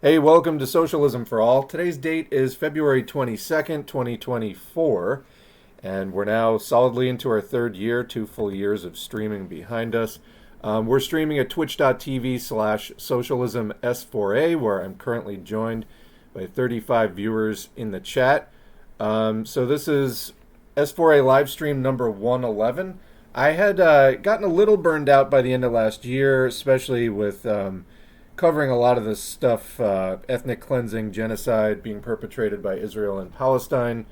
Hey, welcome to Socialism for All. Today's date is February 22nd, 2024, and we're now solidly into our third year, 2 full years of streaming behind us. We're streaming at twitch.tv/socialism S4A, where I'm currently joined by 35 viewers in the chat. So this is S4A live stream number 111. I had gotten a little burned out by the end of last year, especially with covering a lot of this stuff, ethnic cleansing, genocide being perpetrated by Israel and Palestine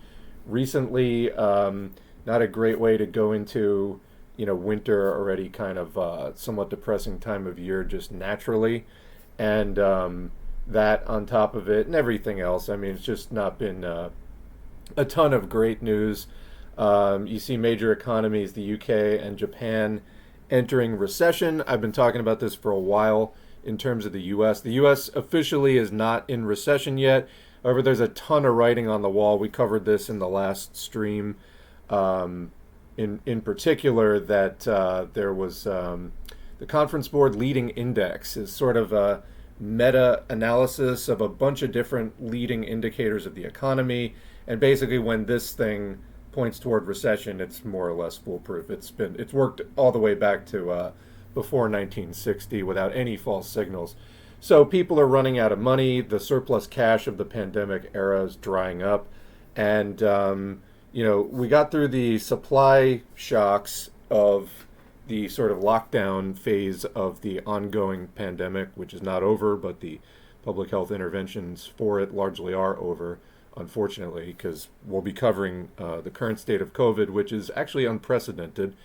recently. Not a great way to go into, winter already kind of somewhat depressing time of year just naturally. And that on top of it and everything else. I mean, it's just not been a ton of great news. You see major economies, the UK and Japan, entering recession. I've been talking about this for a while in terms of the US. The US officially is not in recession yet. However, there's a ton of writing on the wall. We covered this in the last stream, in particular, that there was the Conference Board Leading Index is sort of a meta-analysis of a bunch of different leading indicators of the economy. And basically, when this thing points toward recession, it's more or less foolproof. It's worked all the way back to before 1960 without any false signals. So people are running out of money. The surplus cash of the pandemic era is drying up. And, we got through the supply shocks of the sort of lockdown phase of the ongoing pandemic, which is not over, but the public health interventions for it largely are over, unfortunately, because we'll be covering the current state of COVID, which is actually unprecedented.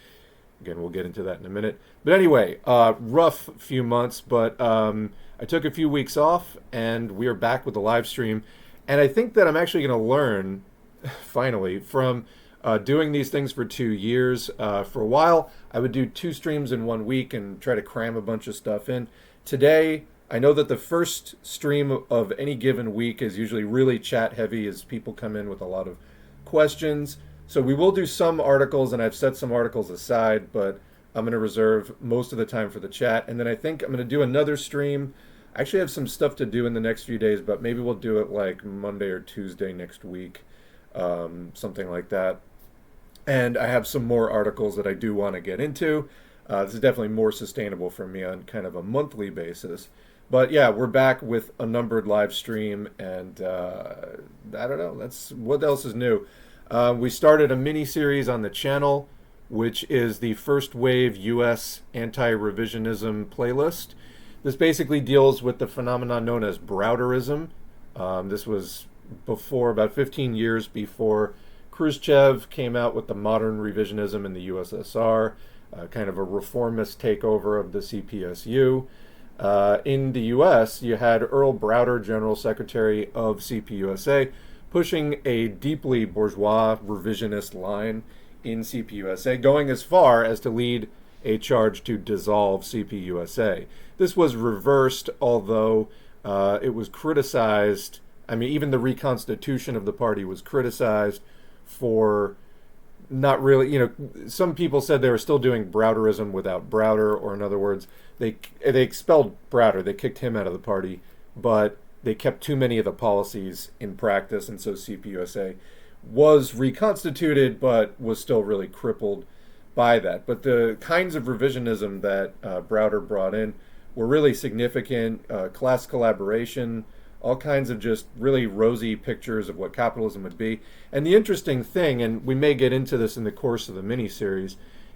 Again, we'll get into that in a minute. But anyway, rough few months, but I took a few weeks off, and we are back with the live stream. And I think that I'm actually going to learn, finally, from doing these things for 2 years. For a while, I would do 2 streams in 1 week and try to cram a bunch of stuff in. Today, I know that the first stream of any given week is usually really chat heavy as people come in with a lot of questions. So we will do some articles, and I've set some articles aside, but I'm going to reserve most of the time for the chat. And then I think I'm going to do another stream. I actually have some stuff to do in the next few days, but maybe we'll do it like Monday or Tuesday next week, something like that. And I have some more articles that I do want to get into. This is definitely more sustainable for me on kind of a monthly basis. But yeah, we're back with a numbered live stream, and I don't know. That's what else is new. We started a mini-series on the channel, which is the First Wave US Anti-Revisionism playlist. This basically deals with the phenomenon known as Browderism. This was about 15 years before Khrushchev came out with the modern revisionism in the USSR, kind of a reformist takeover of the CPSU. In the US, you had Earl Browder, General Secretary of CPUSA, pushing a deeply bourgeois revisionist line in CPUSA, going as far as to lead a charge to dissolve CPUSA. This was reversed, although it was criticized. I mean, even the reconstitution of the party was criticized for not really, some people said they were still doing Browderism without Browder, or in other words, they expelled Browder, they kicked him out of the party, but they kept too many of the policies in practice, and so CPUSA was reconstituted, but was still really crippled by that. But the kinds of revisionism that Browder brought in were really significant. Class collaboration, all kinds of just really rosy pictures of what capitalism would be. And the interesting thing, and we may get into this in the course of the mini-series,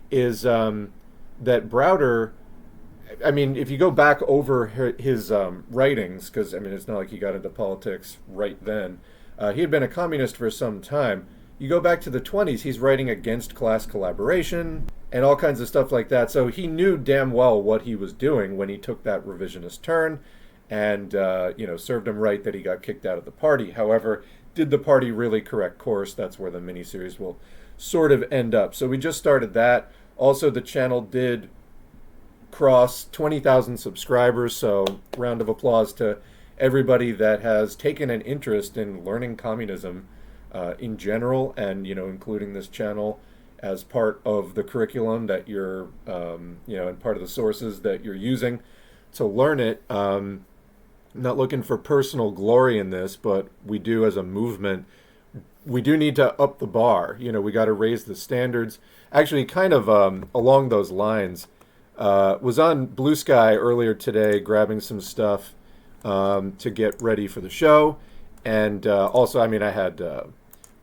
is that Browder, I mean, if you go back over his writings, because, I mean, it's not like he got into politics right then. He had been a communist for some time. You go back to the 20s, he's writing against class collaboration and all kinds of stuff like that. So he knew damn well what he was doing when he took that revisionist turn, and, served him right that he got kicked out of the party. However, did the party really correct course? That's where the miniseries will sort of end up. So we just started that. Also, the channel did cross 20,000 subscribers, so round of applause to everybody that has taken an interest in learning communism in general, and, including this channel as part of the curriculum that you're, and part of the sources that you're using to learn it. not looking for personal glory in this, but we do as a movement, we do need to up the bar. We got to raise the standards. Actually, kind of along those lines, was on Blue Sky earlier today grabbing some stuff to get ready for the show. And also, I mean, I had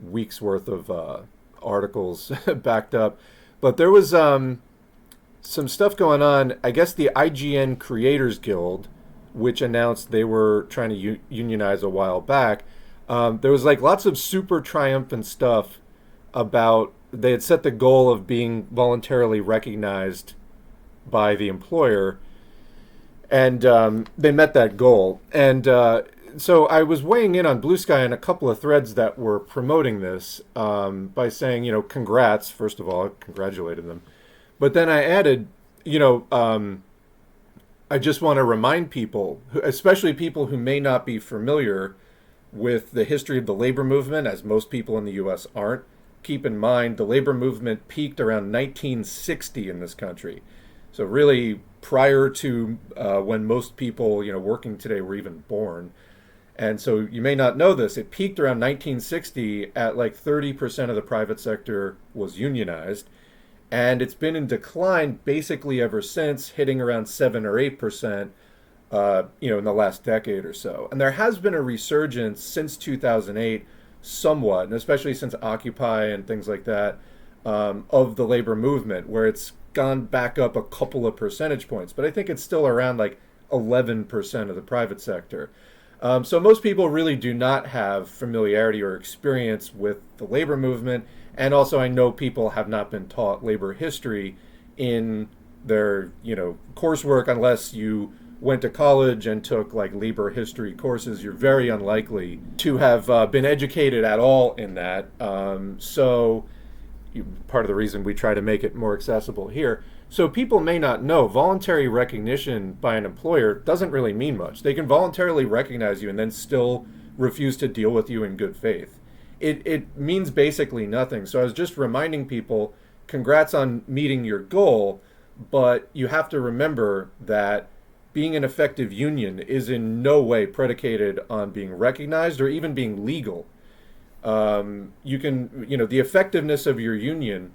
weeks worth of articles backed up. But there was some stuff going on. I guess the IGN Creators Guild, which announced they were trying to unionize a while back, there was like lots of super triumphant stuff about they had set the goal of being voluntarily recognized by the employer, and they met that goal. And so I was weighing in on Blue Sky on a couple of threads that were promoting this by saying, congrats, first of all, I congratulated them. But then I added, I just want to remind people, especially people who may not be familiar with the history of the labor movement, as most people in the U.S. aren't. Keep in mind, the labor movement peaked around 1960 in this country. So really prior to when most people, working today were even born. And so you may not know this. It peaked around 1960 at like 30% of the private sector was unionized. And it's been in decline basically ever since, hitting around 7 or 8%, in the last decade or so. And there has been a resurgence since 2008, somewhat, and especially since Occupy and things like that, of the labor movement, where it's gone back up a couple of percentage points. But I think it's still around like 11% of the private sector. So most people really do not have familiarity or experience with the labor movement. And also I know people have not been taught labor history in their, coursework unless you went to college and took like labor history courses. You're very unlikely to have been educated at all in that. Part of the reason we try to make it more accessible here. So people may not know voluntary recognition by an employer doesn't really mean much. They can voluntarily recognize you and then still refuse to deal with you in good faith. It means basically nothing. So I was just reminding people, congrats on meeting your goal, but you have to remember that being an effective union is in no way predicated on being recognized or even being legal. You can, the effectiveness of your union,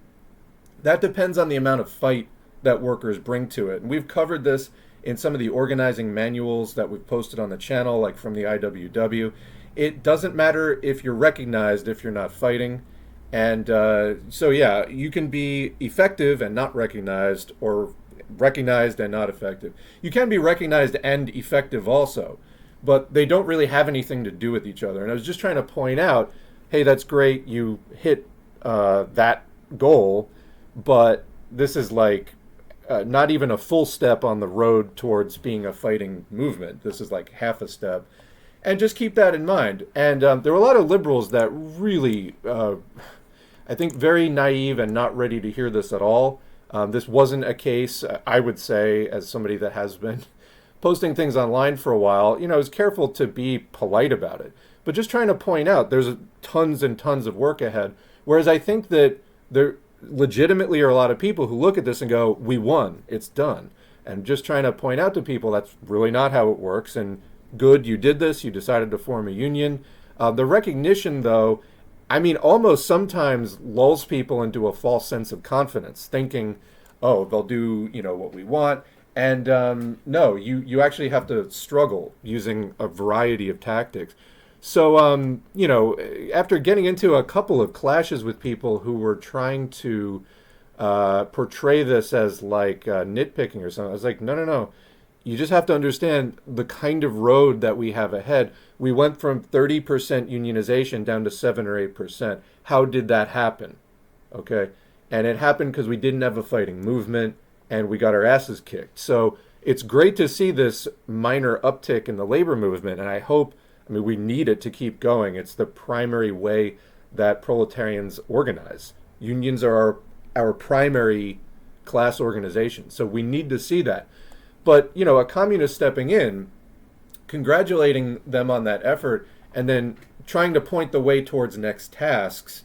that depends on the amount of fight that workers bring to it. And we've covered this in some of the organizing manuals that we've posted on the channel, like from the IWW. It doesn't matter if you're recognized if you're not fighting. And you can be effective and not recognized, or recognized and not effective. You can be recognized and effective also, but they don't really have anything to do with each other. And I was just trying to point out, hey, that's great, you hit that goal, but this is like not even a full step on the road towards being a fighting movement. This is like half a step. And just keep that in mind. And there were a lot of liberals that really, I think, very naive and not ready to hear this at all. This wasn't a case, I would say, as somebody that has been posting things online for a while, I was careful to be polite about it. But just trying to point out there's tons and tons of work ahead. Whereas I think that there legitimately are a lot of people who look at this and go, we won, it's done. And just trying to point out to people that's really not how it works. And good, you did this, you decided to form a union. The recognition, though, almost sometimes lulls people into a false sense of confidence, thinking, oh, they'll do, what we want. And no, you actually have to struggle using a variety of tactics. So, after getting into a couple of clashes with people who were trying to portray this as like nitpicking or something, I was like, no. You just have to understand the kind of road that we have ahead. We went from 30% unionization down to 7 or 8%. How did that happen? Okay. And it happened because we didn't have a fighting movement and we got our asses kicked. So it's great to see this minor uptick in the labor movement. And I hope, we need it to keep going. It's the primary way that proletarians organize. Unions are our primary class organization. So we need to see that. But, a communist stepping in, congratulating them on that effort, and then trying to point the way towards next tasks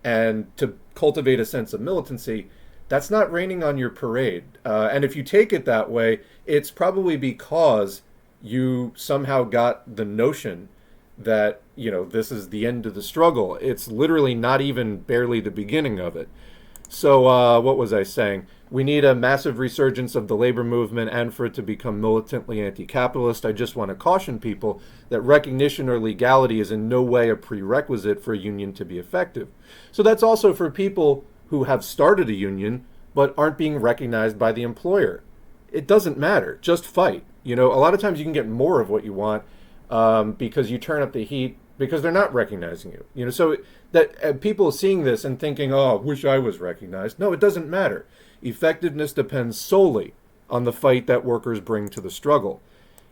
and to cultivate a sense of militancy, that's not raining on your parade. And if you take it that way, it's probably because you somehow got the notion that, this is the end of the struggle. It's literally not even barely the beginning of it. So what was I saying? We need a massive resurgence of the labor movement, and for it to become militantly anti-capitalist, I just want to caution people that recognition or legality is in no way a prerequisite for a union to be effective. So that's also for people who have started a union but aren't being recognized by the employer. It doesn't matter. Just fight. A lot of times you can get more of what you want because you turn up the heat because they're not recognizing you. So that people seeing this and thinking, oh, I wish I was recognized. No, it doesn't matter. Effectiveness depends solely on the fight that workers bring to the struggle.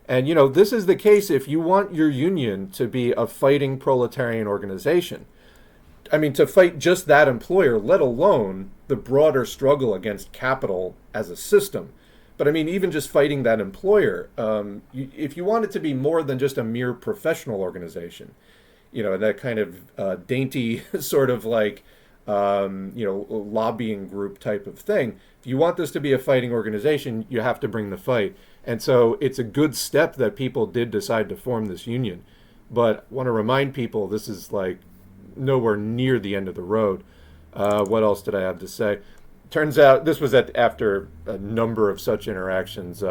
And, this is the case if you want your union to be a fighting proletarian organization. I mean, to fight just that employer, let alone the broader struggle against capital as a system. But I mean, even just fighting that employer, if you want it to be more than just a mere professional organization, that kind of dainty sort of like, lobbying group type of thing. If you want this to be a fighting organization, you have to bring the fight. And so it's a good step that people did decide to form this union. But I want to remind people this is like nowhere near the end of the road. What else did I have to say? Turns out, this was after a number of such interactions,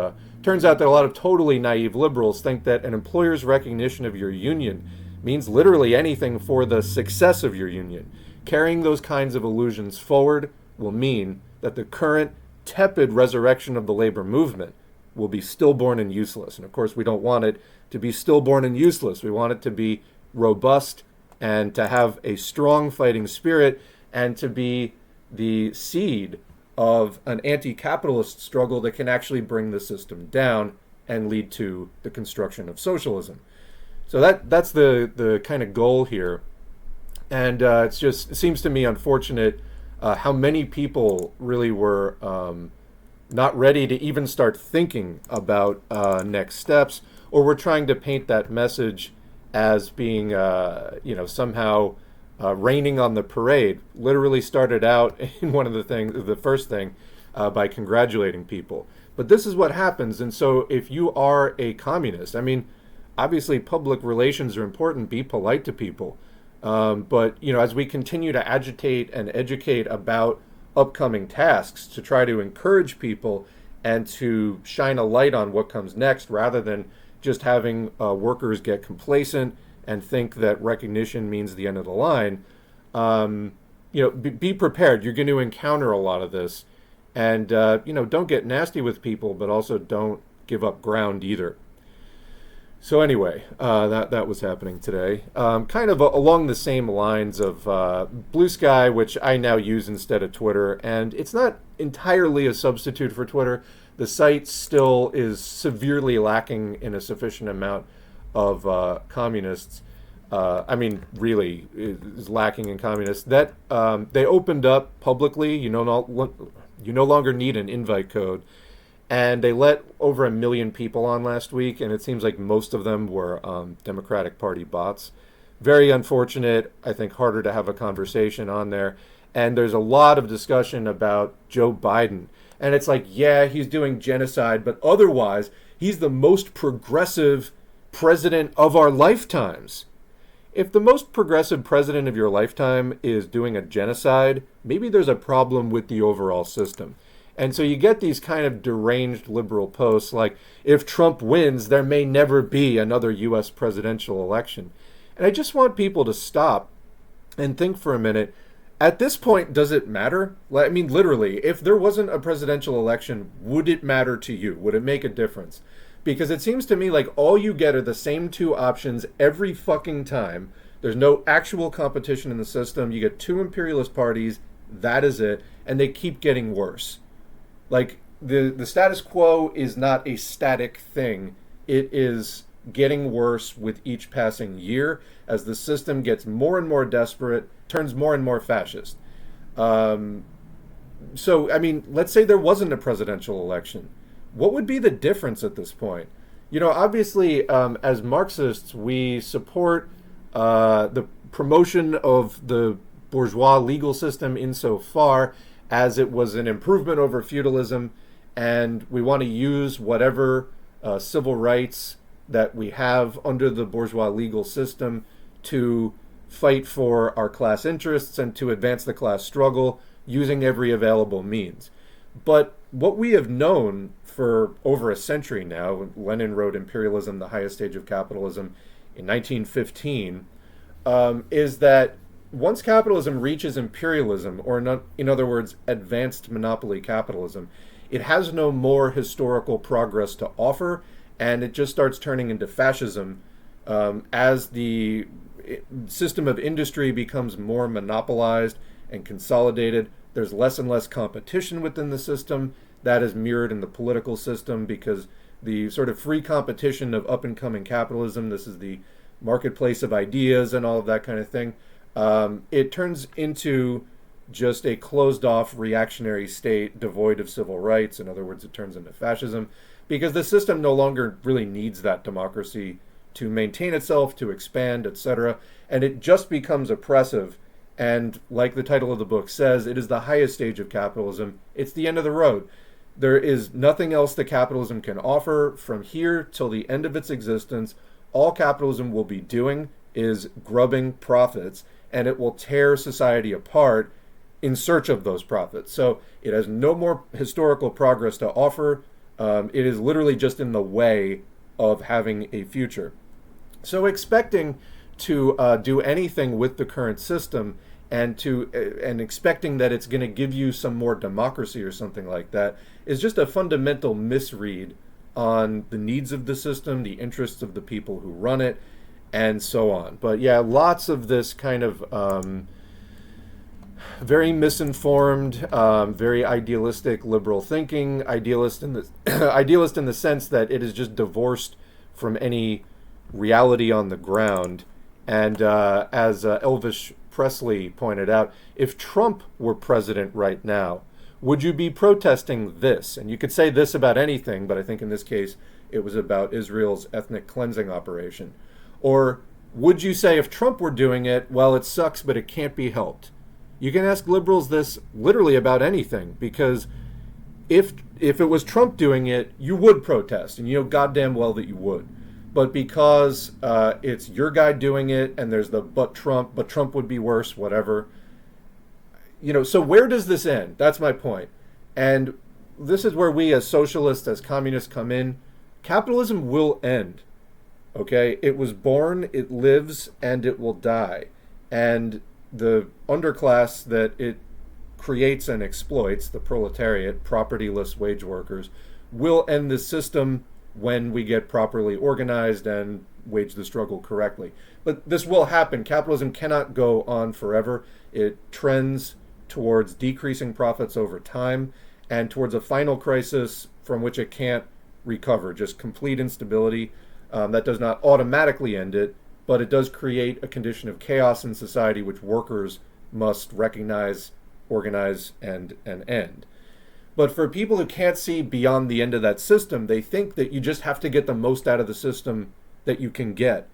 turns out that a lot of totally naive liberals think that an employer's recognition of your union means literally anything for the success of your union. Carrying those kinds of illusions forward will mean that the current tepid resurrection of the labor movement will be stillborn and useless. And of course, we don't want it to be stillborn and useless. We want it to be robust and to have a strong fighting spirit and to be the seed of an anti-capitalist struggle that can actually bring the system down and lead to the construction of socialism. So that's the kind of goal here. And it seems to me unfortunate how many people really were not ready to even start thinking about next steps, or were trying to paint that message as being, somehow raining on the parade. Literally started out in the first thing, by congratulating people. But this is what happens. And so if you are a communist, I mean, obviously public relations are important. Be polite to people. But, as we continue to agitate and educate about upcoming tasks to try to encourage people and to shine a light on what comes next, rather than just having workers get complacent and think that recognition means the end of the line, be prepared. You're going to encounter a lot of this. And, don't get nasty with people, but also don't give up ground either. So anyway, that was happening today. Kind of along the same lines of Blue Sky, which I now use instead of Twitter. And it's not entirely a substitute for Twitter. The site still is severely lacking in a sufficient amount of communists. Really is lacking in communists. That they opened up publicly. You no longer need an invite code. And they let over 1 million people on last week, and it seems like most of them were Democratic Party bots. Very unfortunate. I think harder to have a conversation on there. And there's a lot of discussion about Joe Biden. And it's like, yeah, he's doing genocide, but otherwise, he's the most progressive president of our lifetimes. If the most progressive president of your lifetime is doing a genocide, maybe there's a problem with the overall system. And so you get these kind of deranged liberal posts like, if Trump wins, there may never be another U.S. presidential election. And I just want people to stop and think for a minute. At this point, does it matter? I mean, literally, if there wasn't a presidential election, would it matter to you? Would it make a difference? Because it seems to me like all you get are the same two options every fucking time. There's no actual competition in the system. You get two imperialist parties. That is it. And they keep getting worse. Like, the status quo is not a static thing. It is getting worse with each passing year as the system gets more and more desperate, turns more and more fascist. So, I mean, let's say there wasn't a presidential election. What would be the difference at this point? Obviously, as Marxists, we support the promotion of the bourgeois legal system insofar as it was an improvement over feudalism, and we want to use whatever civil rights that we have under the bourgeois legal system to fight for our class interests and to advance the class struggle using every available means. But what we have known for over a century now, Lenin wrote Imperialism, the Highest Stage of Capitalism, in 1915, is that once capitalism reaches imperialism, or in other words, advanced monopoly capitalism, it has no more historical progress to offer, and it just starts turning into fascism as the system of industry becomes more monopolized and consolidated. There's less and less competition within the system. That is mirrored in the political system because the sort of free competition of up-and-coming capitalism, this is the marketplace of ideas and all of that kind of thing, it turns into just a closed-off reactionary state devoid of civil rights. In other words, it turns into fascism because the system no longer really needs that democracy to maintain itself, to expand, etc. And it just becomes oppressive. And like the title of the book says, it is the highest stage of capitalism. It's the end of the road. There is nothing else that capitalism can offer from here till the end of its existence. All capitalism will be doing is grubbing profits, and it will tear society apart in search of those profits. So it has no more historical progress to offer. It is literally just in the way of having a future. So expecting to do anything with the current system and expecting that it's going to give you some more democracy or something like that is just a fundamental misread on the needs of the system, the interests of the people who run it, and so on. But yeah, lots of this kind of very misinformed, very idealistic liberal thinking, idealist in the sense that it is just divorced from any reality on the ground. And as Elvis Presley pointed out, if Trump were president right now, would you be protesting this? And you could say this about anything, but I think in this case it was about Israel's ethnic cleansing operation. Or would you say if Trump were doing it, well, it sucks, but it can't be helped? You can ask liberals this literally about anything, because if it was Trump doing it, you would protest, and you know goddamn well that you would. But because it's your guy doing it, and there's the but Trump would be worse, whatever. You know, so where does this end? That's my point. And this is where we as socialists, as communists come in. Capitalism will end. Okay? It was born, it lives, and it will die. And the underclass that it creates and exploits, the proletariat, propertyless wage workers, will end the system when we get properly organized and wage the struggle correctly. But this will happen. Capitalism cannot go on forever. It trends towards decreasing profits over time and towards a final crisis from which it can't recover, just complete instability. That does not automatically end it, but it does create a condition of chaos in society which workers must recognize, organize, and end. But for people who can't see beyond the end of that system, they think that you just have to get the most out of the system that you can get.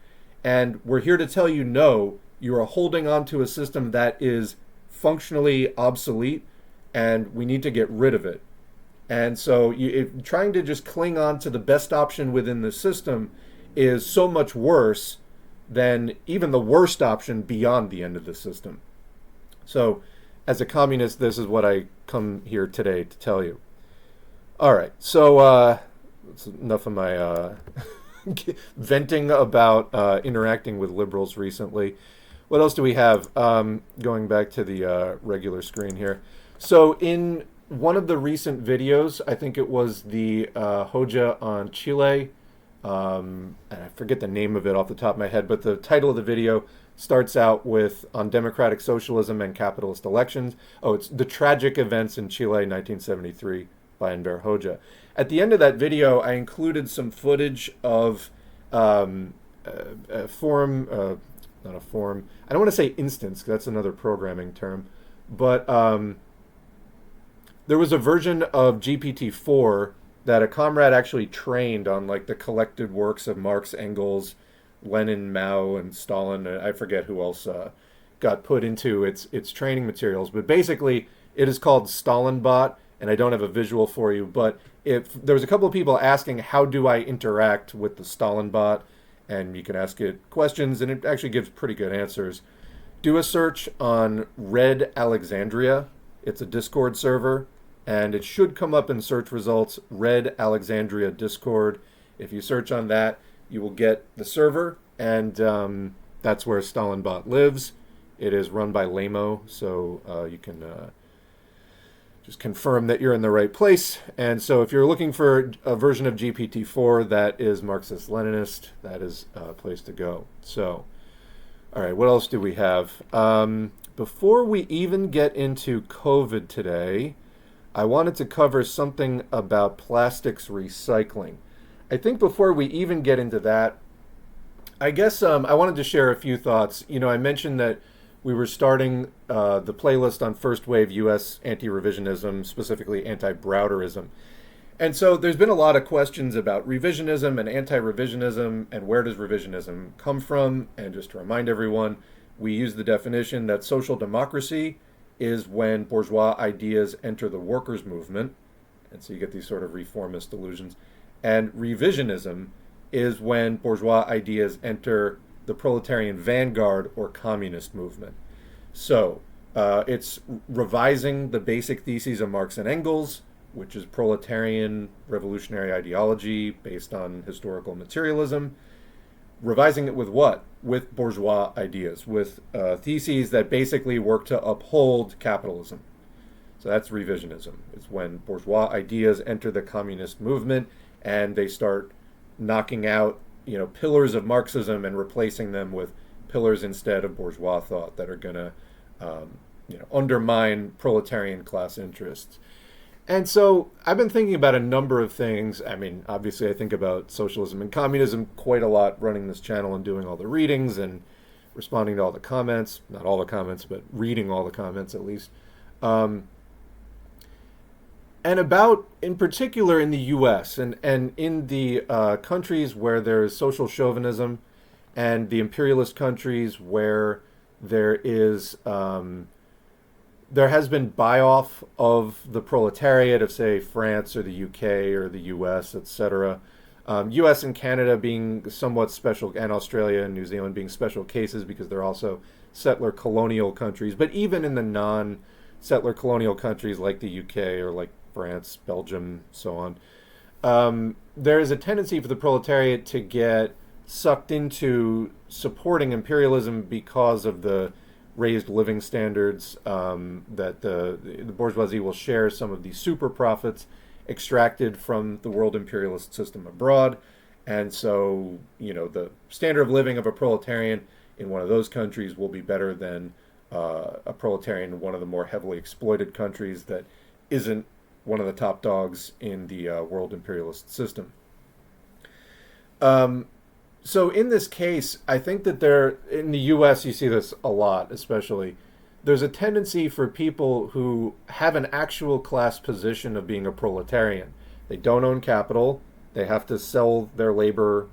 And we're here to tell you, no, you are holding on to a system that is functionally obsolete, and we need to get rid of it. And so trying to just cling on to the best option within the system is so much worse than even the worst option beyond the end of the system. So as a communist, this is what I come here today to tell you. All right, so that's enough of my venting about interacting with liberals recently. What else do we have? Going back to the regular screen here. So in one of the recent videos, I think it was the Hoxha on Chile, and I forget the name of it off the top of my head, but the title of the video starts out with On Democratic Socialism and Capitalist Elections. Oh, it's The Tragic Events in Chile, 1973, by Enver Hoxha. At the end of that video, I included some footage of a forum, not a forum, I don't want to say instance, because that's another programming term, but there was a version of GPT-4 that a comrade actually trained on, like, the collected works of Marx, Engels, Lenin, Mao, and Stalin. I forget who else got put into its training materials, but basically it is called Stalin Bot, and I don't have a visual for you, but if there was a couple of people asking, how do I interact with the Stalin Bot? And you can ask it questions, and it actually gives pretty good answers. Do a search on Red Alexandria. It's a Discord server, and it should come up in search results, Red Alexandria Discord. If you search on that, you will get the server, and that's where Stalin Bot lives. It is run by Lamo, so you can just confirm that you're in the right place. And so if you're looking for a version of GPT-4 that is Marxist-Leninist, that is a place to go. So, all right, what else do we have? Before we even get into COVID today, I wanted to cover something about plastics recycling. I think before we even get into that, I guess I wanted to share a few thoughts. You know, I mentioned that we were starting the playlist on first wave US anti-revisionism, specifically anti-Browderism. And so there's been a lot of questions about revisionism and anti-revisionism and where does revisionism come from. And just to remind everyone, we use the definition that social democracy is when bourgeois ideas enter the workers' movement. And so you get these sort of reformist illusions. And revisionism is when bourgeois ideas enter the proletarian vanguard or communist movement. So it's revising the basic theses of Marx and Engels, which is proletarian revolutionary ideology based on historical materialism. Revising it with what? With bourgeois ideas, with theses that basically work to uphold capitalism. So that's revisionism. It's when bourgeois ideas enter the communist movement and they start knocking out, you know, pillars of Marxism and replacing them with pillars instead of bourgeois thought that are going to, undermine proletarian class interests. And so I've been thinking about a number of things. I mean, obviously I think about socialism and communism quite a lot, running this channel and doing all the readings and responding to all the comments. Not all the comments, but reading all the comments at least. And about, in particular, in the U.S. and in the countries where there is social chauvinism and the imperialist countries where there is, there has been buy-off of the proletariat of, say, France or the U.K. or the U.S., etc. U.S. and Canada being somewhat special, and Australia and New Zealand being special cases because they're also settler colonial countries. But even in the non-settler colonial countries like the U.K. or like France, Belgium, so on, there is a tendency for the proletariat to get sucked into supporting imperialism because of the raised living standards, that the bourgeoisie will share some of the super profits extracted from the world imperialist system abroad. And so, you know, the standard of living of a proletarian in one of those countries will be better than a proletarian in one of the more heavily exploited countries that isn't one of the top dogs in the world imperialist system. So in this case, I think that in the U.S., you see this a lot, especially. There's a tendency for people who have an actual class position of being a proletarian. They don't own capital. They have to sell their labor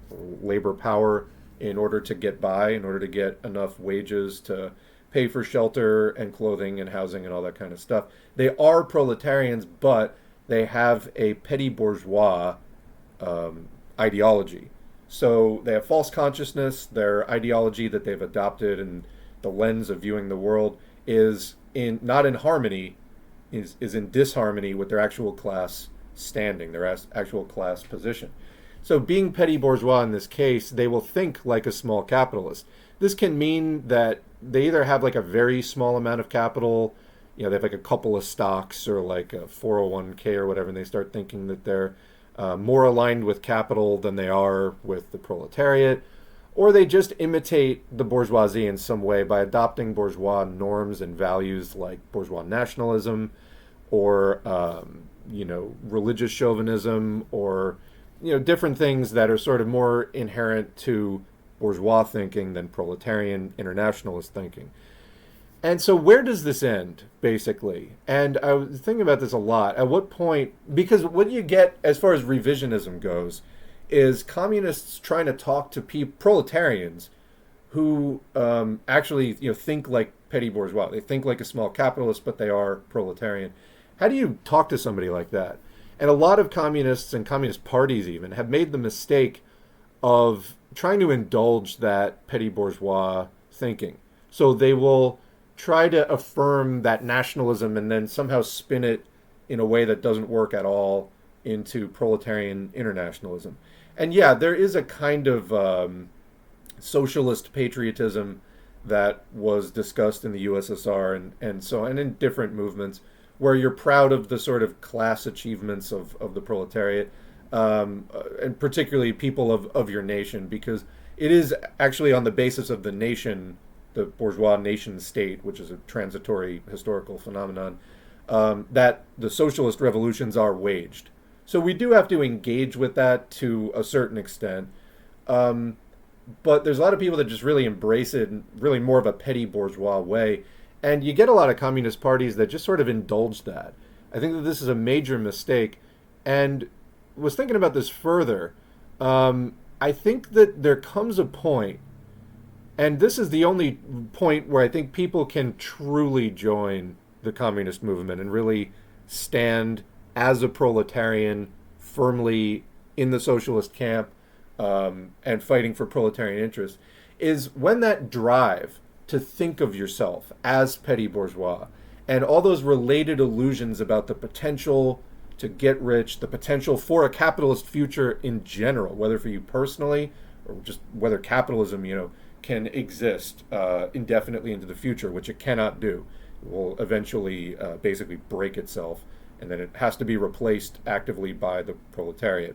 power in order to get by, in order to get enough wages to pay for shelter and clothing and housing and all that kind of stuff. They are proletarians, but they have a petit bourgeois ideology. So they have false consciousness. Their ideology that they've adopted and the lens of viewing the world is not in harmony, is in disharmony with their actual class standing, their actual class position. So being petit bourgeois in this case, they will think like a small capitalist. This can mean that they either have like a very small amount of capital, you know, they have like a couple of stocks or like a 401k or whatever, and they start thinking that they're more aligned with capital than they are with the proletariat, or they just imitate the bourgeoisie in some way by adopting bourgeois norms and values like bourgeois nationalism or, religious chauvinism or, different things that are sort of more inherent to bourgeois thinking than proletarian internationalist thinking. And so where does this end, basically? And I was thinking about this a lot. At what point, because what you get as far as revisionism goes is communists trying to talk to proletarians who actually think like petit bourgeois. They think like a small capitalist, but they are proletarian. How do you talk to somebody like that? And a lot of communists and communist parties even have made the mistake of trying to indulge that petty bourgeois thinking. So they will try to affirm that nationalism and then somehow spin it in a way that doesn't work at all into proletarian internationalism. And yeah, there is a kind of socialist patriotism that was discussed in the USSR and in different movements, where you're proud of the sort of class achievements of the proletariat, and particularly people of your nation, because it is actually on the basis of the nation, the bourgeois nation state, which is a transitory historical phenomenon, that the socialist revolutions are waged. So we do have to engage with that to a certain extent. But there's a lot of people that just really embrace it in really more of a petty bourgeois way. And you get a lot of communist parties that just sort of indulge that. I think that this is a major mistake. And was thinking about this further. I think that there comes a point, and this is the only point where I think people can truly join the communist movement and really stand as a proletarian firmly in the socialist camp, and fighting for proletarian interests, is when that drive to think of yourself as petty bourgeois and all those related illusions about the potential to get rich, the potential for a capitalist future in general, whether for you personally or just whether capitalism, can exist indefinitely into the future, which it cannot do. It will eventually basically break itself, and then it has to be replaced actively by the proletariat.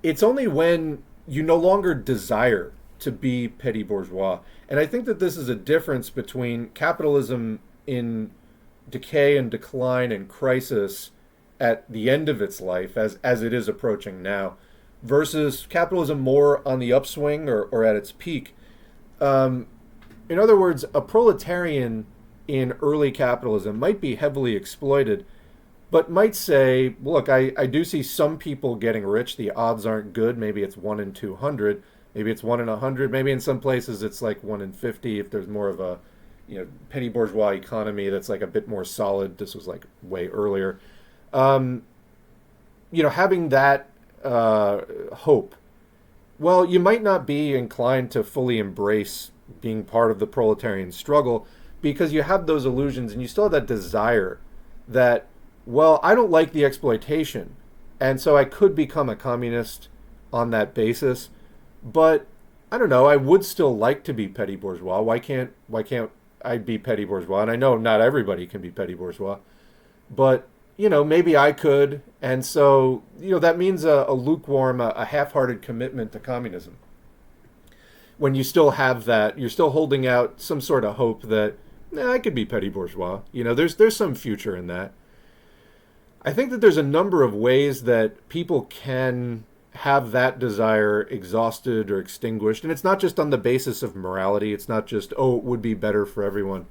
It's only when you no longer desire to be petty bourgeois. And I think that this is a difference between capitalism in decay and decline and crisis at the end of its life, as it is approaching now, versus capitalism more on the upswing or at its peak. In other words, a proletarian in early capitalism might be heavily exploited, but might say, look, I do see some people getting rich. The odds aren't good. Maybe it's 1 in 200. Maybe it's 1 in 100. Maybe in some places it's like 1 in 50 if there's more of a petty bourgeois economy that's like a bit more solid. This was like way earlier. Having that hope, well, you might not be inclined to fully embrace being part of the proletarian struggle because you have those illusions and you still have that desire that, well, I don't like the exploitation, and so I could become a communist on that basis, but I don't know, I would still like to be petty bourgeois. Why can't I be petty bourgeois? And I know not everybody can be petty bourgeois, but maybe I could, and so that means a lukewarm, a half-hearted commitment to communism. When you still have that, you're still holding out some sort of hope that I could be petty bourgeois. There's some future in that. I think that there's a number of ways that people can have that desire exhausted or extinguished. And it's not just on the basis of morality. It's not just, it would be better for everyone.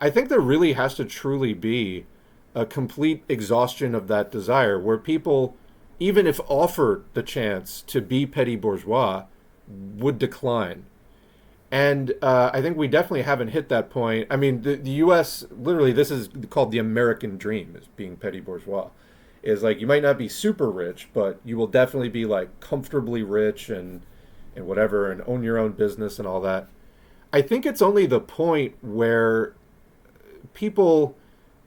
I think there really has to truly be a complete exhaustion of that desire where people, even if offered the chance to be petty bourgeois, would decline. And I think we definitely haven't hit that point. I mean, the U.S., literally, this is called the American dream, is being petty bourgeois. Is like, you might not be super rich, but you will definitely be like comfortably rich and whatever, and own your own business and all that. I think it's only the point where people,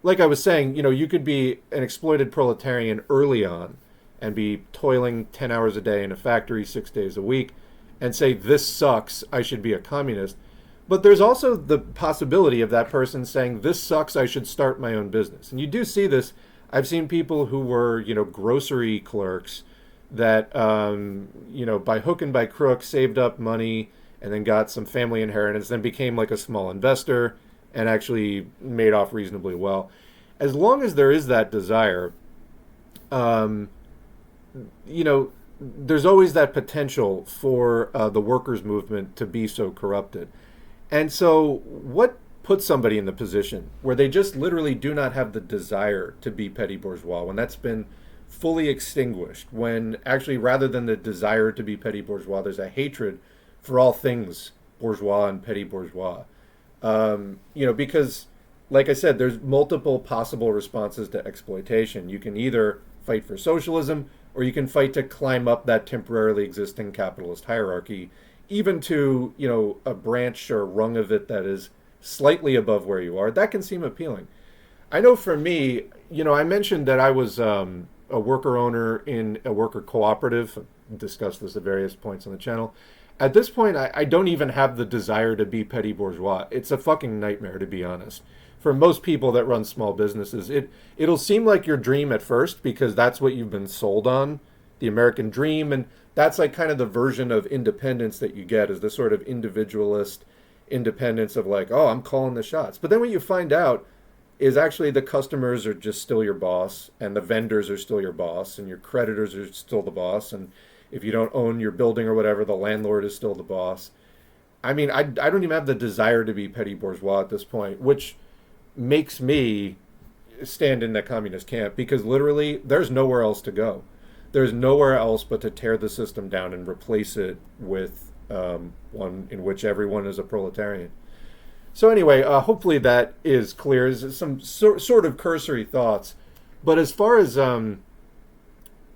like I was saying, you could be an exploited proletarian early on and be toiling 10 hours a day in a factory 6 days a week and say, this sucks, I should be a communist. But there's also the possibility of that person saying, this sucks, I should start my own business. And you do see this. I've seen people who were, grocery clerks that, by hook and by crook saved up money and then got some family inheritance, then became like a small investor and actually made off reasonably well. As long as there is that desire, there's always that potential for the workers' movement to be so corrupted. And so what puts somebody in the position where they just literally do not have the desire to be petty bourgeois, when that's been fully extinguished, when actually rather than the desire to be petty bourgeois, there's a hatred for all things bourgeois and petty bourgeois? Because like I said, there's multiple possible responses to exploitation. You can either fight for socialism, or you can fight to climb up that temporarily existing capitalist hierarchy, even to, a branch or rung of it that is slightly above where you are. That can seem appealing. I know for me, I mentioned that I was a worker owner in a worker cooperative. I've discussed this at various points on the channel. At this point, I don't even have the desire to be petty bourgeois. It's a fucking nightmare, to be honest. For most people that run small businesses, it'll seem like your dream at first because that's what you've been sold on, the American dream, and that's like kind of the version of independence that you get, is the sort of individualist independence of like, oh, I'm calling the shots. But then what you find out is actually the customers are just still your boss, and the vendors are still your boss, and your creditors are still the boss, and if you don't own your building or whatever, the landlord is still the boss. I mean, I don't even have the desire to be petty bourgeois at this point, which makes me stand in the communist camp, because literally there's nowhere else to go. There's nowhere else but to tear the system down and replace it with one in which everyone is a proletarian. So anyway, hopefully that is clear. There's some sort of cursory thoughts. But as far as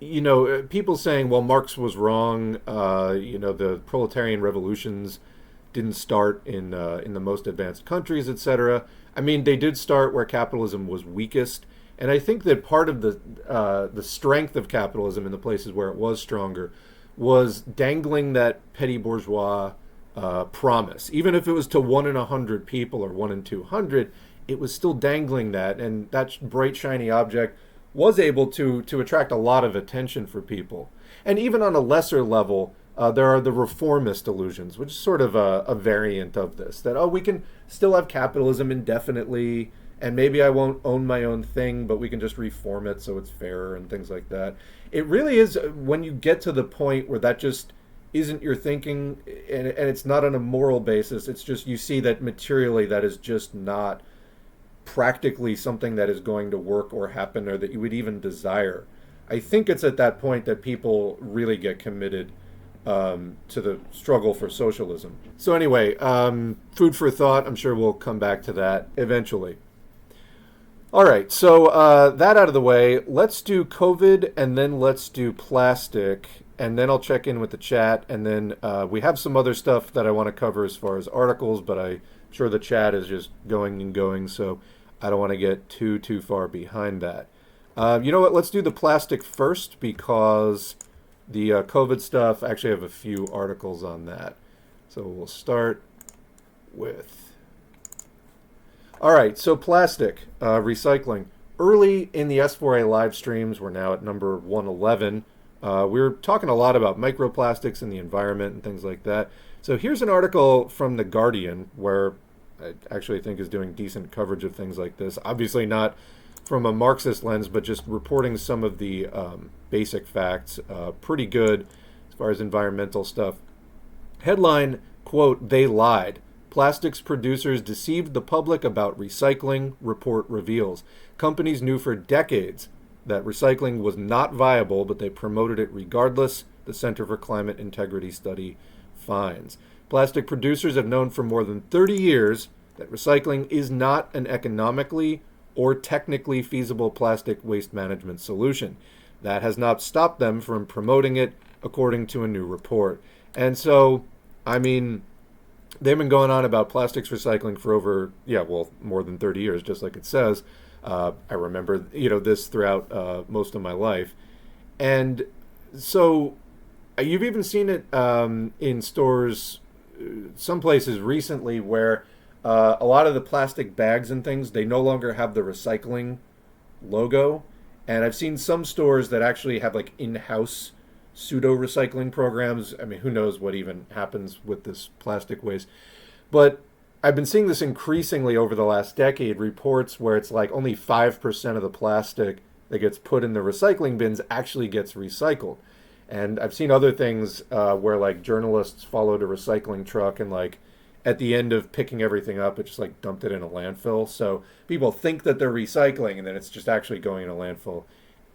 people saying, well, Marx was wrong. The proletarian revolutions didn't start in the most advanced countries, etc. I mean, they did start where capitalism was weakest, and I think that part of the strength of capitalism in the places where it was stronger was dangling that petty bourgeois promise. Even if it was to 1 in 100 people or 1 in 200, it was still dangling that, and that bright shiny object was able to attract a lot of attention for people. And even on a lesser level, there are the reformist illusions, which is sort of a variant of this, that, we can still have capitalism indefinitely, and maybe I won't own my own thing, but we can just reform it so it's fairer and things like that. It really is, when you get to the point where that just isn't your thinking, and it's not on a moral basis, it's just you see that materially that is just not practically something that is going to work or happen or that you would even desire. I think it's at that point that people really get committed to the struggle for socialism. So anyway, food for thought. I'm sure we'll come back to that eventually. All right, so that out of the way, let's do COVID, and then let's do plastic, and then I'll check in with the chat, and then we have some other stuff that I want to cover as far as articles, but I'm sure the chat is just going and going, so I don't want to get too far behind that. You know what, let's do the plastic first, because the COVID stuff, I actually have a few articles on that. So we'll start with... All right, so plastic, recycling. Early in the S4A live streams, we're now at number 111. We were talking a lot about microplastics and the environment and things like that. So here's an article from The Guardian, where I actually think is doing decent coverage of things like this. Obviously not from a Marxist lens, but just reporting some of the basic facts. Pretty good as far as environmental stuff. Headline, quote, "They lied. Plastics producers deceived the public about recycling, report reveals. Companies knew for decades that recycling was not viable, but they promoted it regardless, the Center for Climate Integrity study finds. Plastic producers have known for more than 30 years that recycling is not an economically or technically feasible plastic waste management solution. That has not stopped them from promoting it, according to a new report." And so, I mean, they've been going on about plastics recycling for over, more than 30 years, just like it says. I remember, this throughout most of my life. And so you've even seen it in stores, some places recently, where a lot of the plastic bags and things, they no longer have the recycling logo. And I've seen some stores that actually have like in-house pseudo-recycling programs. I mean, who knows what even happens with this plastic waste. But I've been seeing this increasingly over the last decade, reports where it's like only 5% of the plastic that gets put in the recycling bins actually gets recycled. And I've seen other things where like journalists followed a recycling truck and like at the end of picking everything up, it just like dumped it in a landfill. So people think that they're recycling and then it's just actually going in a landfill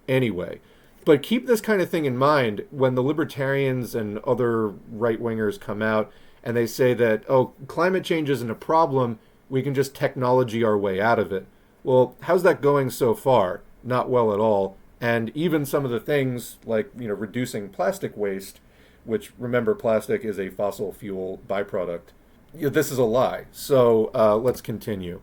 anyway. But keep this kind of thing in mind when the libertarians and other right-wingers come out and they say that, climate change isn't a problem, we can just technology our way out of it. Well, how's that going so far? Not well at all. And even some of the things like, reducing plastic waste, which, remember, plastic is a fossil fuel byproduct. This is a lie. So let's continue.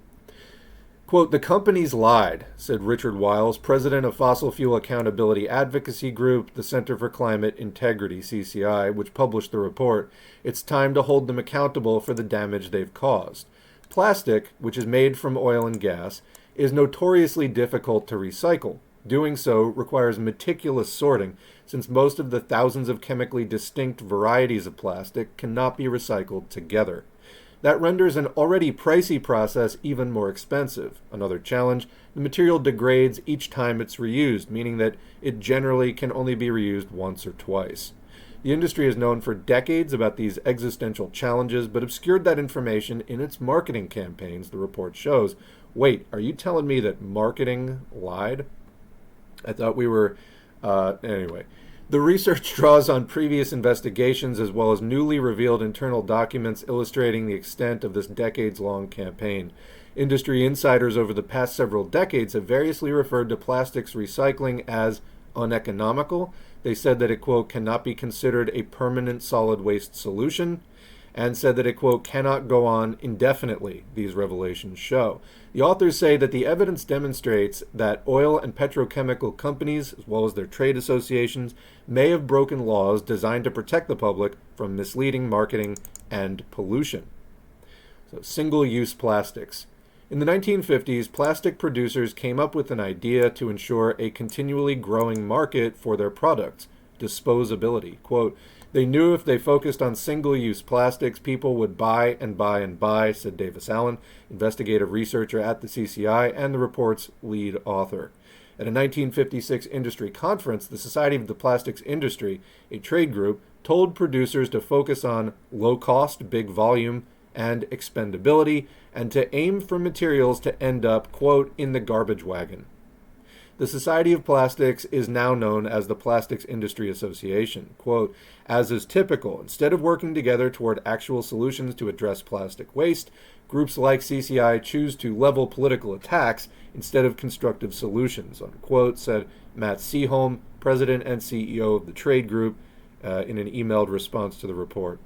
Quote, "The companies lied," said Richard Wiles, president of fossil fuel accountability advocacy group, the Center for Climate Integrity, CCI, which published the report. "It's time to hold them accountable for the damage they've caused. Plastic, which is made from oil and gas, is notoriously difficult to recycle. Doing so requires meticulous sorting, since most of the thousands of chemically distinct varieties of plastic cannot be recycled together. That renders an already pricey process even more expensive. Another challenge, the material degrades each time it's reused, meaning that it generally can only be reused once or twice. The industry is known for decades about these existential challenges, but obscured that information in its marketing campaigns," the report shows. Wait, are you telling me that marketing lied? I thought we were... anyway. The research draws on previous investigations as well as newly revealed internal documents illustrating the extent of this decades-long campaign. Industry insiders over the past several decades have variously referred to plastics recycling as uneconomical. They said that it, quote, "cannot be considered a permanent solid waste solution," and said that it, quote, "cannot go on indefinitely," these revelations show. The authors say that the evidence demonstrates that oil and petrochemical companies, as well as their trade associations, may have broken laws designed to protect the public from misleading marketing and pollution. So, single-use plastics. In the 1950s, plastic producers came up with an idea to ensure a continually growing market for their products, disposability. Quote, "They knew if they focused on single-use plastics, people would buy and buy and buy," said Davis Allen, investigative researcher at the CCI and the report's lead author. At a 1956 industry conference, the Society of the Plastics Industry, a trade group, told producers to focus on low cost, big volume, and expendability, and to aim for materials to end up, quote, "in the garbage wagon." The Society of Plastics is now known as the Plastics Industry Association. Quote, "As is typical, instead of working together toward actual solutions to address plastic waste, groups like CCI choose to level political attacks instead of constructive solutions," unquote, said Matt Seaholm, president and CEO of the trade group, in an emailed response to the report.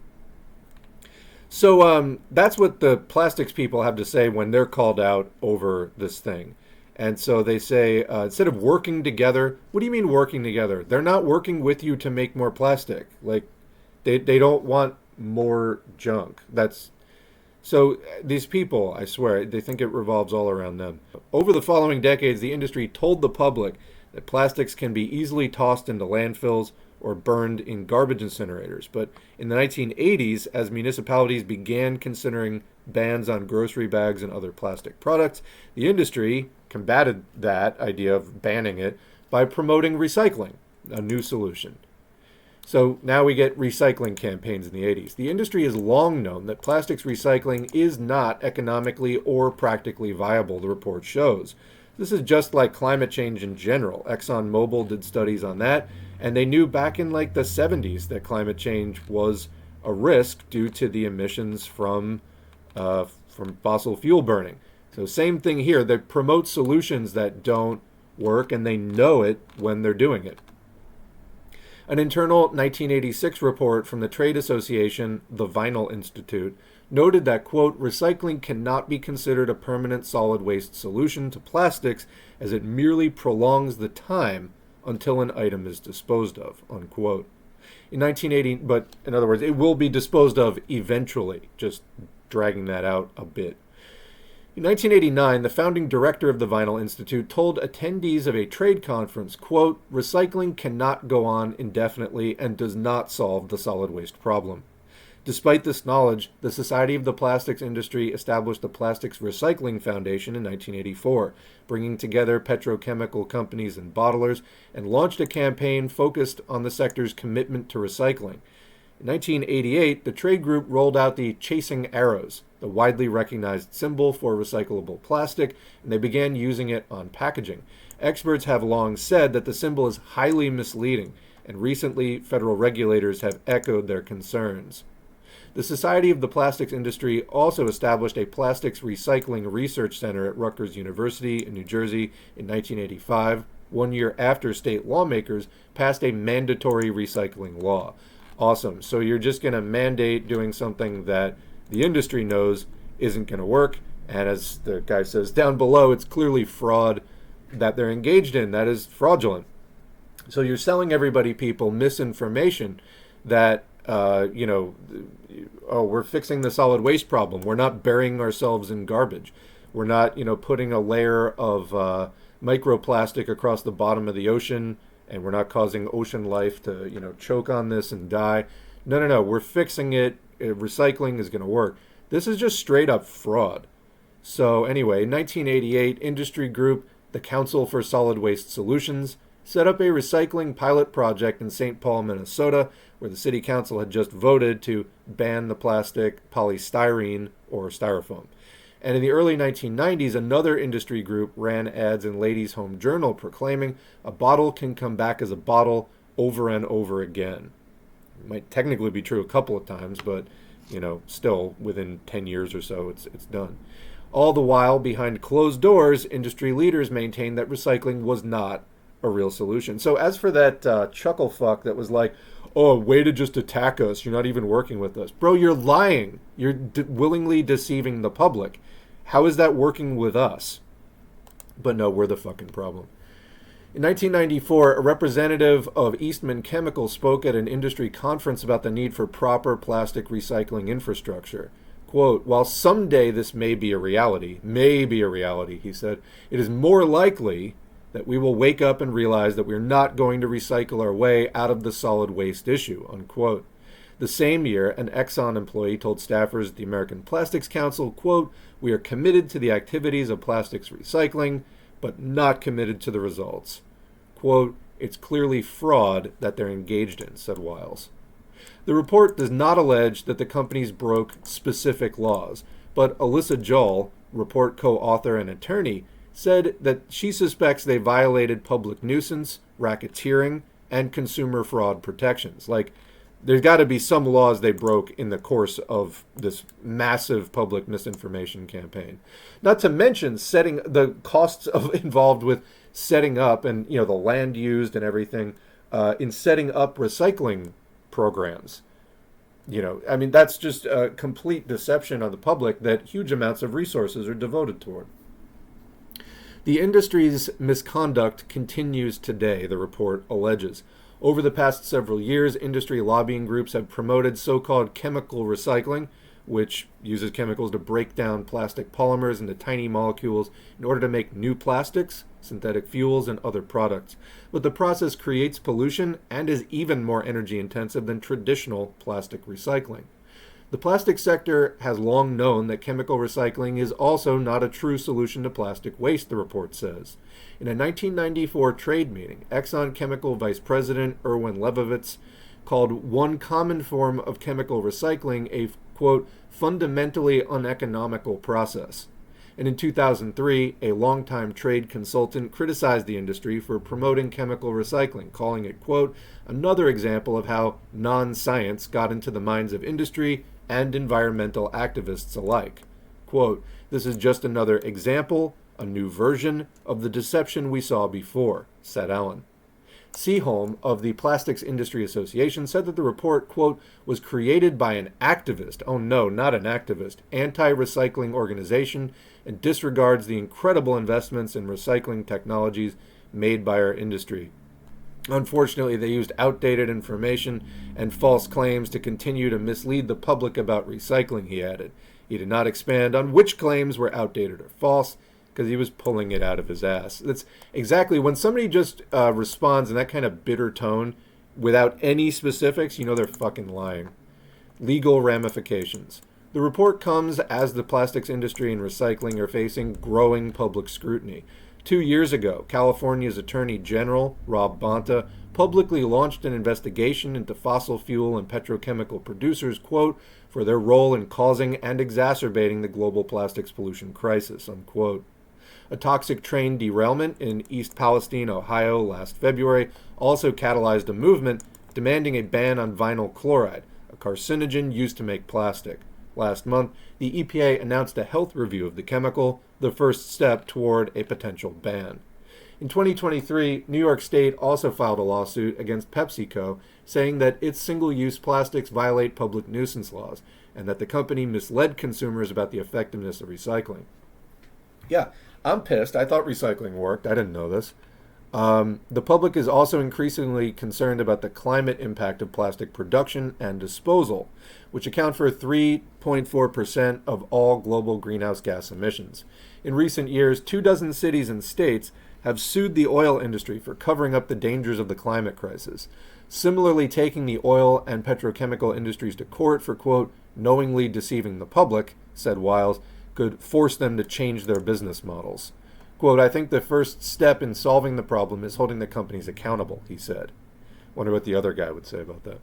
So that's what the plastics people have to say when they're called out over this thing. And so they say, instead of working together, what do you mean working together? They're not working with you to make more plastic. Like, they don't want more junk. So these people, I swear, they think it revolves all around them. Over the following decades, the industry told the public that plastics can be easily tossed into landfills or burned in garbage incinerators. But in the 1980s, as municipalities began considering bans on grocery bags and other plastic products, the industry combated that idea of banning it by promoting recycling, a new solution. So now we get recycling campaigns in the 80s. The industry has long known that plastics recycling is not economically or practically viable, the report shows. This is just like climate change in general. ExxonMobil did studies on that, and they knew back in like the 70s that climate change was a risk due to the emissions from fossil fuel burning. So same thing here. They promote solutions that don't work, and they know it when they're doing it. An internal 1986 report from the trade association, the Vinyl Institute, noted that, quote, "recycling cannot be considered a permanent solid waste solution to plastics as it merely prolongs the time until an item is disposed of," unquote. In 1980, but in other words, it will be disposed of eventually, just dragging that out a bit. In 1989, the founding director of the Vinyl Institute told attendees of a trade conference, quote, "recycling cannot go on indefinitely and does not solve the solid waste problem." Despite this knowledge, the Society of the Plastics Industry established the Plastics Recycling Foundation in 1984, bringing together petrochemical companies and bottlers, and launched a campaign focused on the sector's commitment to recycling. In 1988, the trade group rolled out the Chasing Arrows, the widely recognized symbol for recyclable plastic, and they began using it on packaging. Experts have long said that the symbol is highly misleading, and recently federal regulators have echoed their concerns. The Society of the Plastics Industry also established a plastics recycling research center at Rutgers University in New Jersey in 1985, 1 year after state lawmakers passed a mandatory recycling law. Awesome. So you're just going to mandate doing something that the industry knows isn't going to work. And as the guy says down below, it's clearly fraud that they're engaged in. That is fraudulent. So you're selling everybody, people, misinformation that, we're fixing the solid waste problem. We're not burying ourselves in garbage. We're not, putting a layer of microplastic across the bottom of the ocean, and we're not causing ocean life to, choke on this and die. No. We're fixing it. Recycling is going to work. This is just straight up fraud. So anyway, in 1988, industry group, the Council for Solid Waste Solutions, set up a recycling pilot project in St. Paul, Minnesota, where the city council had just voted to ban the plastic polystyrene or styrofoam. And in the early 1990s, another industry group ran ads in Ladies' Home Journal proclaiming a bottle can come back as a bottle over and over again. It might technically be true a couple of times, but, still within 10 years or so, it's done. All the while, behind closed doors, industry leaders maintained that recycling was not a real solution. So as for that chuckle fuck that was like, oh, way to just attack us, you're not even working with us. Bro, you're lying. You're willingly deceiving the public. How is that working with us? But no, we're the fucking problem. In 1994, a representative of Eastman Chemical spoke at an industry conference about the need for proper plastic recycling infrastructure. Quote, while someday this may be a reality, he said, it is more likely that we will wake up and realize that we're not going to recycle our way out of the solid waste issue, unquote. The same year, an Exxon employee told staffers at the American Plastics Council, quote, we are committed to the activities of plastics recycling, but not committed to the results. Quote, it's clearly fraud that they're engaged in, said Wiles. The report does not allege that the companies broke specific laws, but Alyssa Joel, report co-author and attorney, said that she suspects they violated public nuisance, racketeering, and consumer fraud protections. Like, there's got to be some laws they broke in the course of this massive public misinformation campaign. Not to mention setting the costs involved with setting up and, the land used and everything in setting up recycling programs. That's just a complete deception on the public that huge amounts of resources are devoted toward. The industry's misconduct continues today, the report alleges. Over the past several years, industry lobbying groups have promoted so-called chemical recycling, which uses chemicals to break down plastic polymers into tiny molecules in order to make new plastics, synthetic fuels, and other products. But the process creates pollution and is even more energy intensive than traditional plastic recycling. The plastic sector has long known that chemical recycling is also not a true solution to plastic waste, the report says. In a 1994 trade meeting, Exxon Chemical Vice President Erwin Lebovitz called one common form of chemical recycling a, quote, fundamentally uneconomical process. And in 2003, a longtime trade consultant criticized the industry for promoting chemical recycling, calling it, quote, another example of how non-science got into the minds of industry and environmental activists alike. Quote, this is just another example, a new version of the deception we saw before, said Allen. Seaholm of the Plastics Industry Association said that the report, quote, was created by an activist, oh no, not an activist, anti-recycling organization and disregards the incredible investments in recycling technologies made by our industry. Unfortunately, they used outdated information and false claims to continue to mislead the public about recycling, he added. He did not expand on which claims were outdated or false, because he was pulling it out of his ass. That's exactly when somebody just responds in that kind of bitter tone without any specifics, they're fucking lying. Legal ramifications. The report comes as the plastics industry and recycling are facing growing public scrutiny. 2 years ago, California's Attorney General, Rob Bonta, publicly launched an investigation into fossil fuel and petrochemical producers, quote, for their role in causing and exacerbating the global plastics pollution crisis, unquote. A toxic train derailment in East Palestine, Ohio, last February also catalyzed a movement demanding a ban on vinyl chloride, a carcinogen used to make plastic. Last month, the EPA announced a health review of the chemical, the first step toward a potential ban. In 2023, New York State also filed a lawsuit against PepsiCo, saying that its single-use plastics violate public nuisance laws, and that the company misled consumers about the effectiveness of recycling. Yeah, I'm pissed. I thought recycling worked. I didn't know this. The public is also increasingly concerned about the climate impact of plastic production and disposal, which account for 3.4% of all global greenhouse gas emissions. In recent years, 24 cities and states have sued the oil industry for covering up the dangers of the climate crisis. Similarly, taking the oil and petrochemical industries to court for, quote, knowingly deceiving the public, said Wiles, could force them to change their business models. Quote, I think the first step in solving the problem is holding the companies accountable, he said. Wonder what the other guy would say about that.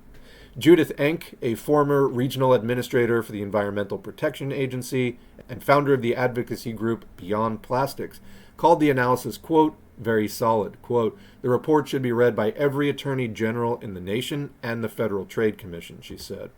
Judith Enck, a former regional administrator for the Environmental Protection Agency and founder of the advocacy group Beyond Plastics, called the analysis, quote, very solid. Quote, the report should be read by every attorney general in the nation and the Federal Trade Commission, she said.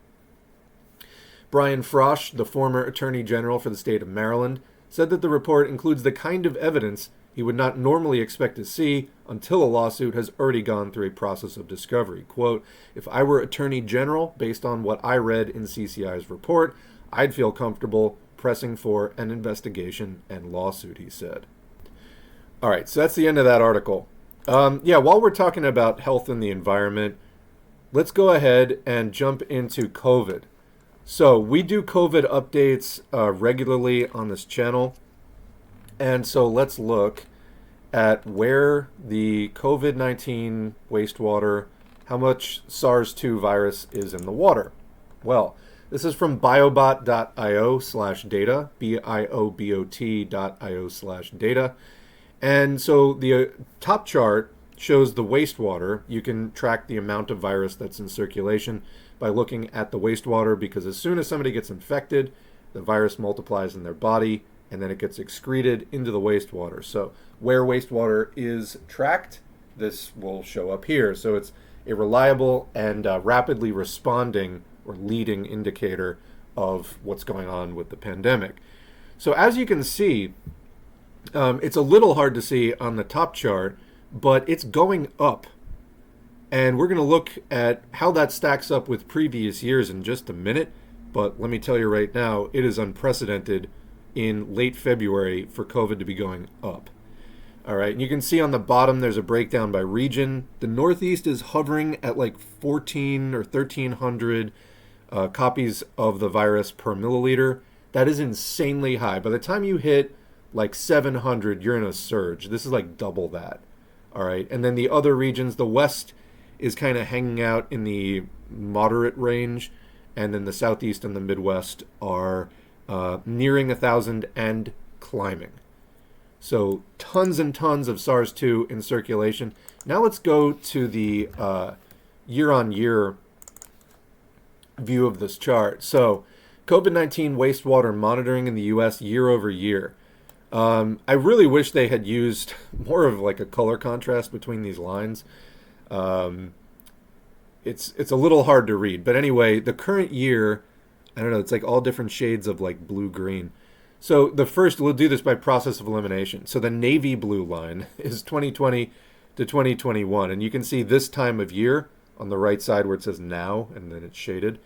Brian Frosch, the former attorney general for the state of Maryland, said that the report includes the kind of evidence he would not normally expect to see until a lawsuit has already gone through a process of discovery. Quote, if I were attorney general, based on what I read in CCI's report, I'd feel comfortable pressing for an investigation and lawsuit, he said. All right, so that's the end of that article. While we're talking about health and the environment, let's go ahead and jump into COVID. So we do COVID updates regularly on this channel. And so let's look at where the COVID-19 wastewater, how much SARS-2 virus is in the water. Well, this is from biobot.io/data, biobot.io/data. And so the top chart shows the wastewater. You can track the amount of virus that's in circulation by looking at the wastewater, because as soon as somebody gets infected, the virus multiplies in their body and then it gets excreted into the wastewater. So where wastewater is tracked, this will show up here. So it's a reliable and rapidly responding or leading indicator of what's going on with the pandemic. So as you can see, it's a little hard to see on the top chart, but it's going up. And we're going to look at how that stacks up with previous years in just a minute. But let me tell you right now, it is unprecedented in late February for COVID to be going up. All right, and you can see on the bottom there's a breakdown by region. The Northeast is hovering at like 14 or 1,300 copies of the virus per milliliter. That is insanely high. By the time you hit like 700, you're in a surge. This is like double that. All right, and then the other regions, the West is kind of hanging out in the moderate range, and then the Southeast and the Midwest are nearing 1,000 and climbing. So tons and tons of SARS-2 in circulation. Now let's go to the year-on-year view of this chart. So COVID-19 wastewater monitoring in the U.S. year over year. I really wish they had used more of like a color contrast between these lines. It's a little hard to read, but anyway, the current year, I don't know, it's like all different shades of like blue-green. So the first, we'll do this by process of elimination. So the navy blue line is 2020 to 2021, and you can see this time of year on the right side where it says now, and then it's shaded.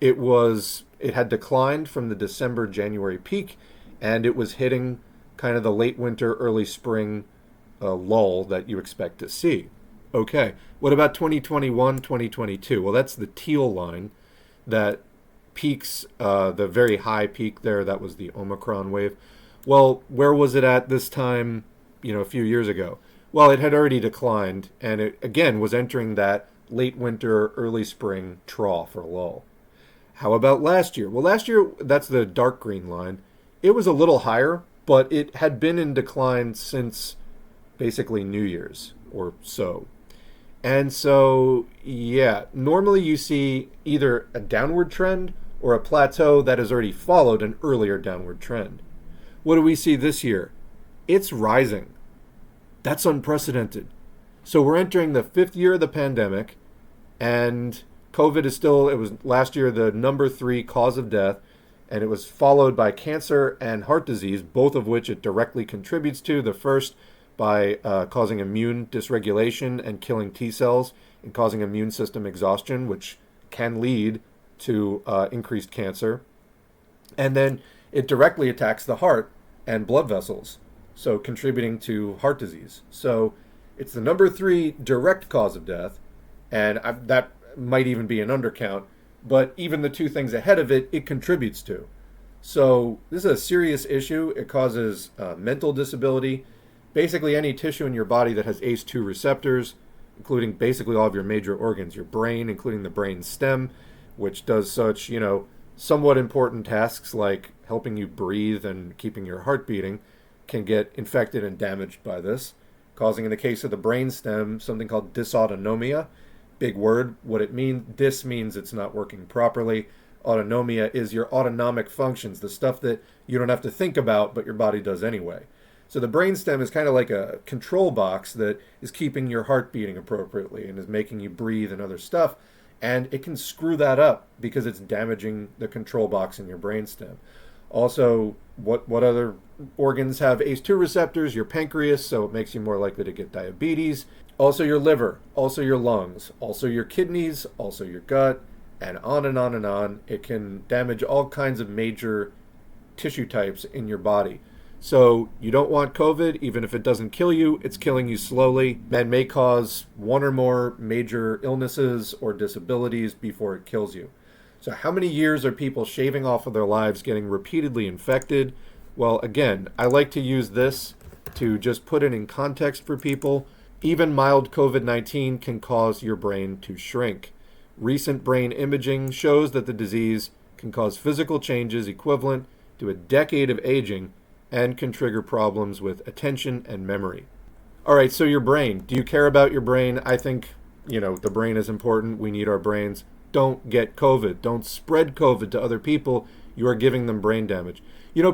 It had declined from the December-January peak, and it was hitting kind of the late winter, early spring lull that you expect to see. Okay, what about 2021, 2022? Well, that's the teal line that peaks, the very high peak there. That was the Omicron wave. Well, where was it at this time, a few years ago? Well, it had already declined, and it, again, was entering that late winter, early spring trough or lull. How about last year? Well, last year, that's the dark green line. It was a little higher, but it had been in decline since basically New Year's or so. And so, yeah, normally you see either a downward trend or a plateau that has already followed an earlier downward trend. What do we see this year? It's rising. That's unprecedented. So we're entering the 5th year of the pandemic, and COVID is still, it was last year the number 3 cause of death, and it was followed by cancer and heart disease, both of which it directly contributes to. The first by causing immune dysregulation and killing T cells and causing immune system exhaustion, which can lead to increased cancer. And then it directly attacks the heart and blood vessels, so contributing to heart disease. So it's the number 3 direct cause of death, and that might even be an undercount, but even the 2 things ahead of it, it contributes to. So this is a serious issue. It causes mental disability. Basically any tissue in your body that has ACE2 receptors, including basically all of your major organs, your brain, including the brain stem, which does such, somewhat important tasks like helping you breathe and keeping your heart beating, can get infected and damaged by this, causing, in the case of the brain stem, something called dysautonomia. Big word. What it means, dys means it's not working properly. Autonomia is your autonomic functions, the stuff that you don't have to think about, but your body does anyway. So the brainstem is kind of like a control box that is keeping your heart beating appropriately and is making you breathe and other stuff. And it can screw that up because it's damaging the control box in your brainstem. Also, what other organs have ACE2 receptors? Your pancreas, so it makes you more likely to get diabetes. Also your liver, also your lungs, also your kidneys, also your gut, and on and on and on. It can damage all kinds of major tissue types in your body. So you don't want COVID, even if it doesn't kill you, it's killing you slowly and may cause 1 or more major illnesses or disabilities before it kills you. So how many years are people shaving off of their lives getting repeatedly infected? Well, again, I like to use this to just put it in context for people. Even mild COVID-19 can cause your brain to shrink. Recent brain imaging shows that the disease can cause physical changes equivalent to a decade of aging and can trigger problems with attention and memory. All right, so your brain. Do you care about your brain? I think, the brain is important. We need our brains. Don't get COVID. Don't spread COVID to other people. You are giving them brain damage.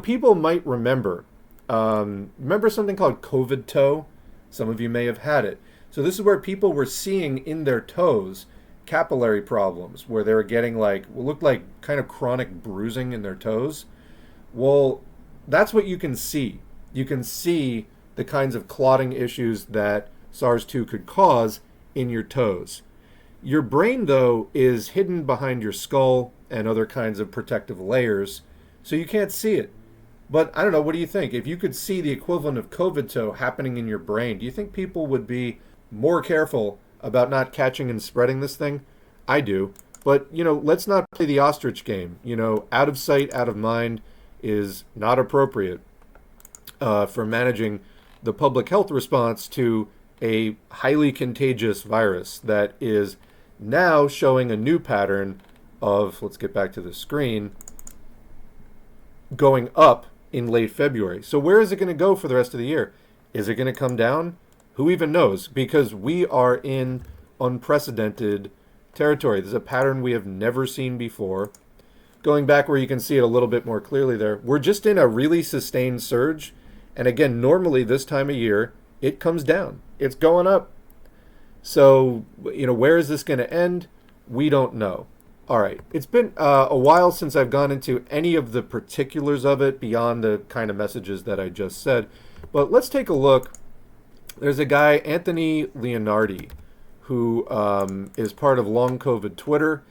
People might remember something called COVID toe? Some of you may have had it. So this is where people were seeing in their toes capillary problems, where they were getting looked like kind of chronic bruising in their toes. Well, that's what you can see. You can see the kinds of clotting issues that SARS-2 could cause in your toes. Your brain, though, is hidden behind your skull and other kinds of protective layers, so you can't see it. But I don't know, what do you think? If you could see the equivalent of COVID toe happening in your brain, do you think people would be more careful about not catching and spreading this thing? I do. But, let's not play the ostrich game. Out of sight, out of mind is not appropriate for managing the public health response to a highly contagious virus that is now showing a new pattern of, let's get back to the screen, going up in late February. So where is it going to go for the rest of the year? Is it going to come down? Who even knows? Because we are in unprecedented territory. This is a pattern we have never seen before. Going back where you can see it a little bit more clearly there, we're just in a really sustained surge. And again, normally this time of year, it comes down. It's going up. So, where is this going to end? We don't know. All right. It's been a while since I've gone into any of the particulars of it beyond the kind of messages that I just said. But let's take a look. There's a guy, Anthony Leonardi, who is part of Long COVID Twitter.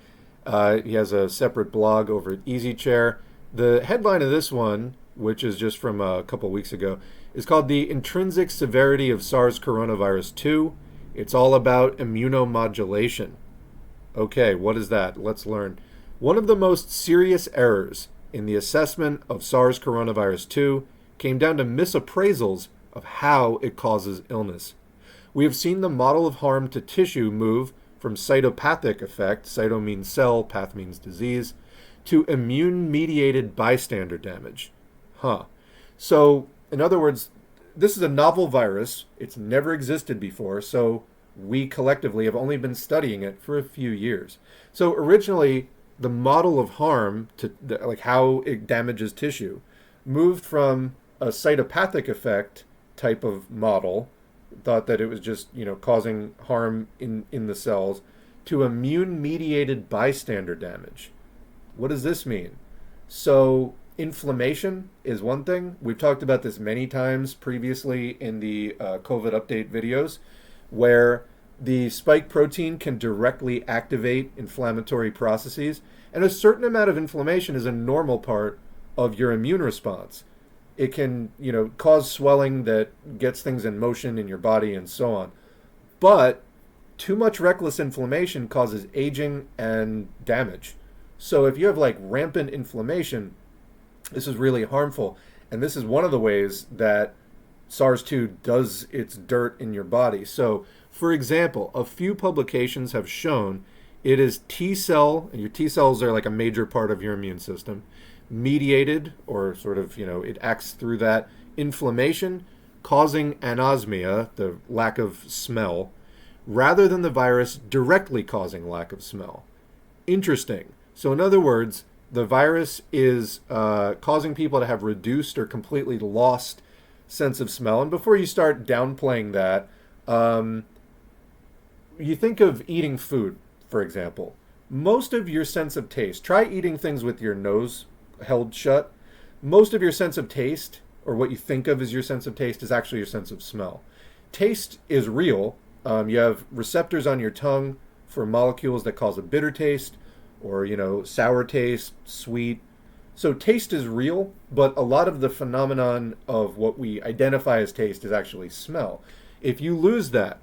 He has a separate blog over at EasyChair. The headline of this one, which is just from a couple weeks ago, is called The Intrinsic Severity of SARS Coronavirus 2. It's all about immunomodulation. Okay, what is that? Let's learn. One of the most serious errors in the assessment of SARS Coronavirus 2 came down to misappraisals of how it causes illness. We have seen the model of harm to tissue move from cytopathic effect, cyto means cell, path means disease, to immune-mediated bystander damage. So, in other words, this is a novel virus. It's never existed before, so we collectively have only been studying it for a few years. So originally, the model of harm, to how it damages tissue, moved from a cytopathic effect type of model, thought that it was just causing harm in the cells, to immune-mediated bystander damage. What does this mean? So inflammation is one thing. We've talked about this many times previously in the COVID update videos, where the spike protein can directly activate inflammatory processes, and a certain amount of inflammation is a normal part of your immune response. It can, cause swelling that gets things in motion in your body and so on. But too much reckless inflammation causes aging and damage. So if you have like rampant inflammation, this is really harmful. And this is one of the ways that SARS-2 does its dirt in your body. So, for example, a few publications have shown it is T-cell, and your T-cells are like a major part of your immune system, mediated, or sort of, it acts through that inflammation, causing anosmia, the lack of smell, rather than the virus directly causing lack of smell. Interesting. So in other words, the virus is causing people to have reduced or completely lost sense of smell. And before you start downplaying that, you think of eating food, for example. Most of your sense of taste, try eating things with your nose held shut. Most of your sense of taste, or what you think of as your sense of taste, is actually your sense of smell. Taste is real. You have receptors on your tongue for molecules that cause a bitter taste, or, sour taste, sweet. So taste is real, but a lot of the phenomenon of what we identify as taste is actually smell. If you lose that,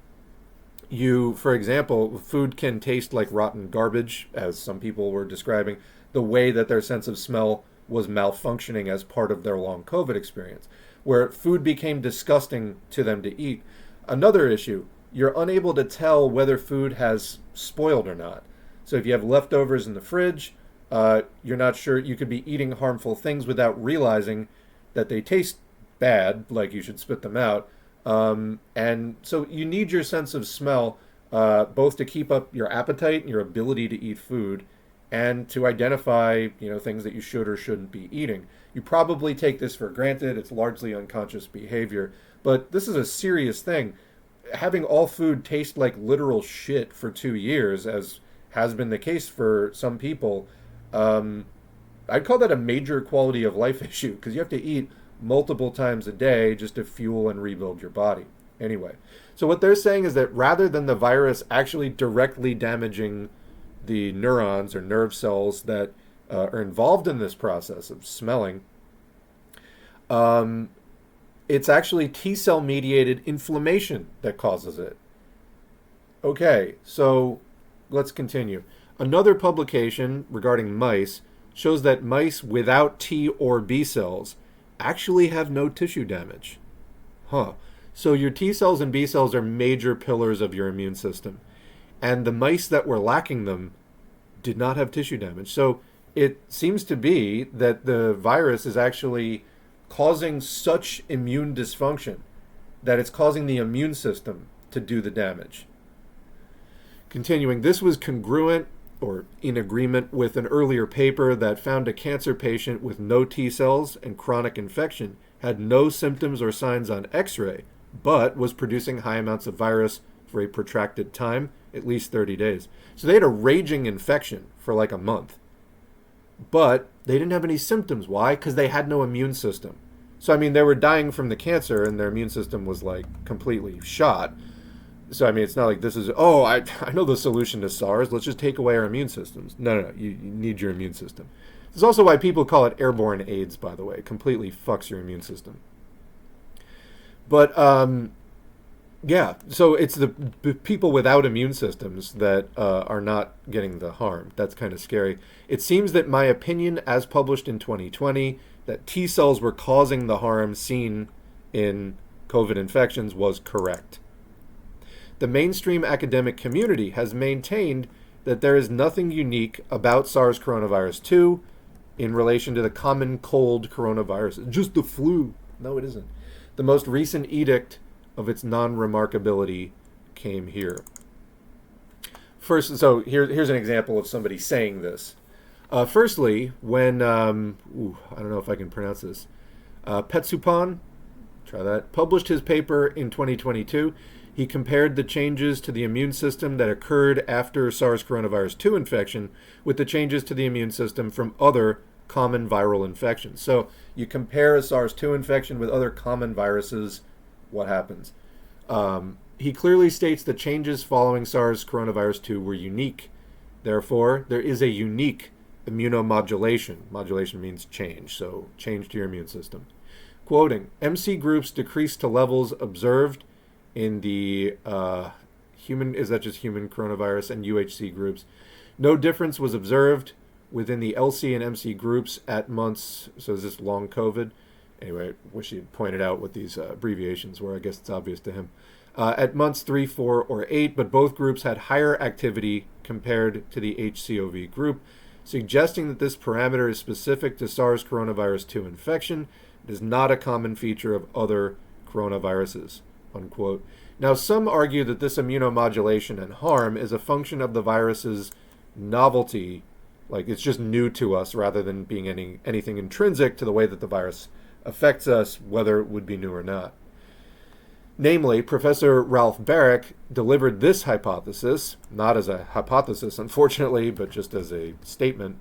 for example, food can taste like rotten garbage, as some people were describing, the way that their sense of smell was malfunctioning as part of their long COVID experience, where food became disgusting to them to eat. Another issue, you're unable to tell whether food has spoiled or not. So if you have leftovers in the fridge, you're not sure. You could be eating harmful things without realizing that they taste bad, like you should spit them out. And so you need your sense of smell, both to keep up your appetite and your ability to eat food, and to identify, things that you should or shouldn't be eating. You probably take this for granted. It's largely unconscious behavior, but this is a serious thing. Having all food taste like literal shit for 2 years, as has been the case for some people, I'd call that a major quality of life issue, because you have to eat multiple times a day just to fuel and rebuild your body. Anyway, so what they're saying is that rather than the virus actually directly damaging the neurons or nerve cells that are involved in this process of smelling, it's actually T-cell mediated inflammation that causes it. Okay, so let's continue. Another publication regarding mice shows that mice without T or B cells actually have no tissue damage. So your T cells and B cells are major pillars of your immune system. And the mice that were lacking them did not have tissue damage. So it seems to be that the virus is actually causing such immune dysfunction that it's causing the immune system to do the damage. Continuing, this was congruent or in agreement with an earlier paper that found a cancer patient with no T cells and chronic infection had no symptoms or signs on X-ray, but was producing high amounts of virus for a protracted time, at least 30 days. So they had a raging infection for like a month, but they didn't have any symptoms. Why? Because they had no immune system. So, they were dying from the cancer and their immune system was like completely shot. So, it's not like this is, I know the solution to SARS. Let's just take away our immune systems. No. You need your immune system. This is also why people call it airborne AIDS, by the way. It completely fucks your immune system. But, so it's the people without immune systems that are not getting the harm. That's kind of scary. It seems that my opinion, as published in 2020, that T cells were causing the harm seen in COVID infections was correct. The mainstream academic community has maintained that there is nothing unique about SARS coronavirus 2 in relation to the common cold coronavirus. Just the flu. No, it isn't. The most recent edict of its non-remarkability came here. First, so here's an example of somebody saying this. Firstly, when, I don't know if I can pronounce this, Petsupan, try that, published his paper in 2022, He compared the changes to the immune system that occurred after SARS coronavirus 2 infection with the changes to the immune system from other common viral infections. So you compare a SARS-2 infection with other common viruses, what happens? He clearly states the changes following SARS coronavirus 2 were unique. Therefore, there is a unique immunomodulation. Modulation means change, so change to your immune system. Quoting, MC groups decreased to levels observed in the human coronavirus and UHC groups. No difference was observed within the LC and MC groups at months, so is this long COVID? Anyway, I wish he had pointed out what these abbreviations were. I guess it's obvious to him. At months 3, 4, or 8, but both groups had higher activity compared to the HCOV group, suggesting that this parameter is specific to SARS coronavirus 2 infection. It is not a common feature of other coronaviruses, unquote. Now, some argue that this immunomodulation and harm is a function of the virus's novelty, like it's just new to us rather than being anything intrinsic to the way that the virus affects us, whether it would be new or not. Namely, Professor Ralph Barrick delivered this hypothesis, not as a hypothesis, unfortunately, but just as a statement,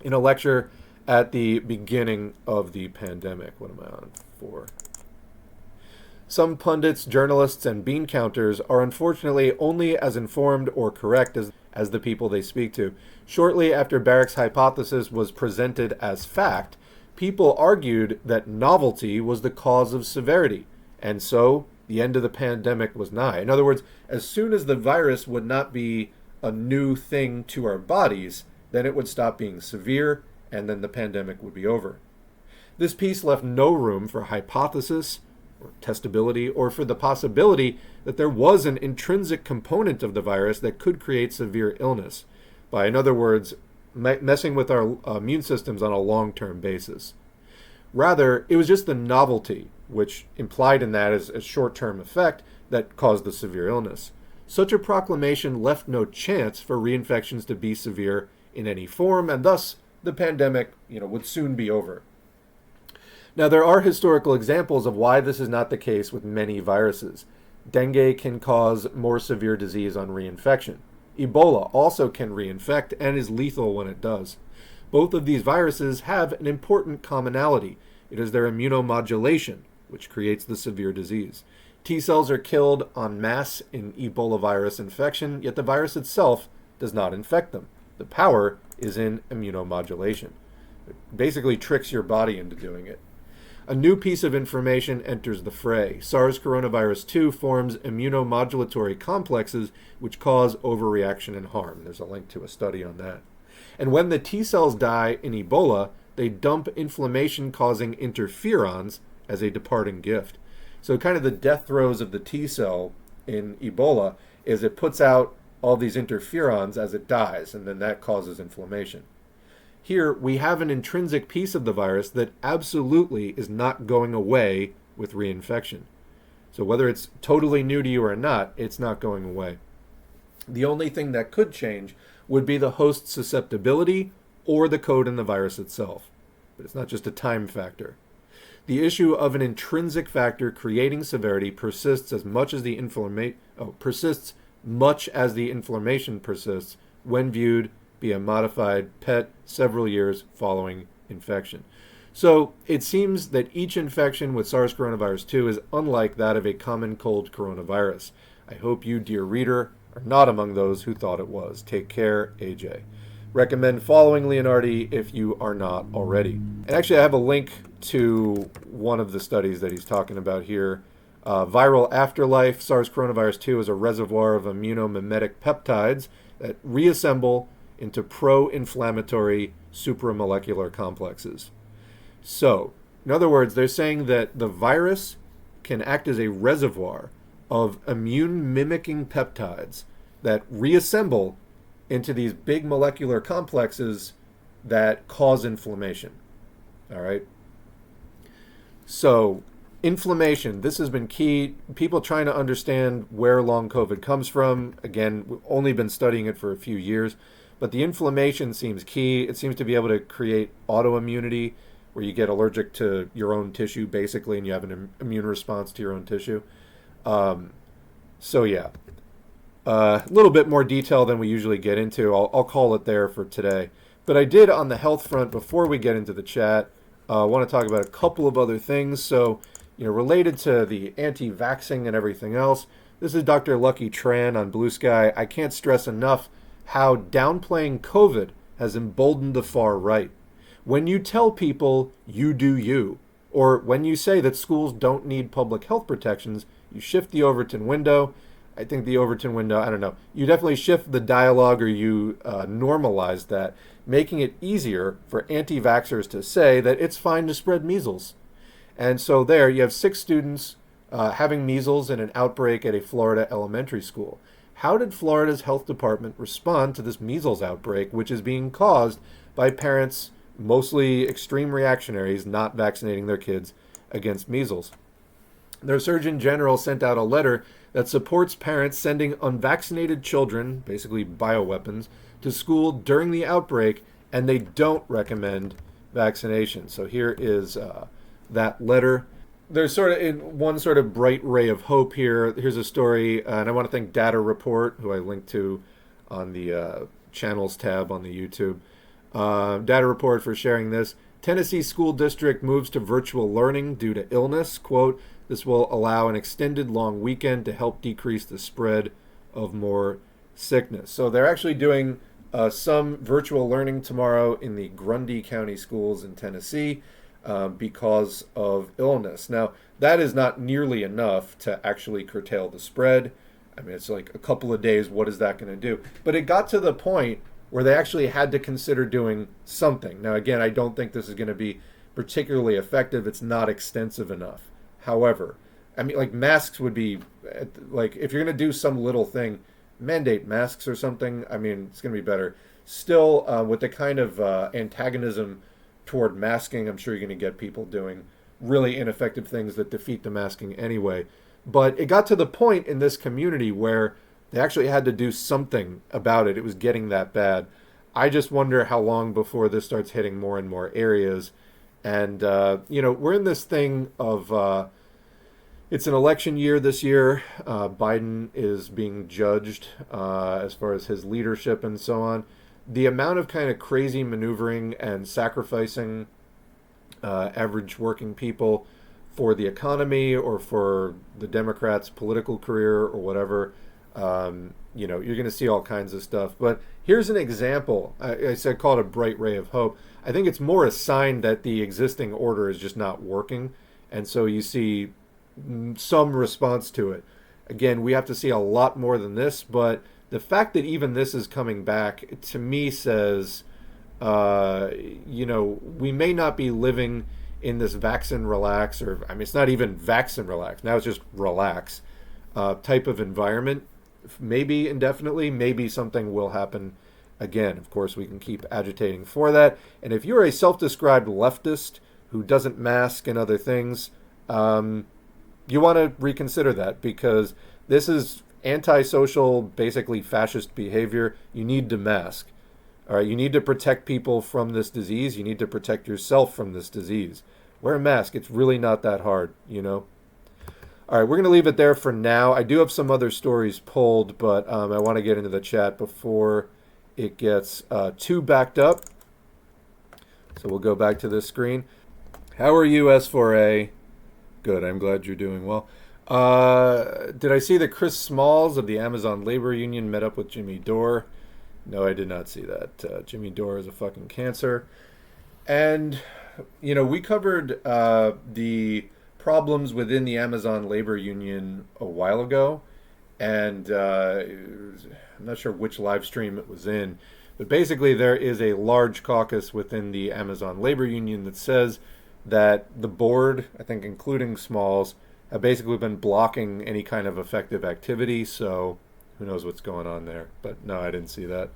in a lecture at the beginning of the pandemic. What am I on for? Some pundits, journalists, and bean counters are unfortunately only as informed or correct as the people they speak to. Shortly after Barrick's hypothesis was presented as fact, people argued that novelty was the cause of severity, and so the end of the pandemic was nigh. In other words, as soon as the virus would not be a new thing to our bodies, then it would stop being severe, and then the pandemic would be over. This piece left no room for hypothesis or testability, or for the possibility that there was an intrinsic component of the virus that could create severe illness, by, in other words, messing with our immune systems on a long-term basis. Rather, it was just the novelty, which implied in that is a short-term effect, that caused the severe illness. Such a proclamation left no chance for reinfections to be severe in any form, and thus the pandemic, would soon be over. Now, there are historical examples of why this is not the case with many viruses. Dengue can cause more severe disease on reinfection. Ebola also can reinfect and is lethal when it does. Both of these viruses have an important commonality. It is their immunomodulation, which creates the severe disease. T cells are killed en masse in Ebola virus infection, yet the virus itself does not infect them. The power is in immunomodulation. It basically tricks your body into doing it. A new piece of information enters the fray. SARS coronavirus 2 forms immunomodulatory complexes which cause overreaction and harm. There's a link to a study on that. And when the T cells die in Ebola, they dump inflammation-causing interferons as a departing gift. So kind of the death throes of the T cell in Ebola is it puts out all these interferons as it dies, and then that causes inflammation. Here, we have an intrinsic piece of the virus that absolutely is not going away with reinfection. So whether it's totally new to you or not, it's not going away. The only thing that could change would be the host's susceptibility or the code in the virus itself. But it's not just a time factor. The issue of an intrinsic factor creating severity persists as much as the inflammation persists when viewed be a modified PET several years following infection. So it seems that each infection with SARS coronavirus 2 is unlike that of a common cold coronavirus. I hope you, dear reader, are not among those who thought it was. Take care, AJ. Recommend following Leonardi if you are not already. And actually, I have a link to one of the studies that he's talking about here. Viral afterlife. SARS coronavirus 2 is a reservoir of immunomimetic peptides that reassemble into pro-inflammatory supramolecular complexes. So, in other words, they're saying that the virus can act as a reservoir of immune-mimicking peptides that reassemble into these big molecular complexes that cause inflammation. All right? So, inflammation, this has been key. People trying to understand where long COVID comes from. Again, we've only been studying it for a few years. But the inflammation seems key. It seems to be able to create autoimmunity, where you get allergic to your own tissue, basically, and you have an immune response to your own tissue. So yeah, a little bit more detail than we usually get into. I'll call it there for today. But I did on the health front, before we get into the chat, want to talk about a couple of other things. So, related to the anti-vaxxing and everything else, this is Dr. Lucky Tran on Blue Sky. I can't stress enough how downplaying COVID has emboldened the far right. When you tell people you do you, or when you say that schools don't need public health protections, you shift the Overton window. I think the Overton window, I don't know. You definitely shift the dialogue, or you normalize that, making it easier for anti-vaxxers to say that it's fine to spread measles. And so there, you have 6 students having measles in an outbreak at a Florida elementary school. How did Florida's health department respond to this measles outbreak, which is being caused by parents, mostly extreme reactionaries, not vaccinating their kids against measles? Their Surgeon General sent out a letter that supports parents sending unvaccinated children, basically bioweapons, to school during the outbreak, and they don't recommend vaccination. So here is that letter. There's sort of one sort of bright ray of hope here. Here's a story, and I want to thank Data Report, who I linked to on the channels tab on the YouTube. Data Report for sharing this. Tennessee school district moves to virtual learning due to illness. Quote, this will allow an extended long weekend to help decrease the spread of more sickness. So they're actually doing some virtual learning tomorrow in the Grundy County schools in Tennessee because of illness. Now, that is not nearly enough to actually curtail the spread. I mean, it's like a couple of days. What is that going to do? But it got to the point where they actually had to consider doing something. Now, again, I don't think this is going to be particularly effective. It's not extensive enough. However, I mean, like masks would be, like, if you're going to do some little thing, mandate masks or something. I mean, it's going to be better. Still, with the kind of antagonism toward masking, I'm sure you're going to get people doing really ineffective things that defeat the masking anyway. But it got to the point in this community where they actually had to do something about it. It was getting that bad. I just wonder how long before this starts hitting more and more areas. And, we're in this thing of, it's an election year this year. Biden is being judged as far as his leadership and so on. The amount of kind of crazy maneuvering and sacrificing average working people for the economy or for the Democrats' political career or whatever, you're going to see all kinds of stuff. But here's an example. I said call it a bright ray of hope. I think it's more a sign that the existing order is just not working. And so you see some response to it. Again, we have to see a lot more than this, but the fact that even this is coming back, to me, says, we may not be living in this vaccine relax, or, I mean, it's not even vaccine relax. Now it's just relax type of environment. Maybe indefinitely, maybe something will happen again. Of course, we can keep agitating for that. And if you're a self-described leftist who doesn't mask and other things, you want to reconsider that, because this is antisocial, basically fascist behavior. You need to mask. All right, you need to protect people from this disease. You need to protect yourself from this disease. Wear a mask. It's really not that hard, All right, we're going to leave it there for now. I do have some other stories pulled, but I want to get into the chat before it gets too backed up. So we'll go back to this screen. How are you, S4A? Good, I'm glad you're doing well. Did I see that Chris Smalls of the Amazon Labor Union met up with Jimmy Dore? No, I did not see that. Jimmy Dore is a fucking cancer. And, we covered the problems within the Amazon Labor Union a while ago. And I'm not sure which live stream it was in. But basically, there is a large caucus within the Amazon Labor Union that says that the board, I think including Smalls, have basically been blocking any kind of effective activity. So who knows what's going on there. But no, I didn't see that.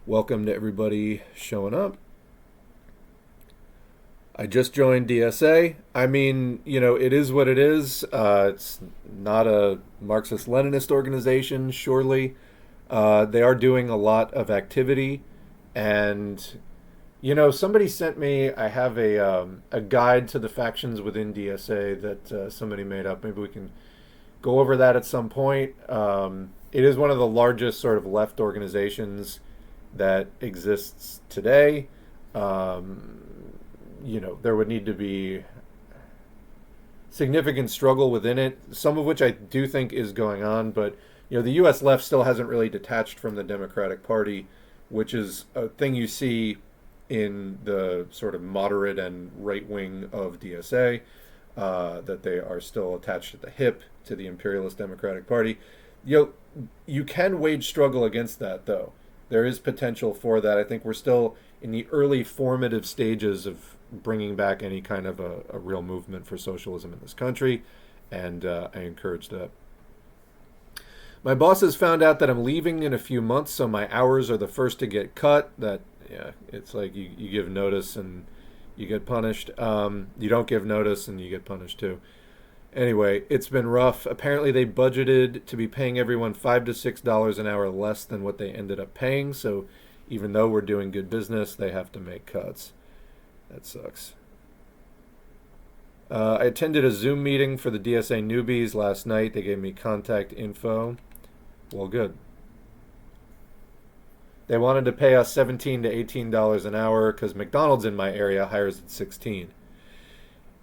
Welcome to everybody showing up. I just joined DSA. I mean, it is what it is. It's not a Marxist-Leninist organization, surely. They are doing a lot of activity. And, somebody sent me, I have a guide to the factions within DSA that somebody made up. Maybe we can go over that at some point. It is one of the largest sort of left organizations that exists today. There would need to be significant struggle within it, some of which I do think is going on, but the U.S. left still hasn't really detached from the Democratic Party, which is a thing you see in the sort of moderate and right wing of DSA, that they are still attached at the hip to the imperialist Democratic Party. You can wage struggle against that, though. There is potential for that. I think we're still in the early formative stages of bringing back any kind of a real movement for socialism in this country, and I encourage that. My boss has found out that I'm leaving in a few months, so my hours are the first to get cut. It's like you give notice and you get punished. You don't give notice and you get punished too. Anyway, it's been rough. Apparently they budgeted to be paying everyone $5 to $6 an hour less than what they ended up paying, so even though we're doing good business, they have to make cuts. That sucks. I attended a Zoom meeting for the DSA newbies last night. They gave me contact info. Well, good. They wanted to pay us $17 to $18 an hour because McDonald's in my area hires at $16.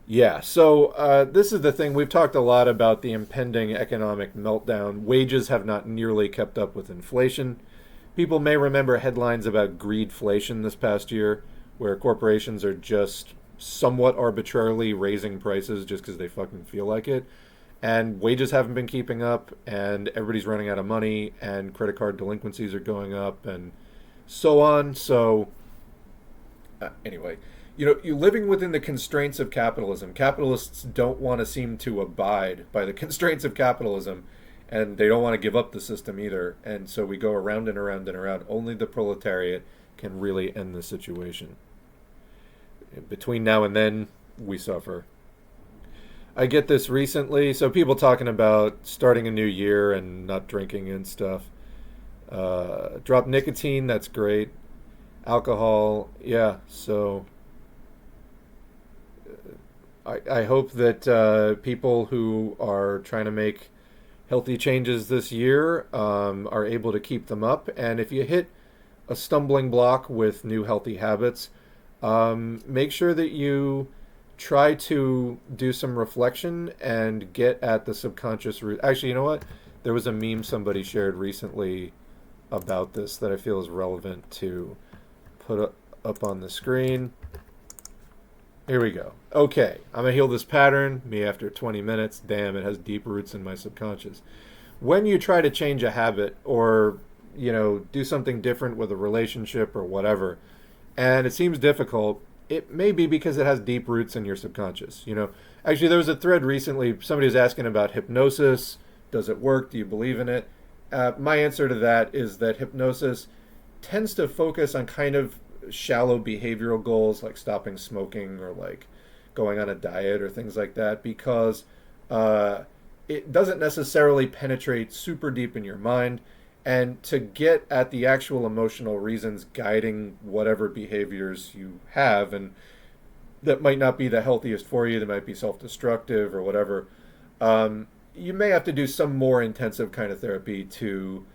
Yeah, so this is the thing. We've talked a lot about the impending economic meltdown. Wages have not nearly kept up with inflation. People may remember headlines about greedflation this past year, where corporations are just somewhat arbitrarily raising prices just because they fucking feel like it. And wages haven't been keeping up, and everybody's running out of money, and credit card delinquencies are going up, and so on. So, anyway, you're living within the constraints of capitalism. Capitalists don't want to seem to abide by the constraints of capitalism, and they don't want to give up the system either. And so we go around and around and around. Only the proletariat can really end the situation. Between now and then, we suffer. I get this recently, so people talking about starting a new year and not drinking and stuff. Drop nicotine, that's great. Alcohol, yeah, so I hope that people who are trying to make healthy changes this year are able to keep them up. And if you hit a stumbling block with new healthy habits, make sure that you try to do some reflection and get at the subconscious root. Actually, you know what? There was a meme somebody shared recently about this that I feel is relevant to put up on the screen. Here we go. Okay, I'm going to heal this pattern. Me after 20 minutes. Damn, it has deep roots in my subconscious. When you try to change a habit or, do something different with a relationship or whatever, and it seems difficult, it may be because it has deep roots in your subconscious. Actually, there was a thread recently. Somebody was asking about hypnosis. Does it work? Do you believe in it? My answer to that is that hypnosis tends to focus on kind of shallow behavioral goals, like stopping smoking or like going on a diet or things like that, because it doesn't necessarily penetrate super deep in your mind. And to get at the actual emotional reasons guiding whatever behaviors you have, and that might not be the healthiest for you, that might be self-destructive or whatever, you may have to do some more intensive kind of therapy to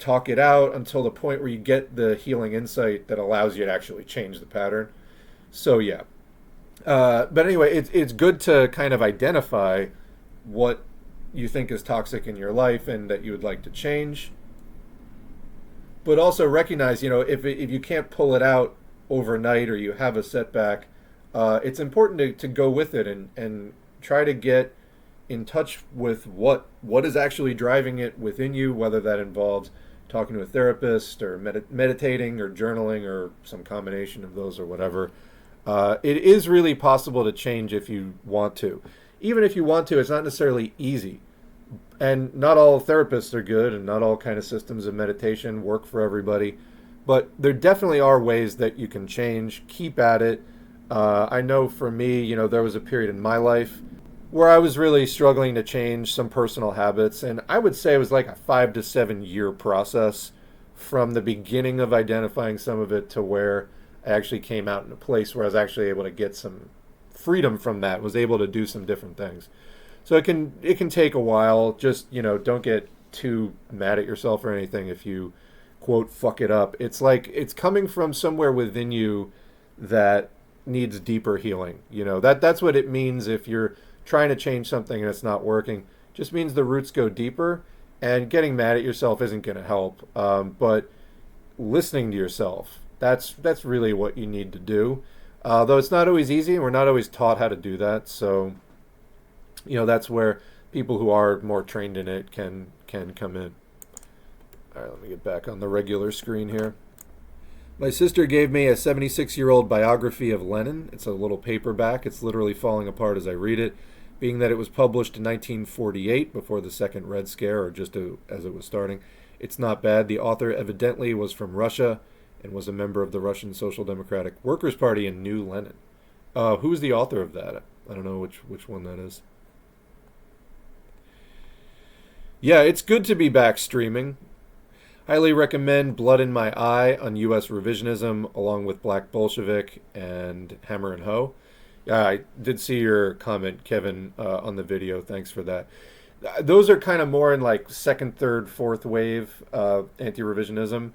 talk it out until the point where you get the healing insight that allows you to actually change the pattern. So yeah. But anyway, it's good to kind of identify what you think is toxic in your life and that you would like to change. But also recognize, if you can't pull it out overnight or you have a setback, it's important to go with it and try to get in touch with what is actually driving it within you, whether that involves talking to a therapist or meditating or journaling or some combination of those or whatever. It is really possible to change if you want to. Even if you want to, it's not necessarily easy. And not all therapists are good, and not all kind of systems of meditation work for everybody. But there definitely are ways that you can change. Keep at it. I know for me, there was a period in my life where I was really struggling to change some personal habits. And I would say it was like a 5 to 7 year process from the beginning of identifying some of it to where I actually came out in a place where I was actually able to get some freedom from that, was able to do some different things. So it can take a while. Just, don't get too mad at yourself or anything if you quote fuck it up. It's like it's coming from somewhere within you that needs deeper healing. That's what it means if you're trying to change something and it's not working. Just means the roots go deeper, and getting mad at yourself isn't going to help. But listening to yourself, that's really what you need to do. Though it's not always easy, and we're not always taught how to do that. So, that's where people who are more trained in it can come in. All right, let me get back on the regular screen here. My sister gave me a 76-year-old biography of Lenin. It's a little paperback. It's literally falling apart as I read it, being that it was published in 1948 before the Second Red Scare, or just as it was starting. It's not bad. The author evidently was from Russia and was a member of the Russian Social Democratic Workers' Party and knew Lenin. Who's the author of that? I don't know which one that is. Yeah, it's good to be back streaming. Highly recommend Blood in My Eye on US Revisionism, along with Black Bolshevik and Hammer and Hoe. Yeah, I did see your comment, Kevin, on the video. Thanks for that. Those are kind of more in like second, third, fourth wave anti-revisionism.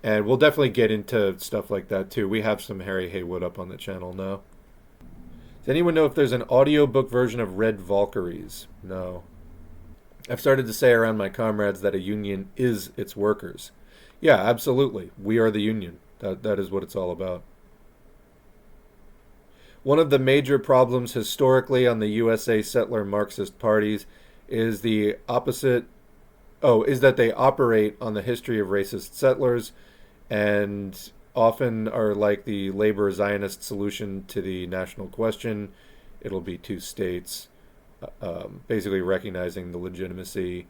And we'll definitely get into stuff like that too. We have some Harry Haywood up on the channel now. Does anyone know if there's an audiobook version of Red Valkyries? No. I've started to say around my comrades that a union is its workers. Yeah, absolutely. We are the union. That is what it's all about. One of the major problems historically on the USA settler Marxist parties is the opposite. Is that they operate on the history of racist settlers and often are like the labor Zionist solution to the national question. It'll be two states. Basically recognizing the legitimacy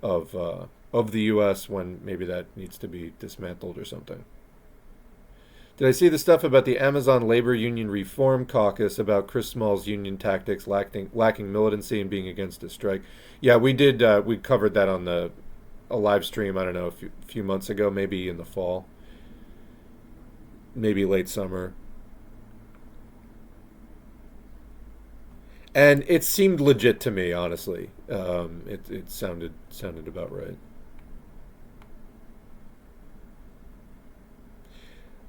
of the U.S. when maybe that needs to be dismantled or something. Did I see the stuff about the Amazon Labor Union Reform Caucus about Chris Smalls' union tactics lacking militancy and being against a strike? Yeah, we did. We covered that on a live stream, I don't know, a few months ago, maybe in the fall, maybe late summer. And it seemed legit to me, honestly. It sounded about right.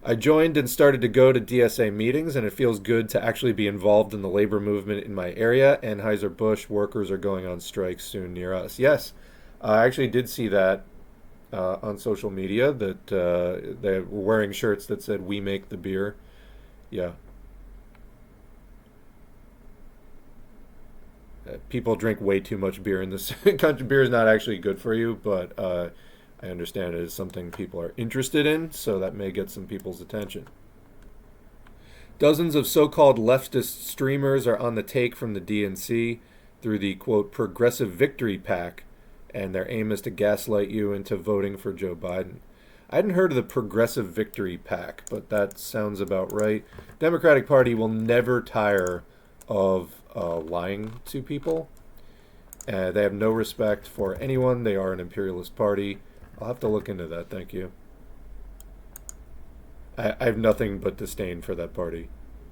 I joined and started to go to DSA meetings, and it feels good to actually be involved in the labor movement in my area. Anheuser-Busch workers are going on strike soon near us. Yes, I actually did see that on social media, that they were wearing shirts that said, "We make the beer." Yeah. People drink way too much beer in this country. Beer is not actually good for you, but I understand it is something people are interested in, so that may get some people's attention. Dozens of so-called leftist streamers are on the take from the DNC through the, quote, progressive Victory PAC, and their aim is to gaslight you into voting for Joe Biden. I hadn't heard of the progressive Victory PAC, but that sounds about right. Democratic Party will never tire of lying to people. They have no respect for anyone. They are an imperialist party. I'll have to look into that. Thank you. I have nothing but disdain for that party.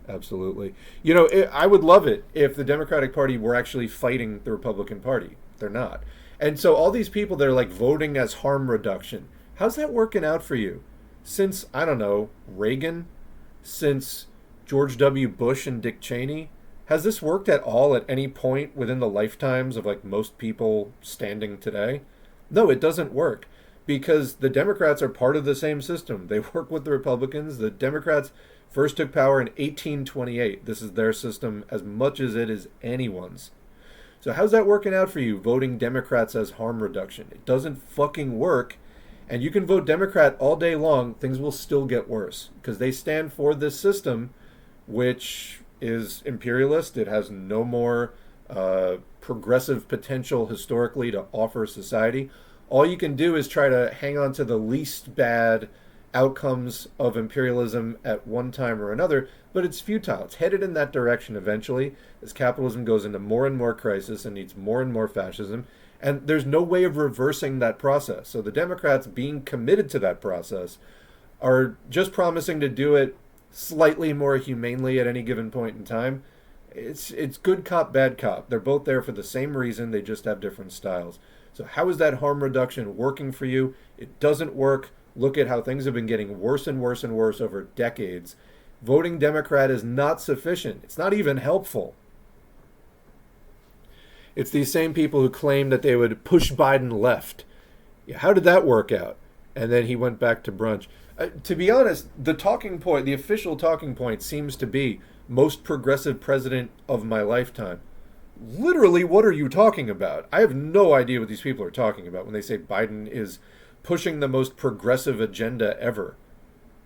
Absolutely. I would love it if the Democratic Party were actually fighting the Republican Party. They're not. And so all these people that are like voting as harm reduction, how's that working out for you? Since, I don't know, Reagan? Since George W. Bush and Dick Cheney? Has this worked at all at any point within the lifetimes of like most people standing today? No, it doesn't work, because the Democrats are part of the same system. They work with the Republicans. The Democrats first took power in 1828. This is their system as much as it is anyone's. So how's that working out for you, voting Democrats as harm reduction? It doesn't fucking work. And you can vote Democrat all day long. Things will still get worse because they stand for this system, which is imperialist. It has no more progressive potential historically to offer society. All you can do is try to hang on to the least bad outcomes of imperialism at one time or another, but it's futile. It's headed in that direction eventually as capitalism goes into more and more crisis and needs more and more fascism, and there's no way of reversing that process. So the Democrats, being committed to that process, are just promising to do it slightly more humanely at any given point in time, It's good cop, bad cop. They're both there for the same reason. They just have different styles. So how is that harm reduction working for you? It doesn't work. Look at how things have been getting worse and worse and worse over decades. Voting Democrat is not sufficient. It's not even helpful. It's these same people who claim that they would push Biden left. Yeah, how did that work out? And then he went back to brunch. To be honest, the talking point, the official talking point seems to be most progressive president of my lifetime. Literally, what are you talking about? I have no idea what these people are talking about when they say Biden is pushing the most progressive agenda ever.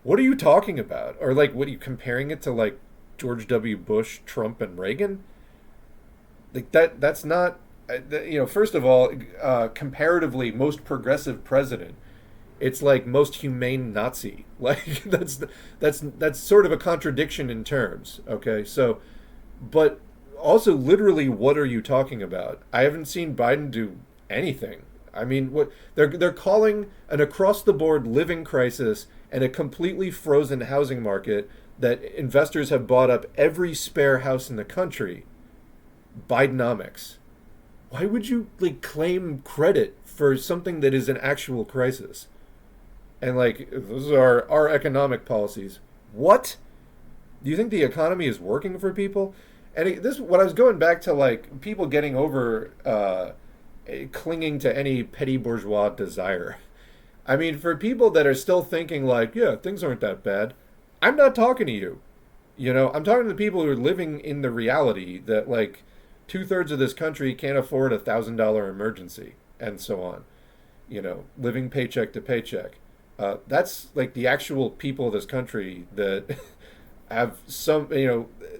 What are you talking about? Or like, what are you comparing it to, like George W. Bush, Trump, and Reagan? Like that's not, first of all, comparatively most progressive president. It's like most humane Nazi. Like that's sort of a contradiction in terms. Okay, so, but also literally, what are you talking about? I haven't seen Biden do anything. I mean, what they're calling an across-the-board living crisis and a completely frozen housing market that investors have bought up every spare house in the country. Bidenomics. Why would you like claim credit for something that is an actual crisis? And like, those are our economic policies. What? Do you think the economy is working for people? And this, when I was going back to like people getting over clinging to any petty bourgeois desire. I mean, for people that are still thinking like, yeah, things aren't that bad, I'm not talking to you. I'm talking to the people who are living in the reality that like 2/3 of this country can't afford $1,000 emergency and so on. Living paycheck to paycheck. That's like the actual people of this country that have some,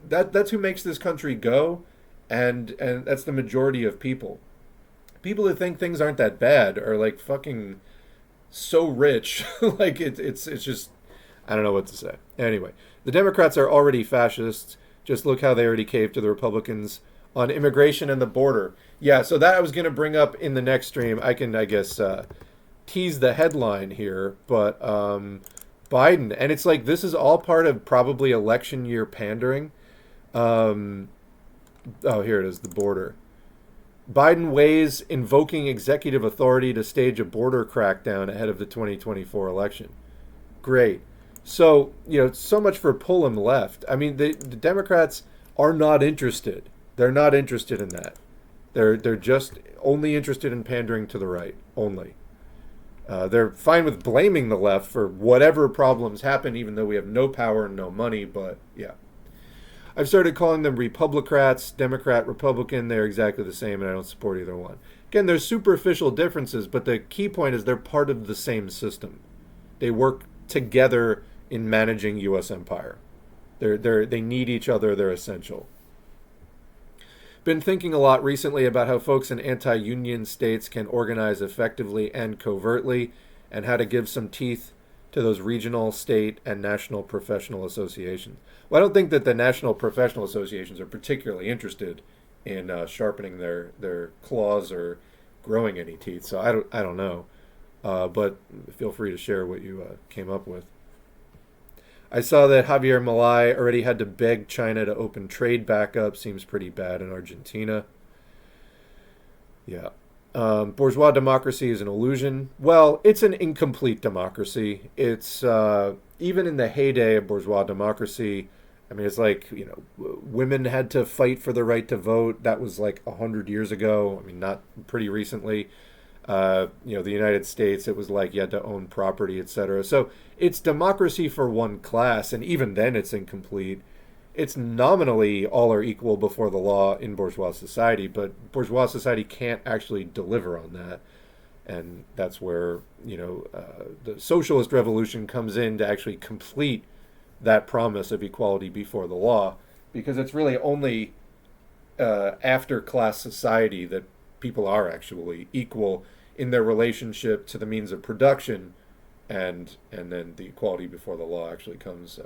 that's who makes this country go, and that's the majority of people. People who think things aren't that bad are like fucking so rich, like it's just, I don't know what to say. Anyway, the Democrats are already fascists. Just look how they already caved to the Republicans on immigration and the border. Yeah, so that I was going to bring up in the next stream. I can, I guess, tease the headline here, but Biden, and it's like this is all part of probably election year pandering. Oh, here it is, the border. Biden weighs invoking executive authority to stage a border crackdown ahead of the 2024 election. Great. So, so much for pull him left. I mean, the Democrats are not interested. They're not interested in that. They're just only interested in pandering to the right, only. They're fine with blaming the left for whatever problems happen, even though we have no power and no money, but yeah. I've started calling them Republicrats, Democrat, Republican. They're exactly the same, and I don't support either one. Again, there's superficial differences, but the key point is they're part of the same system. They work together in managing U.S. empire. They need each other. They're essential. Been thinking a lot recently about how folks in anti-union states can organize effectively and covertly, and how to give some teeth to those regional, state, and national professional associations. Well, I don't think that the national professional associations are particularly interested in sharpening their claws or growing any teeth, so I don't know. But feel free to share what you came up with. I saw that Javier Milei already had to beg China to open trade back up. Seems pretty bad in Argentina. Yeah. Bourgeois democracy is an illusion. Well, it's an incomplete democracy. It's even in the heyday of bourgeois democracy. I mean, it's like, women had to fight for the right to vote. That was like 100 years ago. I mean, not pretty recently. The United States, it was like you had to own property, etc. So it's democracy for one class, and even then it's incomplete. It's nominally all are equal before the law in bourgeois society, but bourgeois society can't actually deliver on that. And that's where, the socialist revolution comes in to actually complete that promise of equality before the law, because it's really only after class society that people are actually equal in their relationship to the means of production, and then the equality before the law actually comes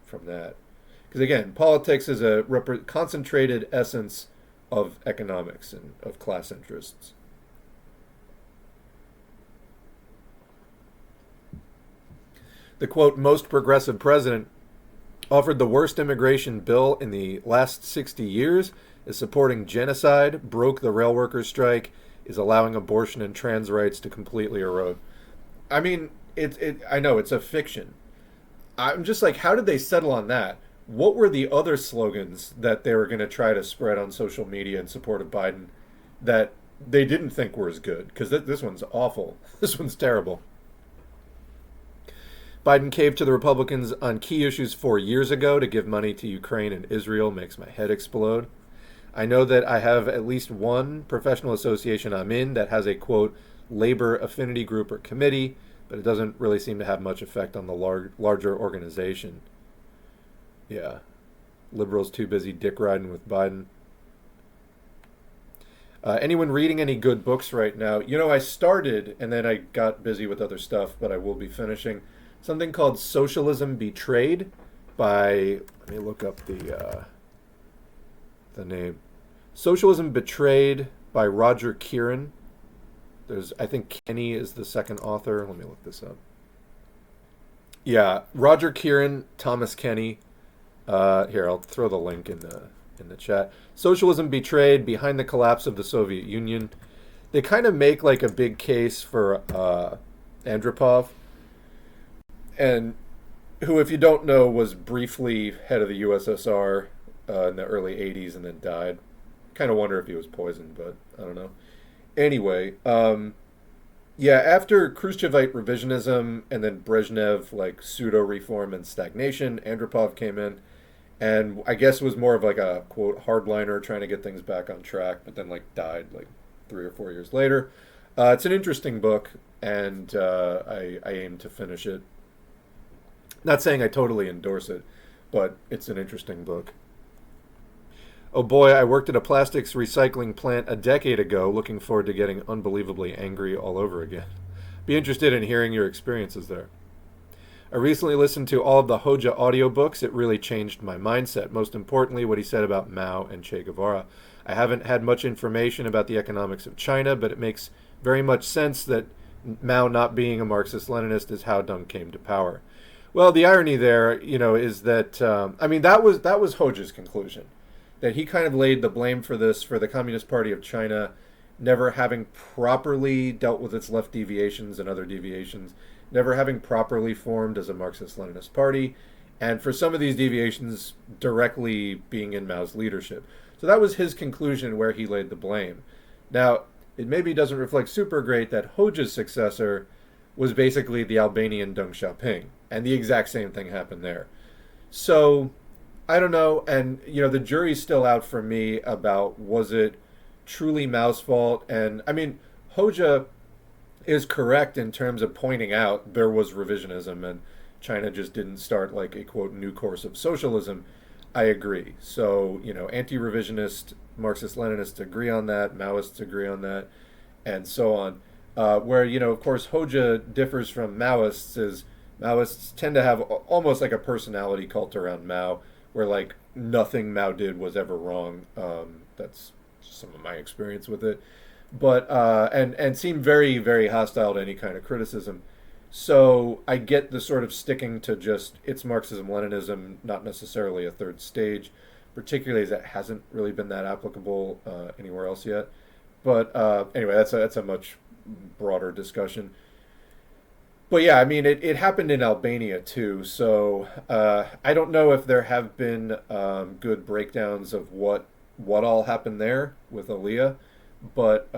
from that. Because again, politics is a concentrated essence of economics and of class interests. The quote, most progressive president Offered the worst immigration bill in the last 60 years, is supporting genocide, broke the rail workers' strike, is allowing abortion and trans rights to completely erode. I mean, I know it's a fiction. I'm just like, how did they settle on that? What were the other slogans that they were going to try to spread on social media in support of Biden that they didn't think were as good? Because this one's awful. This one's terrible. Biden caved to the Republicans on key issues 4 years ago to give money to Ukraine and Israel. Makes my head explode. I know that I have at least one professional association I'm in that has a, quote, labor affinity group or committee, but it doesn't really seem to have much effect on the larger organization. Yeah. Liberals too busy dick riding with Biden. Anyone reading any good books right now? You know, I started and then I got busy with other stuff, but I will be finishing something called Socialism Betrayed by, let me look up the name. Socialism Betrayed by Roger Keeran. I think Kenny is the second author. Let me look this up. Yeah, Roger Keeran, Thomas Kenny. Here, I'll throw the link in the chat. Socialism Betrayed, Behind the Collapse of the Soviet Union. They kind of make like a big case for Andropov, and who, if you don't know, was briefly head of the USSR in the early 80s and then died. Kind of wonder if he was poisoned, but I don't know. Anyway, yeah, after Khrushchevite revisionism and then Brezhnev, like, pseudo-reform and stagnation, Andropov came in and I guess was more of like a, quote, hardliner trying to get things back on track, but then, like, died, like, 3 or 4 years later. It's an interesting book, and I aim to finish it. Not saying I totally endorse it, but it's an interesting book. Oh boy, I worked at a plastics recycling plant a decade ago, looking forward to getting unbelievably angry all over again. Be interested in hearing your experiences there. I recently listened to all of the Hoxha audiobooks. It really changed my mindset. Most importantly, what he said about Mao and Che Guevara. I haven't had much information about the economics of China, but it makes very much sense that Mao not being a Marxist-Leninist is how Deng came to power. Well, the irony there, you know, is that, I mean, that was Hoxha's conclusion. That he kind of laid the blame for this for the Communist Party of China never having properly dealt with its left deviations and other deviations, never having properly formed as a Marxist-Leninist party, and for some of these deviations directly being in Mao's leadership. So that was his conclusion where he laid the blame. Now, it maybe doesn't reflect super great that Hoxha's successor was basically the Albanian Deng Xiaoping, and the exact same thing happened there. So I don't know, and you know, the jury's still out for me about was it truly Mao's fault. And I mean, Hoxha is correct in terms of pointing out there was revisionism and China just didn't start like a, quote, new course of socialism. I agree. So, you know, anti-revisionist Marxist-Leninists agree on that, Maoists agree on that, and so on. Where, you know, of course, Hoxha differs from Maoists is Maoists tend to have almost like a personality cult around Mao, where like nothing Mao did was ever wrong. That's some of my experience with it, but and seem very, very hostile to any kind of criticism. So I get the sort of sticking to just it's Marxism-Leninism, not necessarily a third stage, particularly as it hasn't really been that applicable anywhere else yet. But anyway, that's a much broader discussion. But yeah, I mean, it happened in Albania too, so I don't know if there have been good breakdowns of what all happened there with Aliyah, but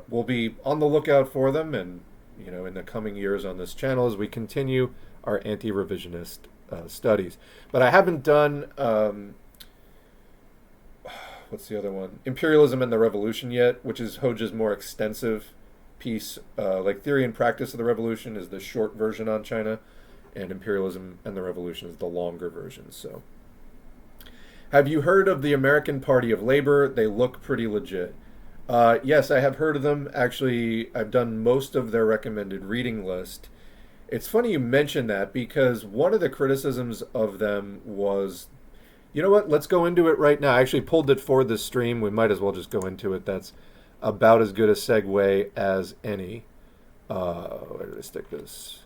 we'll be on the lookout for them, and you know, in the coming years on this channel as we continue our anti-revisionist studies. But I haven't done what's the other one? Imperialism and the Revolution yet, which is Hoxha's more extensive piece. Like Theory and Practice of the Revolution is the short version on China, and Imperialism and the Revolution is the longer version. So, have you heard of the American Party of Labor? They look pretty legit. Yes, I have heard of them. Actually, I've done most of their recommended reading list. It's funny you mention that because one of the criticisms of them was, you know what, let's go into it right now. I actually pulled it for this stream. We might as well just go into it. That's about as good a segue as any. Where did I stick this?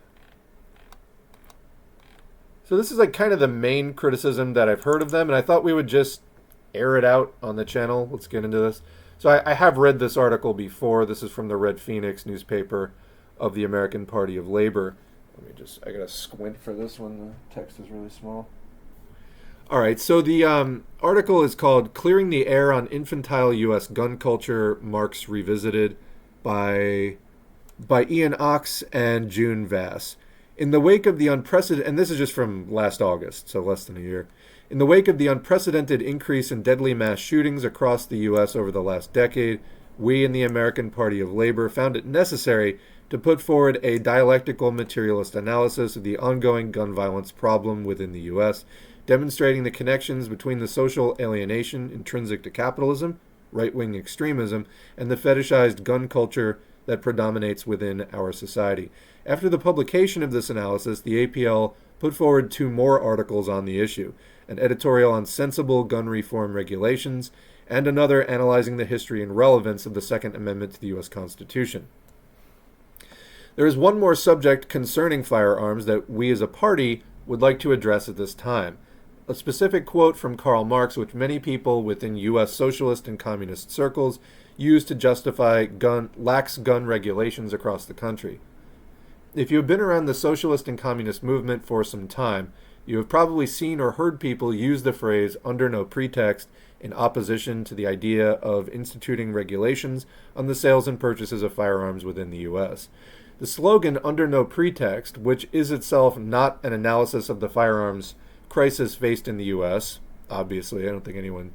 So this is like kind of the main criticism that I've heard of them, and I thought we would just air it out on the channel. Let's get into this. So I have read this article before. This is from the Red Phoenix newspaper of the American Party of Labor. I gotta squint for this one. The text is really small. All right, so the article is called Clearing the Air on Infantile US Gun Culture, Marx Revisited by Ian Ox and June Vass. In the wake of the unprecedented, and this is just from last August, so less than a year. In the wake of the unprecedented increase in deadly mass shootings across the U.S. over the last decade, we in the American Party of Labor found it necessary to put forward a dialectical materialist analysis of the ongoing gun violence problem within the U.S., demonstrating the connections between the social alienation intrinsic to capitalism, right-wing extremism, and the fetishized gun culture that predominates within our society. After the publication of this analysis, the APL put forward 2 more articles on the issue, an editorial on sensible gun reform regulations, and another analyzing the history and relevance of the Second Amendment to the U.S. Constitution. There is one more subject concerning firearms that we as a party would like to address at this time. A specific quote from Karl Marx, which many people within U.S. socialist and communist circles use to justify lax gun regulations across the country. If you have been around the socialist and communist movement for some time, you have probably seen or heard people use the phrase under no pretext in opposition to the idea of instituting regulations on the sales and purchases of firearms within the U.S. The slogan under no pretext, which is itself not an analysis of the firearms crisis faced in the U.S., obviously, I don't think anyone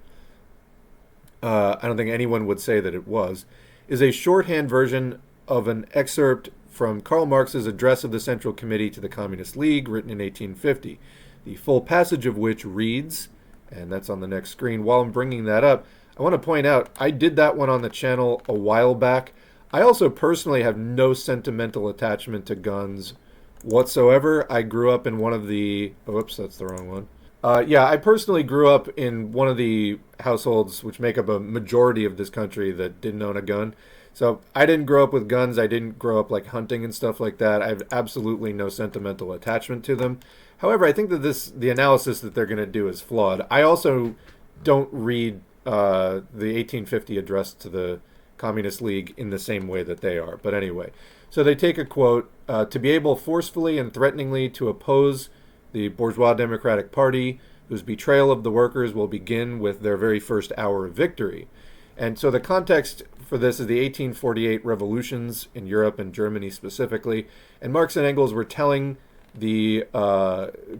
would say that it was, is a shorthand version of an excerpt from Karl Marx's address of the Central Committee to the Communist League, written in 1850, the full passage of which reads, and that's on the next screen. While I'm bringing that up, I want to point out, I did that one on the channel a while back. I also personally have no sentimental attachment to guns whatsoever. I grew up in one of the... Oops, that's the wrong one. I personally grew up in one of the households which make up a majority of this country that didn't own a gun. So I didn't grow up with guns. I didn't grow up like hunting and stuff like that. I have absolutely no sentimental attachment to them. However, I think that the analysis that they're going to do is flawed. I also don't read the 1850 address to the Communist League in the same way that they are. But anyway, so they take a quote, to be able forcefully and threateningly to oppose the bourgeois democratic party, whose betrayal of the workers will begin with their very first hour of victory. And so the context for this is the 1848 revolutions in Europe and Germany specifically. And Marx and Engels were telling the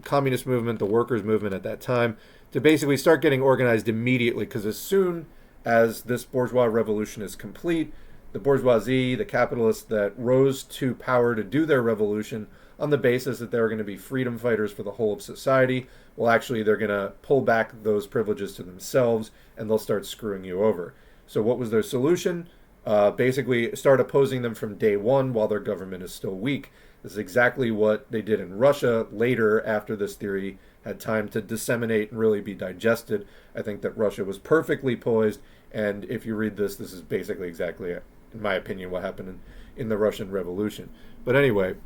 communist movement, the workers' movement at that time, to basically start getting organized immediately, because as soon as this bourgeois revolution is complete, the bourgeoisie, the capitalists that rose to power to do their revolution on the basis that they were going to be freedom fighters for the whole of society, well, actually, they're going to pull back those privileges to themselves, and they'll start screwing you over. So what was their solution? Basically, start opposing them from day one while their government is still weak. This is exactly what they did in Russia later, after this theory had time to disseminate and really be digested. I think that Russia was perfectly poised, and if you read this, this is basically exactly, in my opinion, what happened in the Russian Revolution. But anyway,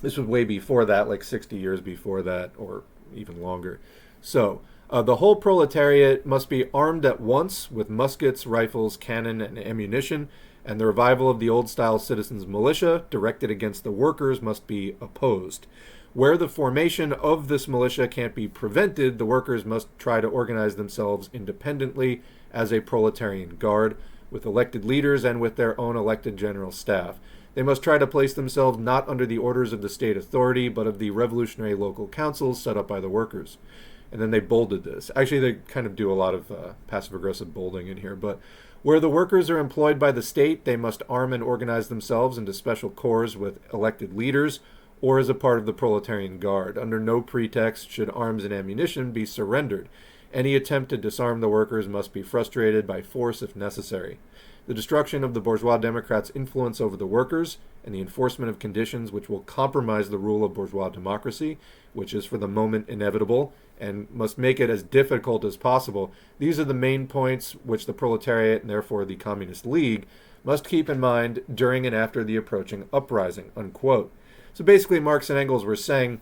this was way before that, like 60 years before that, or even longer. So, the whole proletariat must be armed at once with muskets, rifles, cannon, and ammunition, and the revival of the old-style citizens' militia directed against the workers must be opposed. Where the formation of this militia can't be prevented, the workers must try to organize themselves independently as a proletarian guard, with elected leaders and with their own elected general staff. They must try to place themselves not under the orders of the state authority, but of the revolutionary local councils set up by the workers. And then they bolded this. Actually, they kind of do a lot of passive-aggressive bolding in here. But where the workers are employed by the state, they must arm and organize themselves into special corps with elected leaders, or as a part of the proletarian guard. Under no pretext should arms and ammunition be surrendered. Any attempt to disarm the workers must be frustrated by force if necessary. The destruction of the bourgeois democrats' influence over the workers and the enforcement of conditions which will compromise the rule of bourgeois democracy, which is for the moment inevitable and must make it as difficult as possible. These are the main points which the proletariat, and therefore the Communist League, must keep in mind during and after the approaching uprising, unquote. So basically, Marx and Engels were saying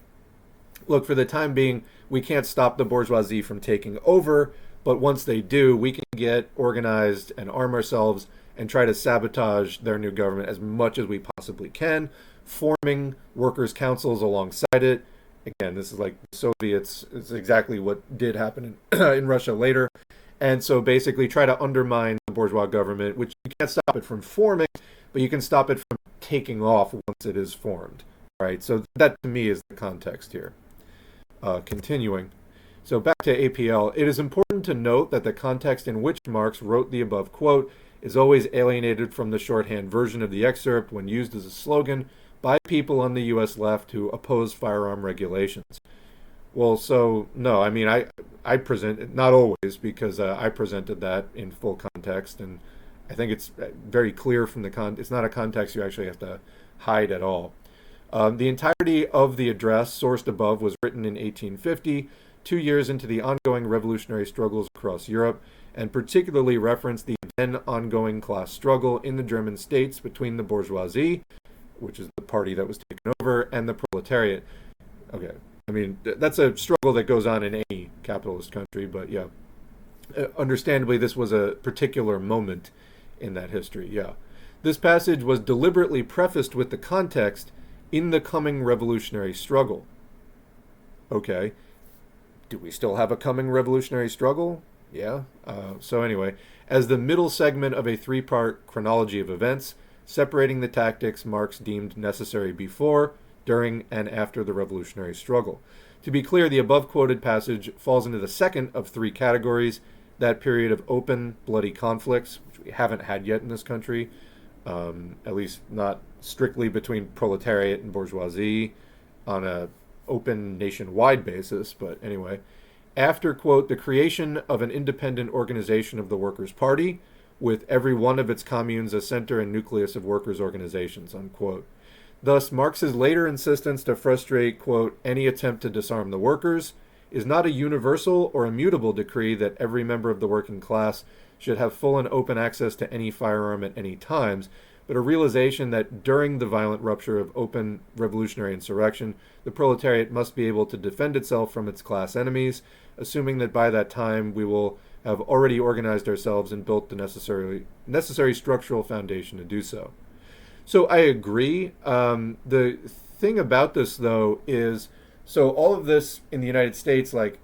look, for the time being, we can't stop the bourgeoisie from taking over, but once they do, we can get organized and arm ourselves and try to sabotage their new government as much as we possibly can, forming workers' councils alongside it. Again, this is like the Soviets. It's exactly what did happen in Russia later. And so basically try to undermine the bourgeois government, which you can't stop it from forming, but you can stop it from taking off once it is formed. Right? So that, to me, is the context here. Continuing. So back to APL. It is important to note that the context in which Marx wrote the above quote is always alienated from the shorthand version of the excerpt when used as a slogan by people on the U.S. left who oppose firearm regulations. Well, so, no, I mean, I present, not always, because I presented that in full context, and I think it's very clear from it's not a context you actually have to hide at all. The entirety of the address sourced above was written in 1850, 2 years into the ongoing revolutionary struggles across Europe, and particularly referenced the then ongoing class struggle in the German states between the bourgeoisie, which is the party that was taken over, and the proletariat. Okay, I mean, that's a struggle that goes on in any capitalist country, but yeah. Understandably, this was a particular moment in that history, yeah. This passage was deliberately prefaced with the context in the coming revolutionary struggle. Okay. Do we still have a coming revolutionary struggle? Yeah. So anyway, as the middle segment of a three-part chronology of events, separating the tactics Marx deemed necessary before, during, and after the revolutionary struggle. To be clear, the above-quoted passage falls into the second of three categories, that period of open, bloody conflicts, which we haven't had yet in this country, at least not strictly between proletariat and bourgeoisie on a open nationwide basis, but anyway. After, quote, the creation of an independent organization of the Workers' Party, with every one of its communes a center and nucleus of workers' organizations, unquote. Thus, Marx's later insistence to frustrate, quote, any attempt to disarm the workers is not a universal or immutable decree that every member of the working class should have full and open access to any firearm at any times, but a realization that during the violent rupture of open revolutionary insurrection, the proletariat must be able to defend itself from its class enemies, assuming that by that time we will have already organized ourselves and built the necessary structural foundation to do so. So I agree. The thing about this, though, is, so all of this in the United States, like,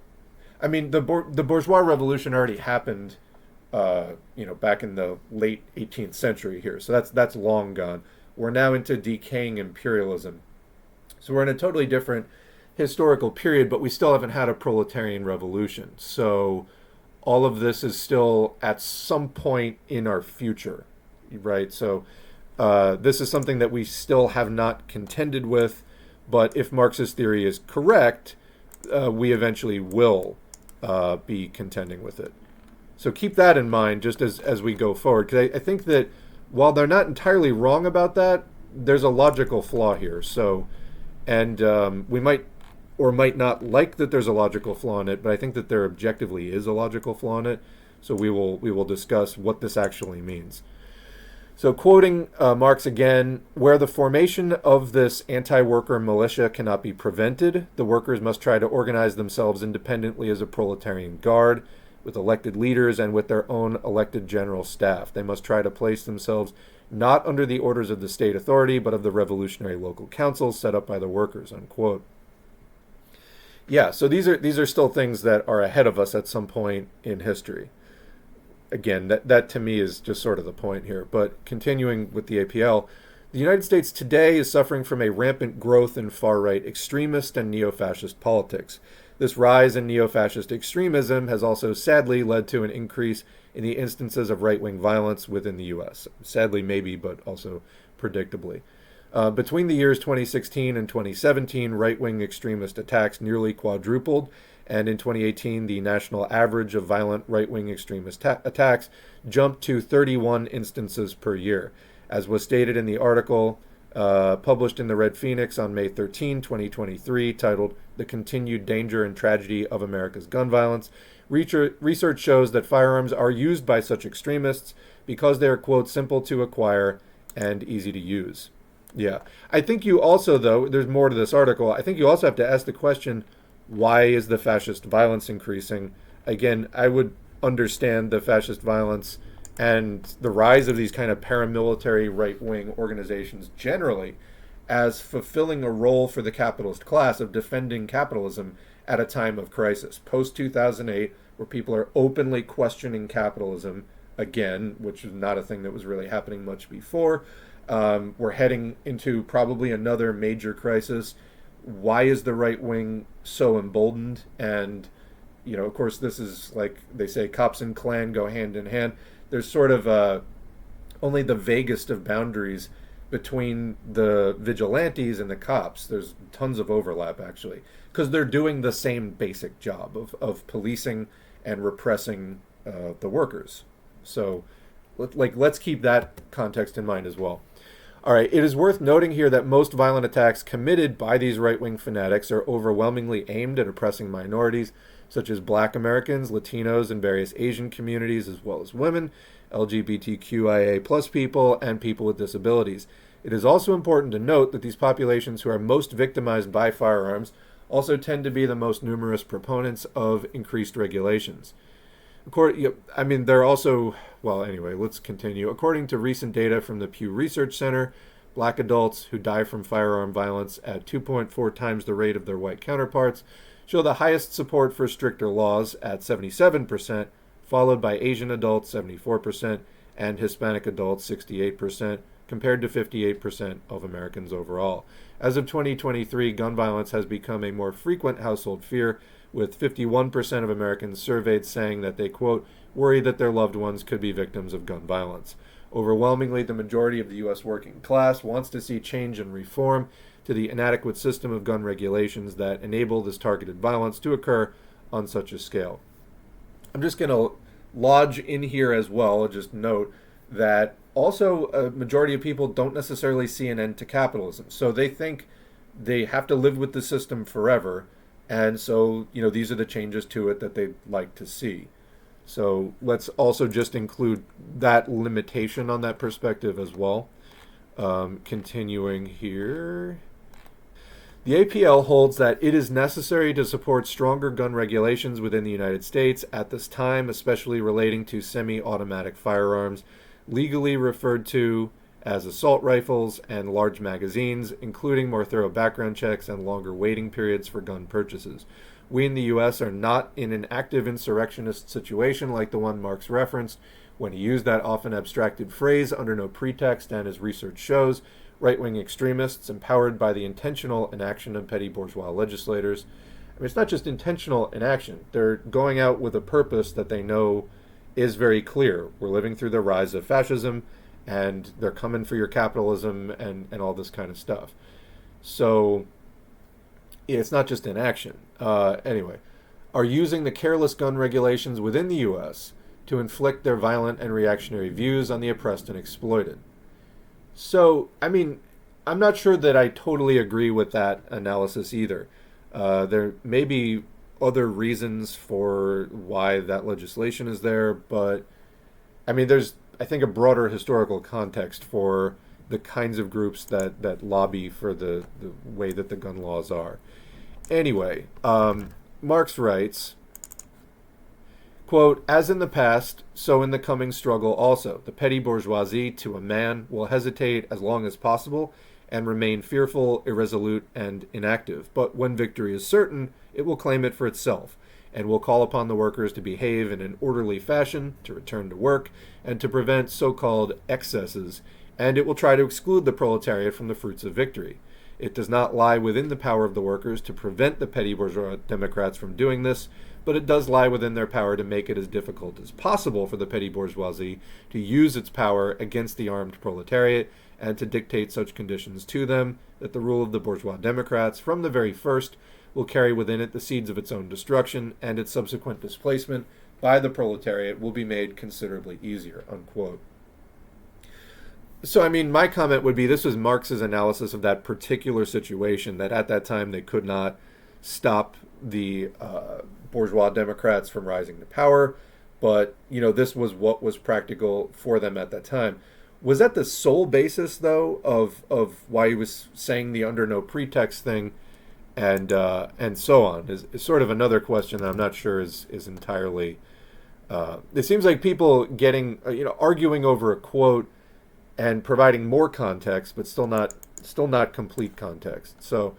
I mean, the bourgeois revolution already happened, back in the late 18th century here. So that's long gone. We're now into decaying imperialism. So we're in a totally different historical period, but we still haven't had a proletarian revolution. So all of this is still at some point in our future, right? So this is something that we still have not contended with, but if Marxist theory is correct, we eventually will be contending with it. So keep that in mind just as we go forward, because I think that while they're not entirely wrong about that, there's a logical flaw here. So, and we might or might not like that there's a logical flaw in it, but I think that there objectively is a logical flaw in it. So we will discuss what this actually means. So quoting Marx again, where the formation of this anti-worker militia cannot be prevented, the workers must try to organize themselves independently as a proletarian guard, with elected leaders and with their own elected general staff. They must try to place themselves not under the orders of the state authority, but of the revolutionary local councils set up by the workers, unquote. Yeah, so these are still things that are ahead of us at some point in history. Again, that to me is just sort of the point here. But continuing with the APL, the United States today is suffering from a rampant growth in far-right extremist and neo-fascist politics. This rise in neo-fascist extremism has also sadly led to an increase in the instances of right-wing violence within the U.S. Sadly, maybe, but also predictably. Between the years 2016 and 2017, right-wing extremist attacks nearly quadrupled, and in 2018, the national average of violent right-wing extremist attacks jumped to 31 instances per year. As was stated in the article published in the Red Phoenix on May 13, 2023, titled The Continued Danger and Tragedy of America's Gun Violence, research shows that firearms are used by such extremists because they are, quote, simple to acquire and easy to use. Yeah. I think you also, though, there's more to this article. I think you also have to ask the question, why is the fascist violence increasing? Again, I would understand the fascist violence and the rise of these kind of paramilitary right wing organizations generally as fulfilling a role for the capitalist class of defending capitalism at a time of crisis. Post 2008, where people are openly questioning capitalism again, which is not a thing that was really happening much before. We're heading into probably another major crisis. Why is the right wing so emboldened? And, you know, of course, this is like they say, cops and clan go hand in hand. There's sort of only the vaguest of boundaries between the vigilantes and the cops. There's tons of overlap, actually, because they're doing the same basic job of policing and repressing the workers. So, let's keep that context in mind as well. All right, it is worth noting here that most violent attacks committed by these right-wing fanatics are overwhelmingly aimed at oppressing minorities, such as Black Americans, Latinos, and various Asian communities, as well as women, LGBTQIA plus people, and people with disabilities. It is also important to note that these populations who are most victimized by firearms also tend to be the most numerous proponents of increased regulations. They're also, well, anyway, let's continue. According to recent data from the Pew Research Center, Black adults who die from firearm violence at 2.4 times the rate of their white counterparts show the highest support for stricter laws at 77%, followed by Asian adults 74% and Hispanic adults 68%, compared to 58% of Americans overall. As of 2023, gun violence has become a more frequent household fear, with 51% of Americans surveyed saying that they, quote, worry that their loved ones could be victims of gun violence. Overwhelmingly, the majority of the U.S. working class wants to see change and reform to the inadequate system of gun regulations that enable this targeted violence to occur on such a scale. I'm just going to lodge in here as well, just note that also a majority of people don't necessarily see an end to capitalism. So they think they have to live with the system forever. And so, you know, these are the changes to it that they'd like to see. So let's also just include that limitation on that perspective as well. Continuing here. The APL holds that it is necessary to support stronger gun regulations within the United States at this time, especially relating to semi-automatic firearms, legally referred to as assault rifles, and large magazines, including more thorough background checks and longer waiting periods for gun purchases. We in the U.S. are not in an active insurrectionist situation like the one Marx referenced when he used that often abstracted phrase under no pretext, and as research shows, right-wing extremists empowered by the intentional inaction of petty bourgeois legislators. I mean, it's not just intentional inaction. They're going out with a purpose that they know is very clear. We're living through the rise of fascism, and they're coming for your capitalism and all this kind of stuff. So it's not just inaction. Anyway, are using the careless gun regulations within the U.S. to inflict their violent and reactionary views on the oppressed and exploited. So, I mean, I'm not sure that I totally agree with that analysis either. There may be other reasons for why that legislation is there, but I mean, there's, I think, a broader historical context for the kinds of groups that lobby for the way that the gun laws are. Anyway, Marx writes, quote, as in the past, so in the coming struggle also, the petty bourgeoisie to a man will hesitate as long as possible and remain fearful, irresolute, and inactive. But when victory is certain, it will claim it for itself, and will call upon the workers to behave in an orderly fashion, to return to work, and to prevent so-called excesses, and it will try to exclude the proletariat from the fruits of victory. It does not lie within the power of the workers to prevent the petty bourgeois Democrats from doing this, but it does lie within their power to make it as difficult as possible for the petty bourgeoisie to use its power against the armed proletariat and to dictate such conditions to them that the rule of the bourgeois Democrats from the very first will carry within it the seeds of its own destruction, and its subsequent displacement by the proletariat will be made considerably easier, unquote. So, I mean, my comment would be this was Marx's analysis of that particular situation, that at that time they could not stop the bourgeois Democrats from rising to power, but, you know, this was what was practical for them at that time. Was that the sole basis, though, of why he was saying the under no pretext thing, and so on? Is sort of another question that I'm not sure is entirely. It seems like people getting arguing over a quote and providing more context, but still not complete context. So,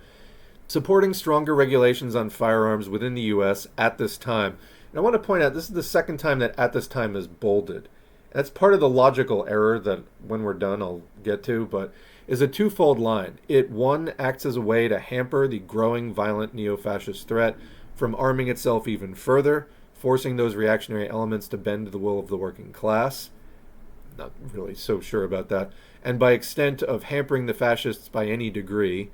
supporting stronger regulations on firearms within the U.S. at this time. And I want to point out this is the second time that "at this time" is bolded. That's part of the logical error that when we're done I'll get to, but is a twofold line. It, one, acts as a way to hamper the growing violent neo-fascist threat from arming itself even further, forcing those reactionary elements to bend to the will of the working class. Not really so sure about that. And by extent of hampering the fascists by any degree.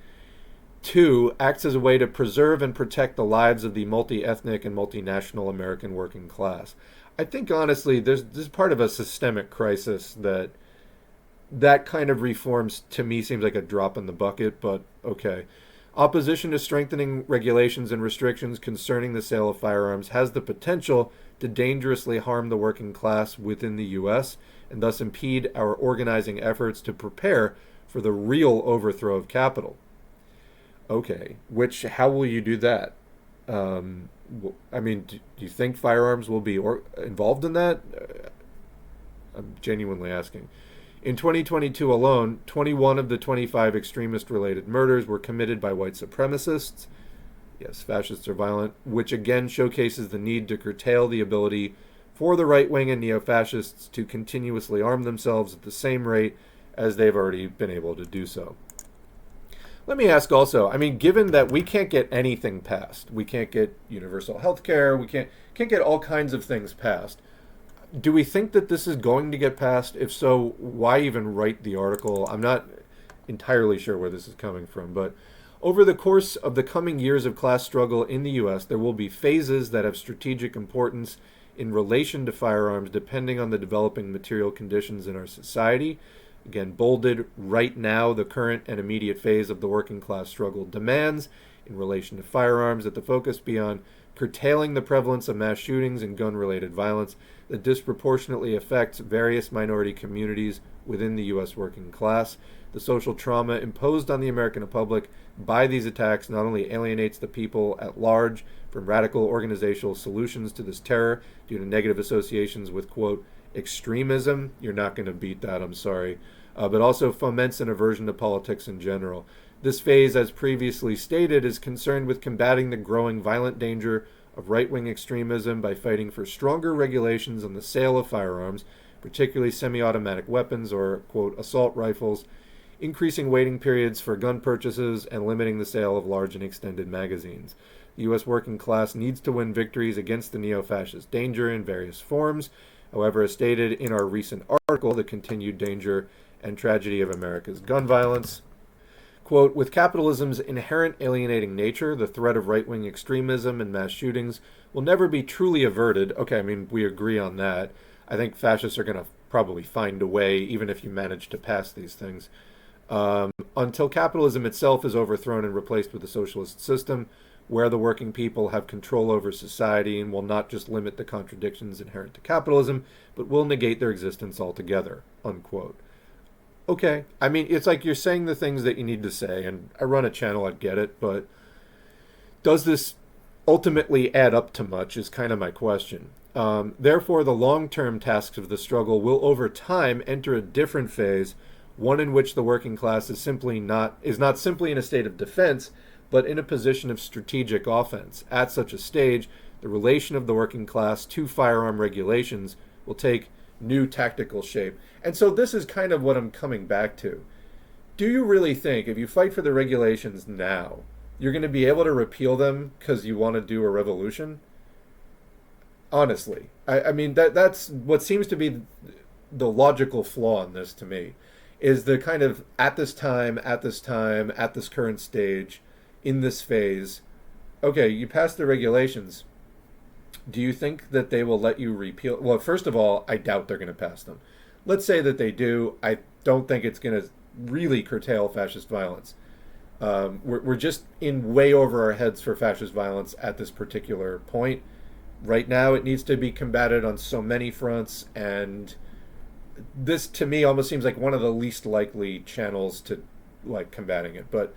Two, acts as a way to preserve and protect the lives of the multi-ethnic and multinational American working class. I think, honestly, this is part of a systemic crisis that kind of reforms, to me, seems like a drop in the bucket, but okay. Opposition to strengthening regulations and restrictions concerning the sale of firearms has the potential to dangerously harm the working class within the U.S. and thus impede our organizing efforts to prepare for the real overthrow of capital. Okay, how will you do that? Do you think firearms will be involved in that? I'm genuinely asking. In 2022 alone, 21 of the 25 extremist-related murders were committed by white supremacists. Yes, fascists are violent, which again showcases the need to curtail the ability for the right-wing and neo-fascists to continuously arm themselves at the same rate as they've already been able to do so. Let me ask also, given that we can't get anything passed, we can't get universal health care, we can't get all kinds of things passed, do we think that this is going to get passed? If so, why even write the article? I'm not entirely sure where this is coming from, but over the course of the coming years of class struggle in the U.S., there will be phases that have strategic importance in relation to firearms depending on the developing material conditions in our society. Again, bolded, right now, the current and immediate phase of the working class struggle demands, in relation to firearms, that the focus be on curtailing the prevalence of mass shootings and gun-related violence that disproportionately affects various minority communities within the U.S. working class. The social trauma imposed on the American public by these attacks not only alienates the people at large from radical organizational solutions to this terror due to negative associations with, quote, extremism, you're not going to beat that, I'm sorry, but also foments an aversion to politics in general. This phase, as previously stated, is concerned with combating the growing violent danger of right-wing extremism by fighting for stronger regulations on the sale of firearms, particularly semi-automatic weapons or, quote, assault rifles, increasing waiting periods for gun purchases, and limiting the sale of large and extended magazines. The U.S. working class needs to win victories against the neo-fascist danger in various forms. However, as stated in our recent article, The Continued Danger and Tragedy of America's Gun Violence, quote, with capitalism's inherent alienating nature, the threat of right-wing extremism and mass shootings will never be truly averted. Okay, we agree on that. I think fascists are going to probably find a way, even if you manage to pass these things, until capitalism itself is overthrown and replaced with a socialist system where the working people have control over society and will not just limit the contradictions inherent to capitalism, but will negate their existence altogether, unquote. Okay, it's like you're saying the things that you need to say, and I run a channel, I'd get it, but does this ultimately add up to much is kind of my question. Therefore, the long-term tasks of the struggle will over time enter a different phase, one in which the working class is not simply in a state of defense, but in a position of strategic offense. At such a stage, the relation of the working class to firearm regulations will take new tactical shape. And so this is kind of what I'm coming back to. Do you really think if you fight for the regulations now, you're going to be able to repeal them because you want to do a revolution? Honestly. That's what seems to be the logical flaw in this to me, is the kind of at this current stage, in this phase, okay, you pass the regulations. Do you think that they will let you repeal? Well, first of all, I doubt they're going to pass them. Let's say that they do. I don't think it's going to really curtail fascist violence. We're just in way over our heads for fascist violence at this particular point. Right now, it needs to be combated on so many fronts, and this to me almost seems like one of the least likely channels to like combating it. But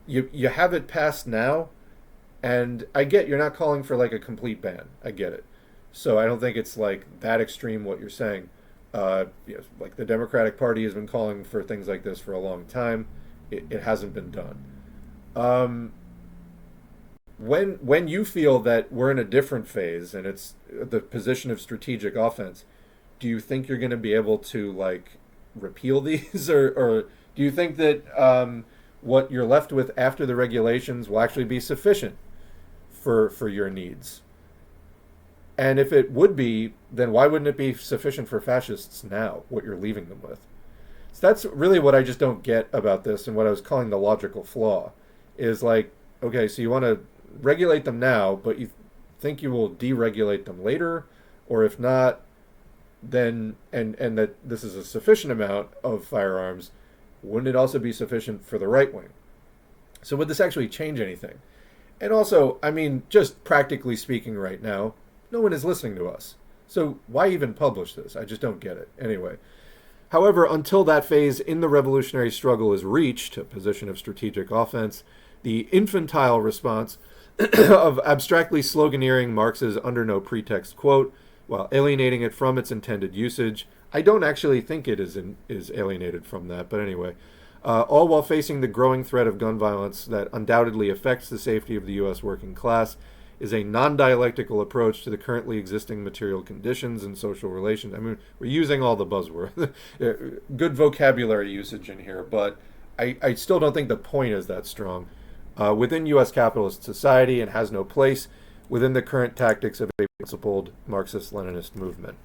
you have it passed now, and I get you're not calling for like a complete ban. I get it. So I don't think it's like that extreme what you're saying. Like the Democratic Party has been calling for things like this for a long time. It hasn't been done. When you feel that we're in a different phase and it's the position of strategic offense, do you think you're going to be able to like repeal these, or do you think that what you're left with after the regulations will actually be sufficient for your needs? And if it would be, then why wouldn't it be sufficient for fascists now, what you're leaving them with? So that's really what I just don't get about this, and what I was calling the logical flaw is like, okay, so you want to regulate them now, but you think you will deregulate them later, or if not, then, and that this is a sufficient amount of firearms, wouldn't it also be sufficient for the right wing? So would this actually change anything? And also, I mean, just practically speaking right now, no one is listening to us. So why even publish this? I just don't get it. Anyway. However, until that phase in the revolutionary struggle is reached, a position of strategic offense, the infantile response of abstractly sloganeering Marx's under no pretext quote, while alienating it from its intended usage, I don't actually think it is alienated from that, but anyway, all while facing the growing threat of gun violence that undoubtedly affects the safety of the U.S. working class, is a non-dialectical approach to the currently existing material conditions and social relations. I mean, we're using all the buzzwords. Good vocabulary usage in here, but I still don't think the point is that strong. Within U.S. capitalist society, and has no place within the current tactics of a principled Marxist-Leninist movement.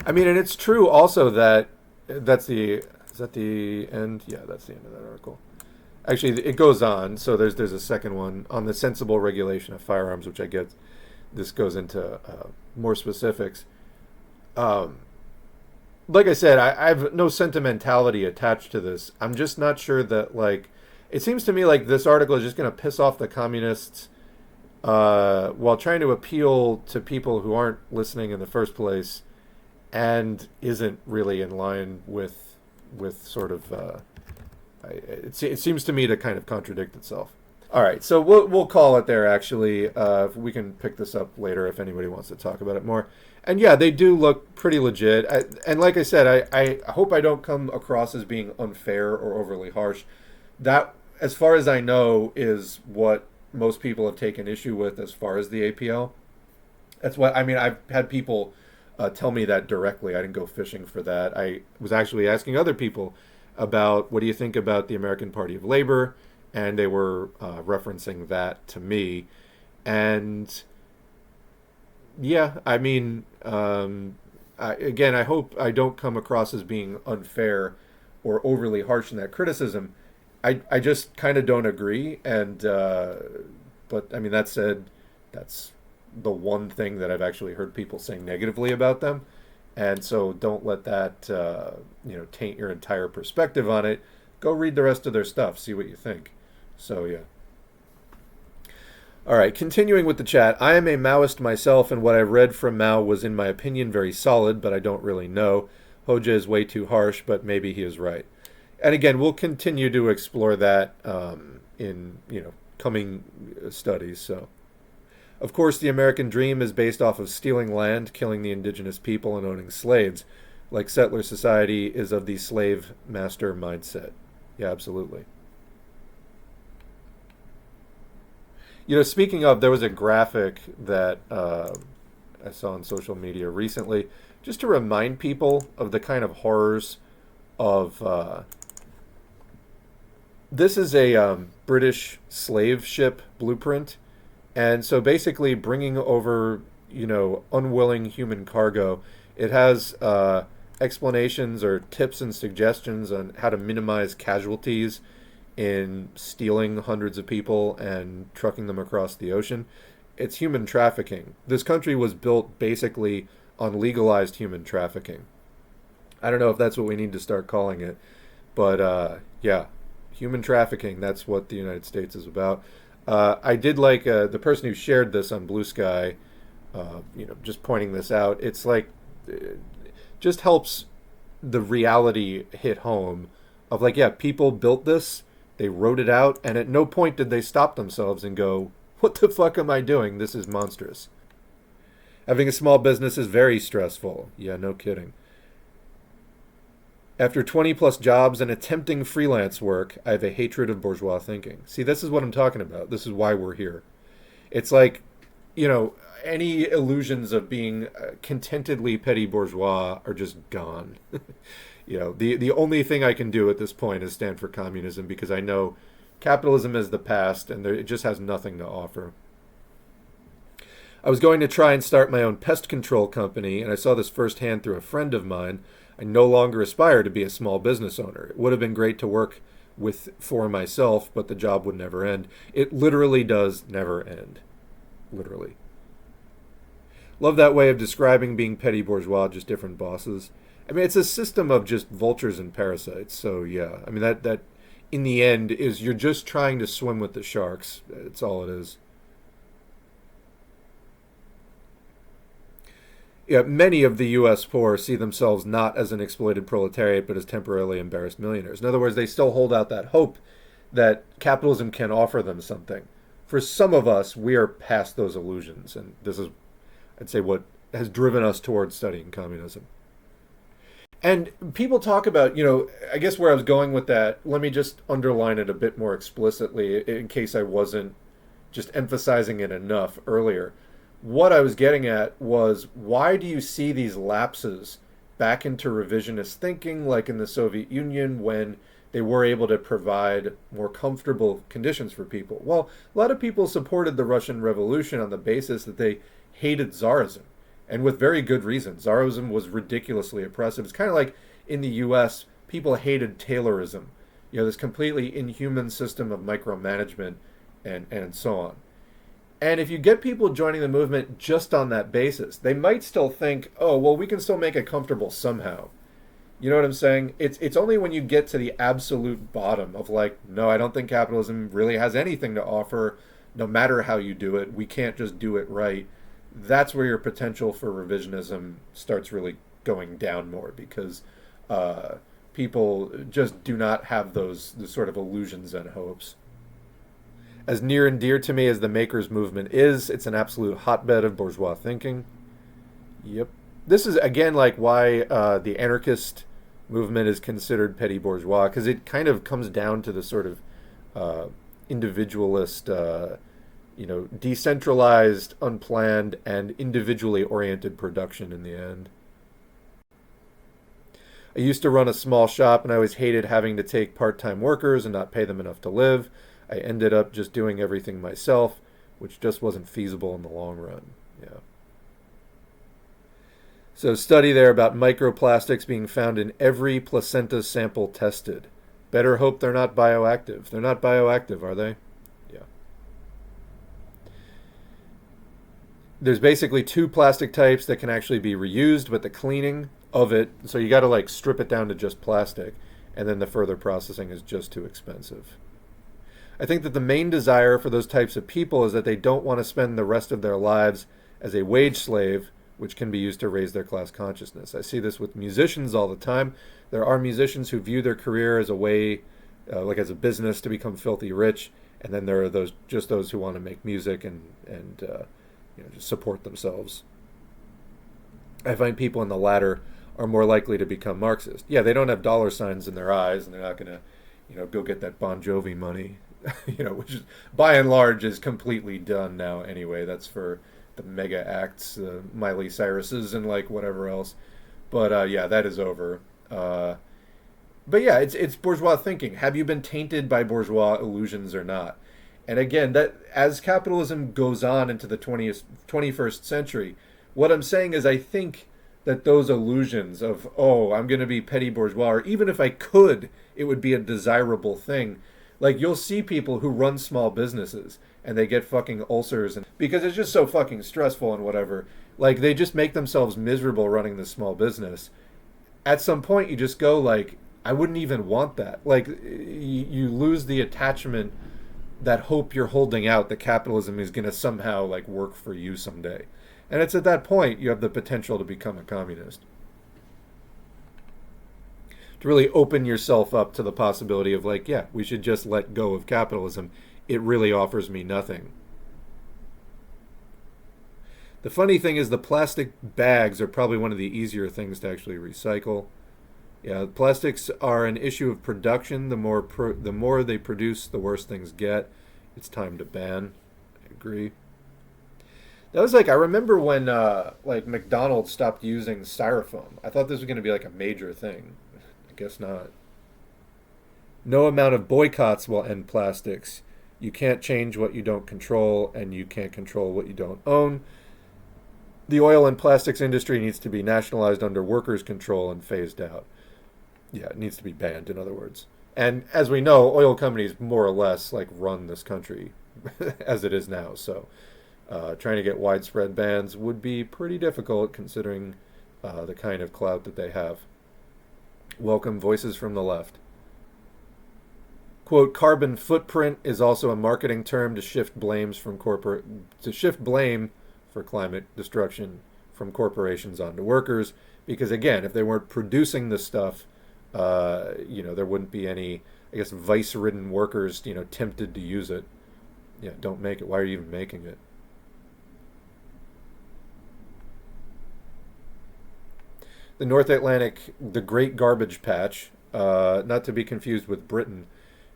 I mean, and it's true also that is that the end? Yeah, that's the end of that article. Actually, it goes on. So there's a second one on the sensible regulation of firearms, which I get. This goes into more specifics. Like I said, I have no sentimentality attached to this. I'm just not sure that, like, it seems to me like this article is just going to piss off the communists while trying to appeal to people who aren't listening in the first place, and isn't really in line with sort of. It seems to me to kind of contradict itself. All right, so we'll call it there, actually. We can pick this up later if anybody wants to talk about it more. And yeah, they do look pretty legit. And like I said, I hope I don't come across as being unfair or overly harsh. That, as far as I know, is what most people have taken issue with as far as the APL. That's what, I mean, I've had people tell me that directly. I didn't go fishing for that. I was actually asking other people about what do you think about the American Party of Labor, and they were referencing that to me. And yeah, I mean, again, I hope I don't come across as being unfair or overly harsh in that criticism. I just kind of don't agree, and but I mean, that said, that's the one thing that I've actually heard people saying negatively about them. And so don't let that taint your entire perspective on it. Go read the rest of their stuff, see what you think. So yeah. All right, continuing with the chat. I am a Maoist myself, and what I read from Mao was, in my opinion, very solid, but I don't really know. Hoxha is way too harsh, but maybe he is right. And again, we'll continue to explore that in coming studies. So. Of course, the American dream is based off of stealing land, killing the indigenous people, and owning slaves. Like settler society is of the slave master mindset. Yeah, absolutely. Speaking of, there was a graphic that I saw on social media recently, just to remind people of the kind of horrors of... this is a British slave ship blueprint. And so basically bringing over, unwilling human cargo, it has explanations or tips and suggestions on how to minimize casualties in stealing hundreds of people and trucking them across the ocean. It's human trafficking. This country was built basically on legalized human trafficking. I don't know if that's what we need to start calling it, but yeah, human trafficking, that's what the United States is about. I did like the person who shared this on Blue Sky, just pointing this out. It's like just helps the reality hit home of like, yeah, people built this, they wrote it out, and at no point did they stop themselves and go, what the fuck am I doing? This is monstrous. Having a small business is very stressful. Yeah, no kidding. After 20 plus jobs and attempting freelance work, I have a hatred of bourgeois thinking. See, this is what I'm talking about. This is why we're here. It's like, you know, any illusions of being contentedly petty bourgeois are just gone. You know, the only thing I can do at this point is stand for communism, because I know capitalism is the past and it just has nothing to offer. I was going to try and start my own pest control company, and I saw this firsthand through a friend of mine. I no longer aspire to be a small business owner. It would have been great to work for myself, but the job would never end. It literally does never end. Literally. Love that way of describing being petty bourgeois, just different bosses. I mean, it's a system of just vultures and parasites. So yeah, I mean, that in the end is you're just trying to swim with the sharks. That's all it is. Yeah, many of the U.S. poor see themselves not as an exploited proletariat, but as temporarily embarrassed millionaires. In other words, they still hold out that hope that capitalism can offer them something. For some of us, we are past those illusions, and this is, I'd say, what has driven us towards studying communism. And people talk about, you know, I guess where I was going with that, let me just underline it a bit more explicitly in case I wasn't just emphasizing it enough earlier. What I was getting at was, why do you see these lapses back into revisionist thinking, like in the Soviet Union, when they were able to provide more comfortable conditions for people? Well, a lot of people supported the Russian Revolution on the basis that they hated Tsarism, and with very good reason. Tsarism was ridiculously oppressive. It's kind of like in the U.S., people hated Taylorism, you know, this completely inhuman system of micromanagement and so on. And if you get people joining the movement just on that basis, they might still think, oh, well, we can still make it comfortable somehow. You know what I'm saying? It's only when you get to the absolute bottom of like, no, I don't think capitalism really has anything to offer, no matter how you do it. We can't just do it right. That's where your potential for revisionism starts really going down more, because people just do not have those sort of illusions and hopes. As near and dear to me as the Makers movement is, it's an absolute hotbed of bourgeois thinking. Yep. This is, again, like why the anarchist movement is considered petty bourgeois, because it kind of comes down to the sort of individualist, decentralized, unplanned, and individually oriented production in the end. I used to run a small shop, and I always hated having to take part-time workers and not pay them enough to live. I ended up just doing everything myself, which just wasn't feasible in the long run. Yeah. So study there about microplastics being found in every placenta sample tested. Better hope they're not bioactive. They're not bioactive, are they? Yeah. There's basically two plastic types that can actually be reused, but the cleaning of it, so you got to like strip it down to just plastic, and then the further processing is just too expensive. I think that the main desire for those types of people is that they don't want to spend the rest of their lives as a wage slave, which can be used to raise their class consciousness. I see this with musicians all the time. There are musicians who view their career as a way, like as a business, to become filthy rich, and then there are those who want to make music and just support themselves. I find people in the latter are more likely to become Marxist. Yeah, they don't have dollar signs in their eyes, and they're not going to, go get that Bon Jovi money. Which is, by and large, is completely done now anyway. That's for the mega acts, Miley Cyrus's and like whatever else. But yeah, that is over. But yeah, it's bourgeois thinking. Have you been tainted by bourgeois illusions or not? And again, that as capitalism goes on into the 21st century, what I'm saying is I think that those illusions of, oh, I'm going to be petty bourgeois, or even if I could, it would be a desirable thing. Like, you'll see people who run small businesses and they get fucking ulcers because it's just so fucking stressful and whatever. Like, they just make themselves miserable running this small business. At some point, you just go like, I wouldn't even want that. Like, you lose the attachment, that hope you're holding out that capitalism is going to somehow like work for you someday. And it's at that point you have the potential to become a communist. To really open yourself up to the possibility of like, yeah, we should just let go of capitalism. It really offers me nothing. The funny thing is the plastic bags are probably one of the easier things to actually recycle. Yeah, plastics are an issue of production. The more they produce, the worse things get. It's time to ban. I agree. That was like, I remember when like McDonald's stopped using styrofoam. I thought this was going to be like a major thing. I guess not. No amount of boycotts will end plastics. You can't change what you don't control, and you can't control what you don't own. The oil and plastics industry needs to be nationalized under workers' control and phased out. Yeah, it needs to be banned, in other words. And as we know, oil companies more or less like run this country as it is now. So trying to get widespread bans would be pretty difficult considering the kind of clout that they have. Welcome voices from the left. Quote, carbon footprint is also a marketing term to shift blame for climate destruction from corporations onto workers, because again, if they weren't producing this stuff, there wouldn't be any, I guess, vice-ridden workers, tempted to use it. Yeah, don't make it. Why are you even making it? The North Atlantic, the Great Garbage Patch, not to be confused with Britain,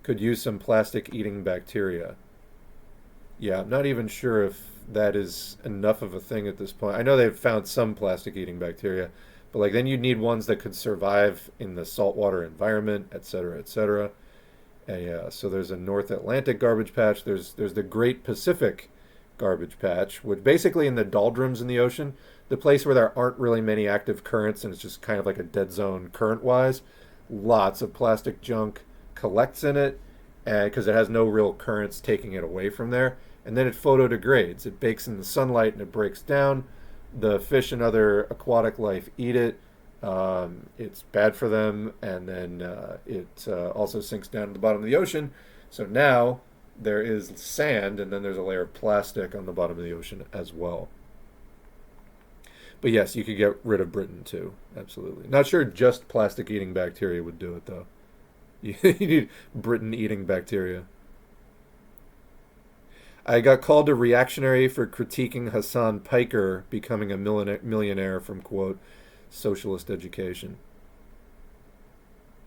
could use some plastic-eating bacteria. Yeah, I'm not even sure if that is enough of a thing at this point. I know they've found some plastic-eating bacteria, but like then you'd need ones that could survive in the saltwater environment, et cetera, et cetera. Yeah, so there's a North Atlantic garbage patch. There's the Great Pacific garbage patch, which basically in the doldrums in the ocean, the place where there aren't really many active currents and it's just kind of like a dead zone current-wise, lots of plastic junk collects in it, and because it has no real currents taking it away from there. And then it photodegrades. It bakes in the sunlight and it breaks down. The fish and other aquatic life eat it. It's bad for them. And then it also sinks down to the bottom of the ocean. So now there is sand, and then there's a layer of plastic on the bottom of the ocean as well. But yes, you could get rid of Britain too. Absolutely. Not sure just plastic-eating bacteria would do it, though. You need Britain-eating bacteria. I got called a reactionary for critiquing Hassan Piker becoming a millionaire from, quote, socialist education.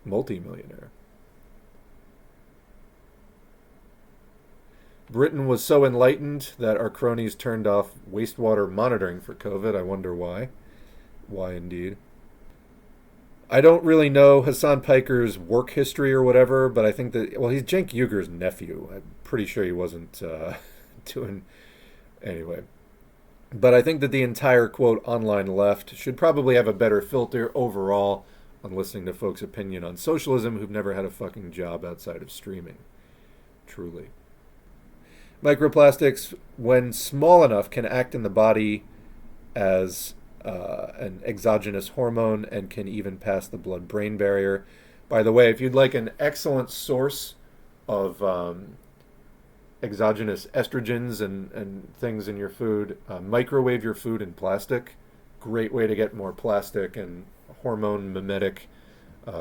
Multi-millionaire. Britain was so enlightened that our cronies turned off wastewater monitoring for COVID. I wonder why. Why indeed. I don't really know Hassan Piker's work history or whatever, but I think that, well, he's Cenk Uygur's nephew. I'm pretty sure he wasn't doing... Anyway. But I think that the entire, quote, online left should probably have a better filter overall on listening to folks' opinion on socialism who've never had a fucking job outside of streaming. Truly. Microplastics, when small enough, can act in the body as an exogenous hormone and can even pass the blood-brain barrier. By the way, if you'd like an excellent source of exogenous estrogens and things in your food, microwave your food in plastic. Great way to get more plastic and hormone mimetic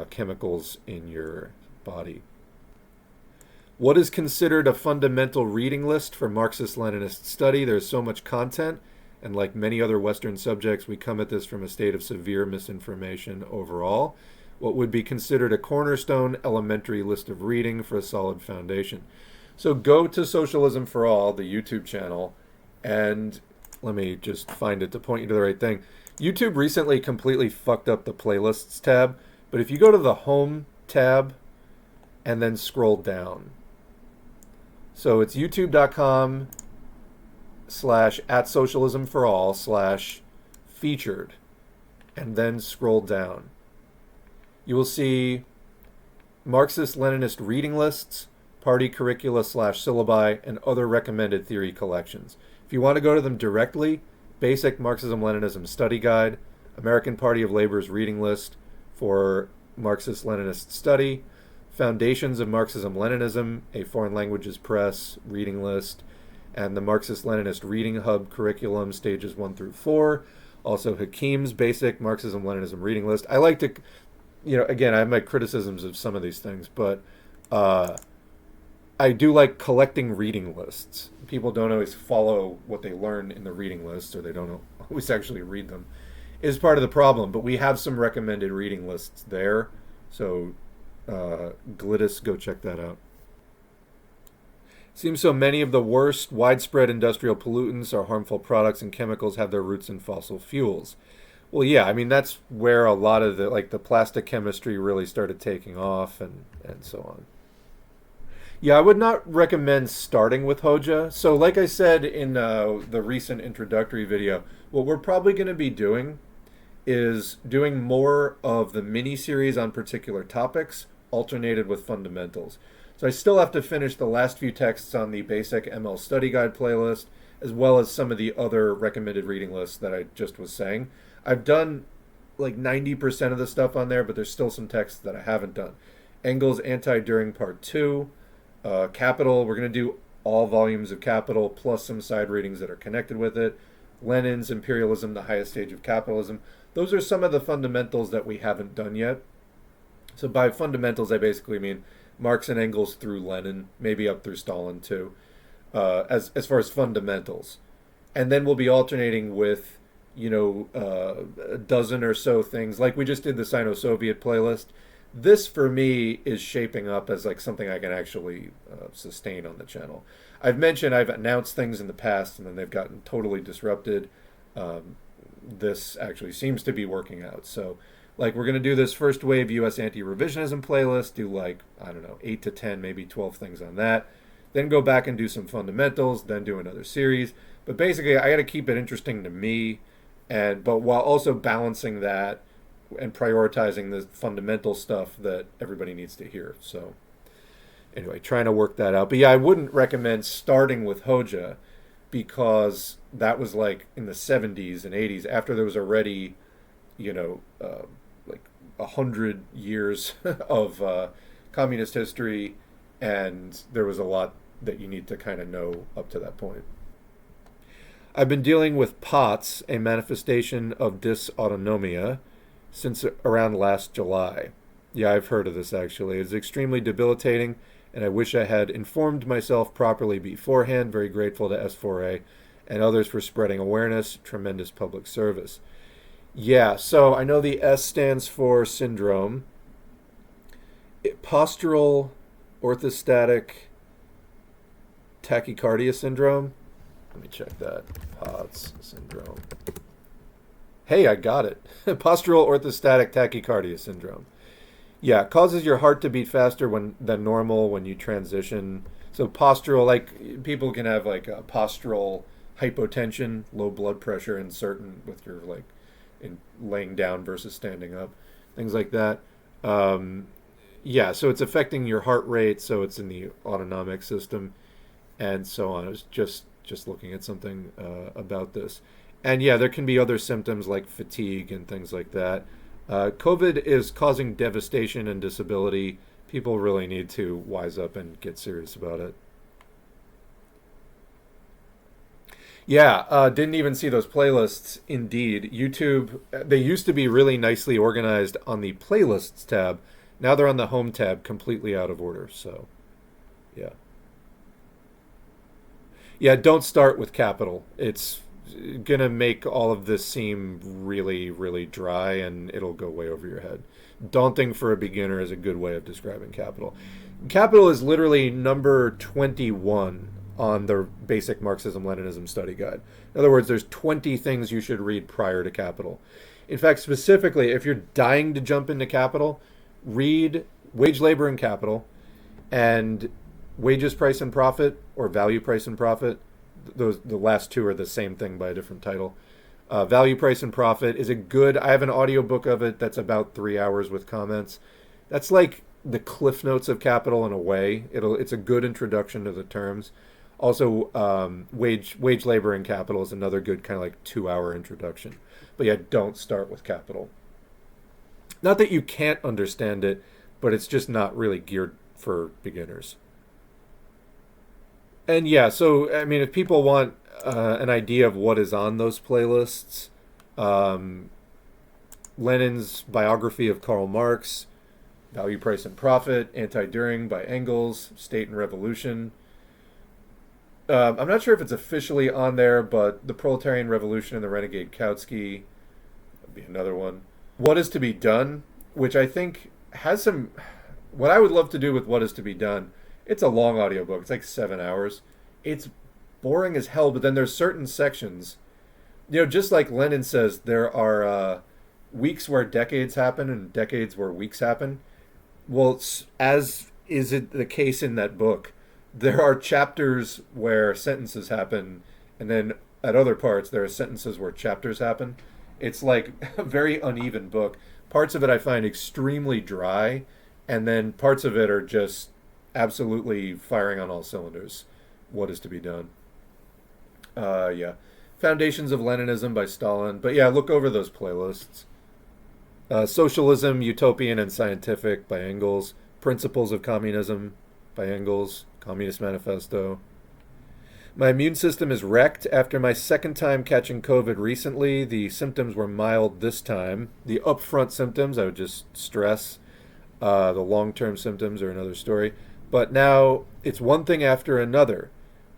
chemicals in your body. What is considered a fundamental reading list for Marxist-Leninist study? There's so much content, and like many other Western subjects, we come at this from a state of severe misinformation overall. What would be considered a cornerstone elementary list of reading for a solid foundation. So go to Socialism for All, the YouTube channel, and let me just find it to point you to the right thing. YouTube recently completely fucked up the playlists tab, but if you go to the home tab and then scroll down, so it's youtube.com/@socialismforall/featured, and then scroll down. You will see Marxist-Leninist reading lists, party curricula/syllabi, and other recommended theory collections. If you want to go to them directly, Basic Marxism-Leninism Study Guide, American Party of Labor's reading list for Marxist-Leninist study, Foundations of Marxism-Leninism, a Foreign Languages Press reading list, and the Marxist-Leninist Reading Hub curriculum, stages 1 through 4. Also, Hakim's basic Marxism-Leninism reading list. I like to, again, I have my criticisms of some of these things, but I do like collecting reading lists. People don't always follow what they learn in the reading lists, or they don't always actually read them, is part of the problem. But we have some recommended reading lists there. So, Glittis, go check that out. Seems so many of the worst widespread industrial pollutants or harmful products and chemicals have their roots in fossil fuels. Well, yeah, I mean, that's where a lot of the plastic chemistry really started taking off and so on. Yeah, I would not recommend starting with Hoxha. So like I said in the recent introductory video, what we're probably going to be doing is doing more of the mini-series on particular topics, alternated with fundamentals. So I still have to finish the last few texts on the basic ML study guide playlist, as well as some of the other recommended reading lists that I just was saying. I've done like 90% of the stuff on there, but there's still some texts that I haven't done. Engels' Anti-During Part 2, Capital, we're going to do all volumes of Capital, plus some side readings that are connected with it. Lenin's Imperialism, the Highest Stage of Capitalism. Those are some of the fundamentals that we haven't done yet. So by fundamentals, I basically mean Marx and Engels through Lenin, maybe up through Stalin too, as far as fundamentals. And then we'll be alternating with, a dozen or so things, like we just did the Sino-Soviet playlist. This, for me, is shaping up as like something I can actually sustain on the channel. I've announced things in the past, and then they've gotten totally disrupted. This actually seems to be working out. So, like, we're going to do this first wave US anti-revisionism playlist, do 8 to 10, maybe 12 things on that. Then go back and do some fundamentals, then do another series. But basically, I got to keep it interesting to me, but while also balancing that and prioritizing the fundamental stuff that everybody needs to hear. So anyway, trying to work that out. But yeah, I wouldn't recommend starting with Hoxha, because that was like in the 70s and 80s, after there was already, 100 years of communist history, and there was a lot that you need to kind of know up to that point. I've been dealing with POTS, a manifestation of dysautonomia, since around last July. Yeah, I've heard of this actually. It's extremely debilitating, and I wish I had informed myself properly beforehand. Very grateful to S4A and others for spreading awareness. Tremendous public service. Yeah, so I know the S stands for syndrome. Postural orthostatic tachycardia syndrome. Let me check that. POTS syndrome. Hey, I got it. Postural orthostatic tachycardia syndrome. Yeah, it causes your heart to beat faster than normal when you transition. So postural, like people can have like a postural hypotension, low blood pressure with your in laying down versus standing up, things like that. Yeah, so it's affecting your heart rate, so it's in the autonomic system, and so on. I was just looking at something about this. And yeah, there can be other symptoms like fatigue and things like that. COVID is causing devastation and disability. People really need to wise up and get serious about it. Yeah, didn't even see those playlists. Indeed, YouTube, they used to be really nicely organized on the playlists tab. Now they're on the home tab, completely out of order. So, yeah. Yeah, don't start with Capital. It's going to make all of this seem really, really dry, and it'll go way over your head. Daunting for a beginner is a good way of describing Capital. Capital is literally number 21 on the basic Marxism-Leninism study guide. In other words, there's 20 things you should read prior to Capital. In fact, specifically, if you're dying to jump into Capital, read Wage, Labor, and Capital, and Wages, Price, and Profit, or Value, Price, and Profit. The last two are the same thing by a different title. Value, Price, and Profit is I have an audiobook of it that's about 3 hours with comments. That's like the Cliff Notes of Capital in a way. It's a good introduction to the terms. Also, Wage, Labor, and Capital is another good kind of like 2-hour introduction. But yeah, don't start with Capital. Not that you can't understand it, but it's just not really geared for beginners. And yeah, so I mean, if people want an idea of what is on those playlists, um, Lenin's biography of Karl Marx, Value, Price, and Profit, Anti-Düring by Engels, State and Revolution. I'm not sure if it's officially on there, but The Proletarian Revolution and the Renegade Kautsky would be another one. What is to be Done, which I think has some. What I would love to do with What is to be Done, it's a long audiobook. It's like 7 hours. It's boring as hell, but then there's certain sections. Just like Lenin says, there are weeks where decades happen and decades where weeks happen. Well, as is it the case in that book, there are chapters where sentences happen, and then at other parts there are sentences where chapters happen. It's like a very uneven book. Parts of it I find extremely dry, and then parts of it are just absolutely firing on all cylinders. What is to be done? Yeah. Foundations of Leninism by Stalin. But yeah, look over those playlists. Socialism, Utopian and Scientific by Engels. Principles of Communism by Engels. Communist Manifesto. My immune system is wrecked after my second time catching COVID recently. The symptoms were mild this time. The upfront symptoms, I would just stress. The long-term symptoms are another story. But now it's one thing after another.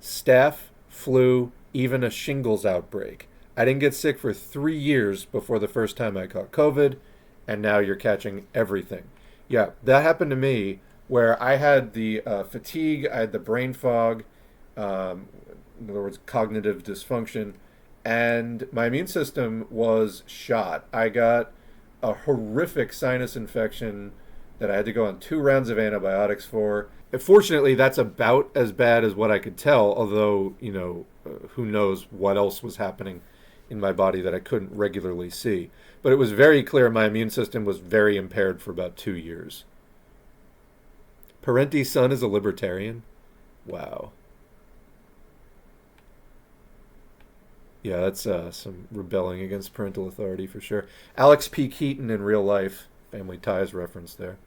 Staph, flu, even a shingles outbreak. I didn't get sick for 3 years before the first time I caught COVID, and now you're catching everything. Yeah, that happened to me where I had the fatigue, I had the brain fog, in other words, cognitive dysfunction, and my immune system was shot. I got a horrific sinus infection that I had to go on 2 rounds of antibiotics for. And fortunately, that's about as bad as what I could tell, although, who knows what else was happening in my body that I couldn't regularly see. But it was very clear my immune system was very impaired for about 2 years. Parenti's son is a libertarian? Wow. Yeah, that's some rebelling against parental authority for sure. Alex P. Keaton in real life. Family Ties reference there.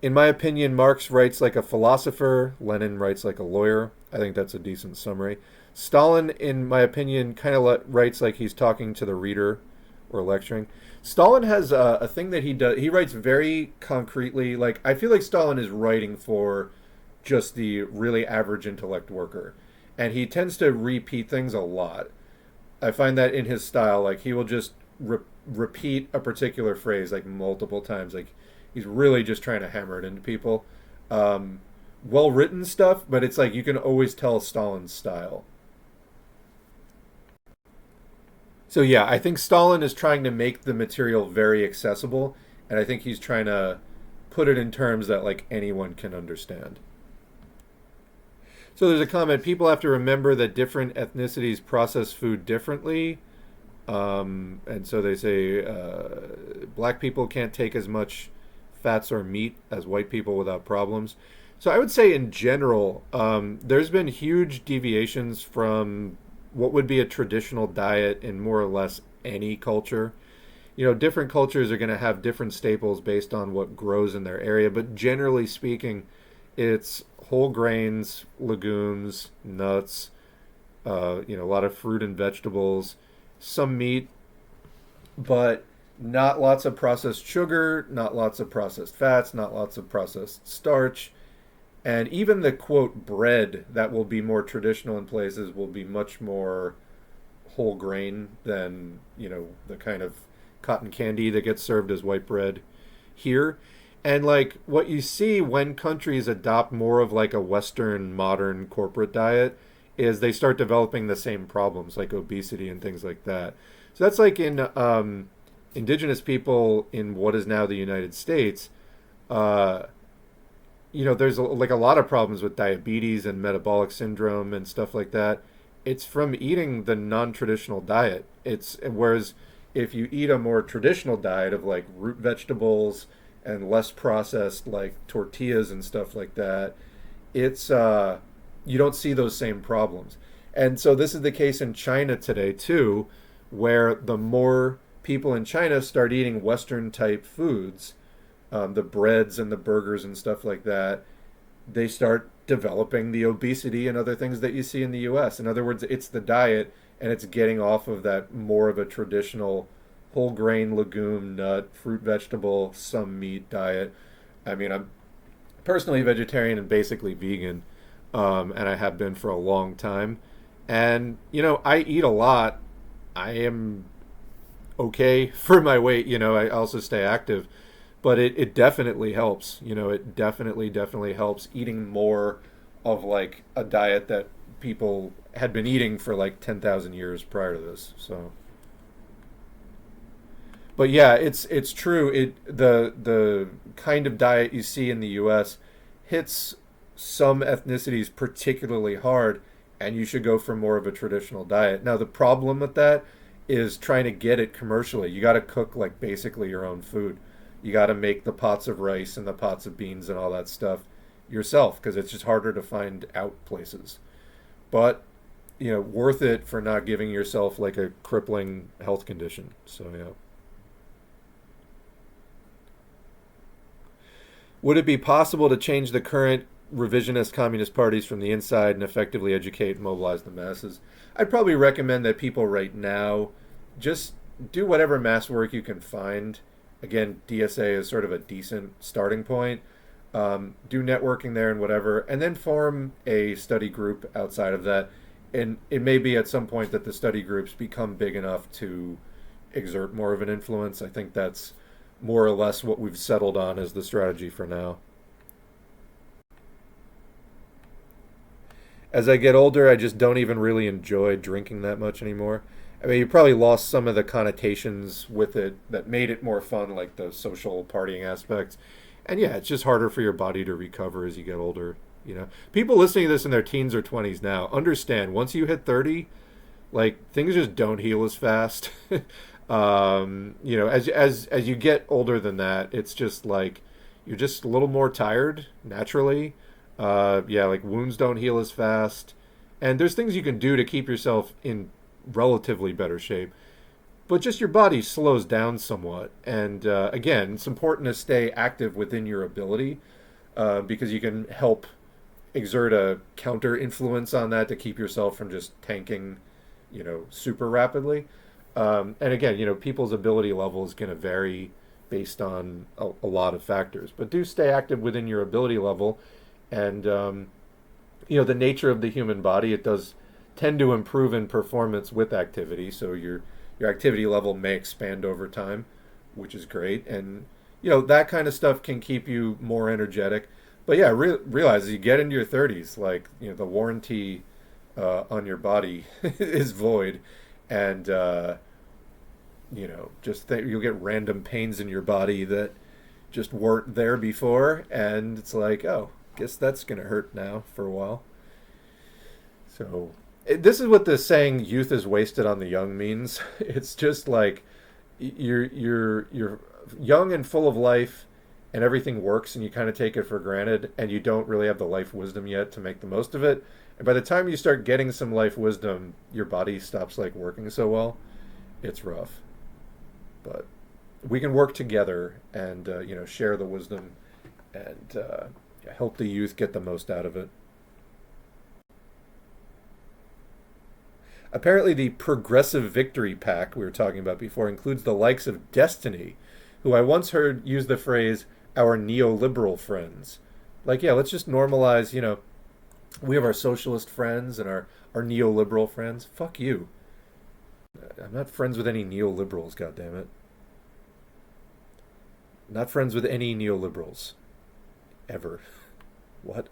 In my opinion, Marx writes like a philosopher. Lenin writes like a lawyer. I think that's a decent summary. Stalin, in my opinion, kind of writes like he's talking to the reader or lecturing. Stalin has a thing that he does. He writes very concretely. Like, I feel like Stalin is writing for just the really average intellect worker. And he tends to repeat things a lot. I find that in his style, like he will just repeat a particular phrase like multiple times. Like he's really just trying to hammer it into people. Well written stuff, but it's like you can always tell Stalin's style. So yeah, I think Stalin is trying to make the material very accessible, and I think he's trying to put it in terms that like anyone can understand. So there's a comment, people have to remember that different ethnicities process food differently. And so they say black people can't take as much fats or meat as white people without problems. So I would say in general, there's been huge deviations from what would be a traditional diet in more or less any culture. Different cultures are going to have different staples based on what grows in their area, but generally speaking, it's whole grains, legumes, nuts, a lot of fruit and vegetables, some meat, but not lots of processed sugar, not lots of processed fats, not lots of processed starch. And even the, quote, bread that will be more traditional in places will be much more whole grain than, the kind of cotton candy that gets served as white bread here. And like what you see when countries adopt more of like a Western modern corporate diet is they start developing the same problems like obesity and things like that. So that's like in indigenous people in what is now the United States. There's like a lot of problems with diabetes and metabolic syndrome and stuff like that. It's from eating the non-traditional diet. Whereas if you eat a more traditional diet of like root vegetables and less processed like tortillas and stuff like that, it's you don't see those same problems. And so this is the case in China today too, where the more people in China start eating Western type foods, the breads and the burgers and stuff like that, they start developing the obesity and other things that you see in the US. In other words, it's the diet and it's getting off of that more of a traditional whole grain, legume, nut, fruit, vegetable, some meat diet. I mean, I'm personally vegetarian and basically vegan, and I have been for a long time. And, I eat a lot. I am okay for my weight. I also stay active. But it definitely helps. It definitely helps eating more of like a diet that people had been eating for like 10,000 years prior to this. So, but yeah, it's true. The kind of diet you see in the U.S. hits some ethnicities particularly hard, and you should go for more of a traditional diet. Now, the problem with that is trying to get it commercially. You got to cook like basically your own food. You got to make the pots of rice and the pots of beans and all that stuff yourself because it's just harder to find out places. But, worth it for not giving yourself like a crippling health condition. So, yeah. Would it be possible to change the current revisionist communist parties from the inside and effectively educate and mobilize the masses? I'd probably recommend that people right now just do whatever mass work you can find. Again, DSA is sort of a decent starting point. Do networking there and whatever, and then form a study group outside of that. And it may be at some point that the study groups become big enough to exert more of an influence. I think that's more or less what we've settled on as the strategy for now. As I get older, I just don't even really enjoy drinking that much anymore. I mean, you probably lost some of the connotations with it that made it more fun, like the social partying aspects. And yeah, it's just harder for your body to recover as you get older. People listening to this in their teens or 20s now understand once you hit 30, like things just don't heal as fast. As you get older than that, it's just like you're just a little more tired naturally. Yeah, like wounds don't heal as fast, and there's things you can do to keep yourself in relatively better shape, but just your body slows down somewhat. And again, it's important to stay active within your ability because you can help exert a counter influence on that to keep yourself from just tanking, super rapidly. And again, people's ability level is going to vary based on a lot of factors, but do stay active within your ability level. And the nature of the human body, it does tend to improve in performance with activity. So your activity level may expand over time, which is great. And that kind of stuff can keep you more energetic. But yeah, realize as you get into your 30s, like the warranty on your body is void, and you'll get random pains in your body that just weren't there before, and it's like, oh, guess that's gonna hurt now for a while. So this is what the saying "youth is wasted on the young" means. It's just like you're young and full of life, and everything works, and you kind of take it for granted, and you don't really have the life wisdom yet to make the most of it. And by the time you start getting some life wisdom, your body stops like working so well. It's rough, but we can work together and share the wisdom and help the youth get the most out of it. Apparently, the Progressive Victory PAC we were talking about before includes the likes of Destiny, who I once heard use the phrase "our neoliberal friends." Like, yeah, let's just normalize, we have our socialist friends and our neoliberal friends. Fuck you. I'm not friends with any neoliberals, goddammit. Not friends with any neoliberals. Ever. What?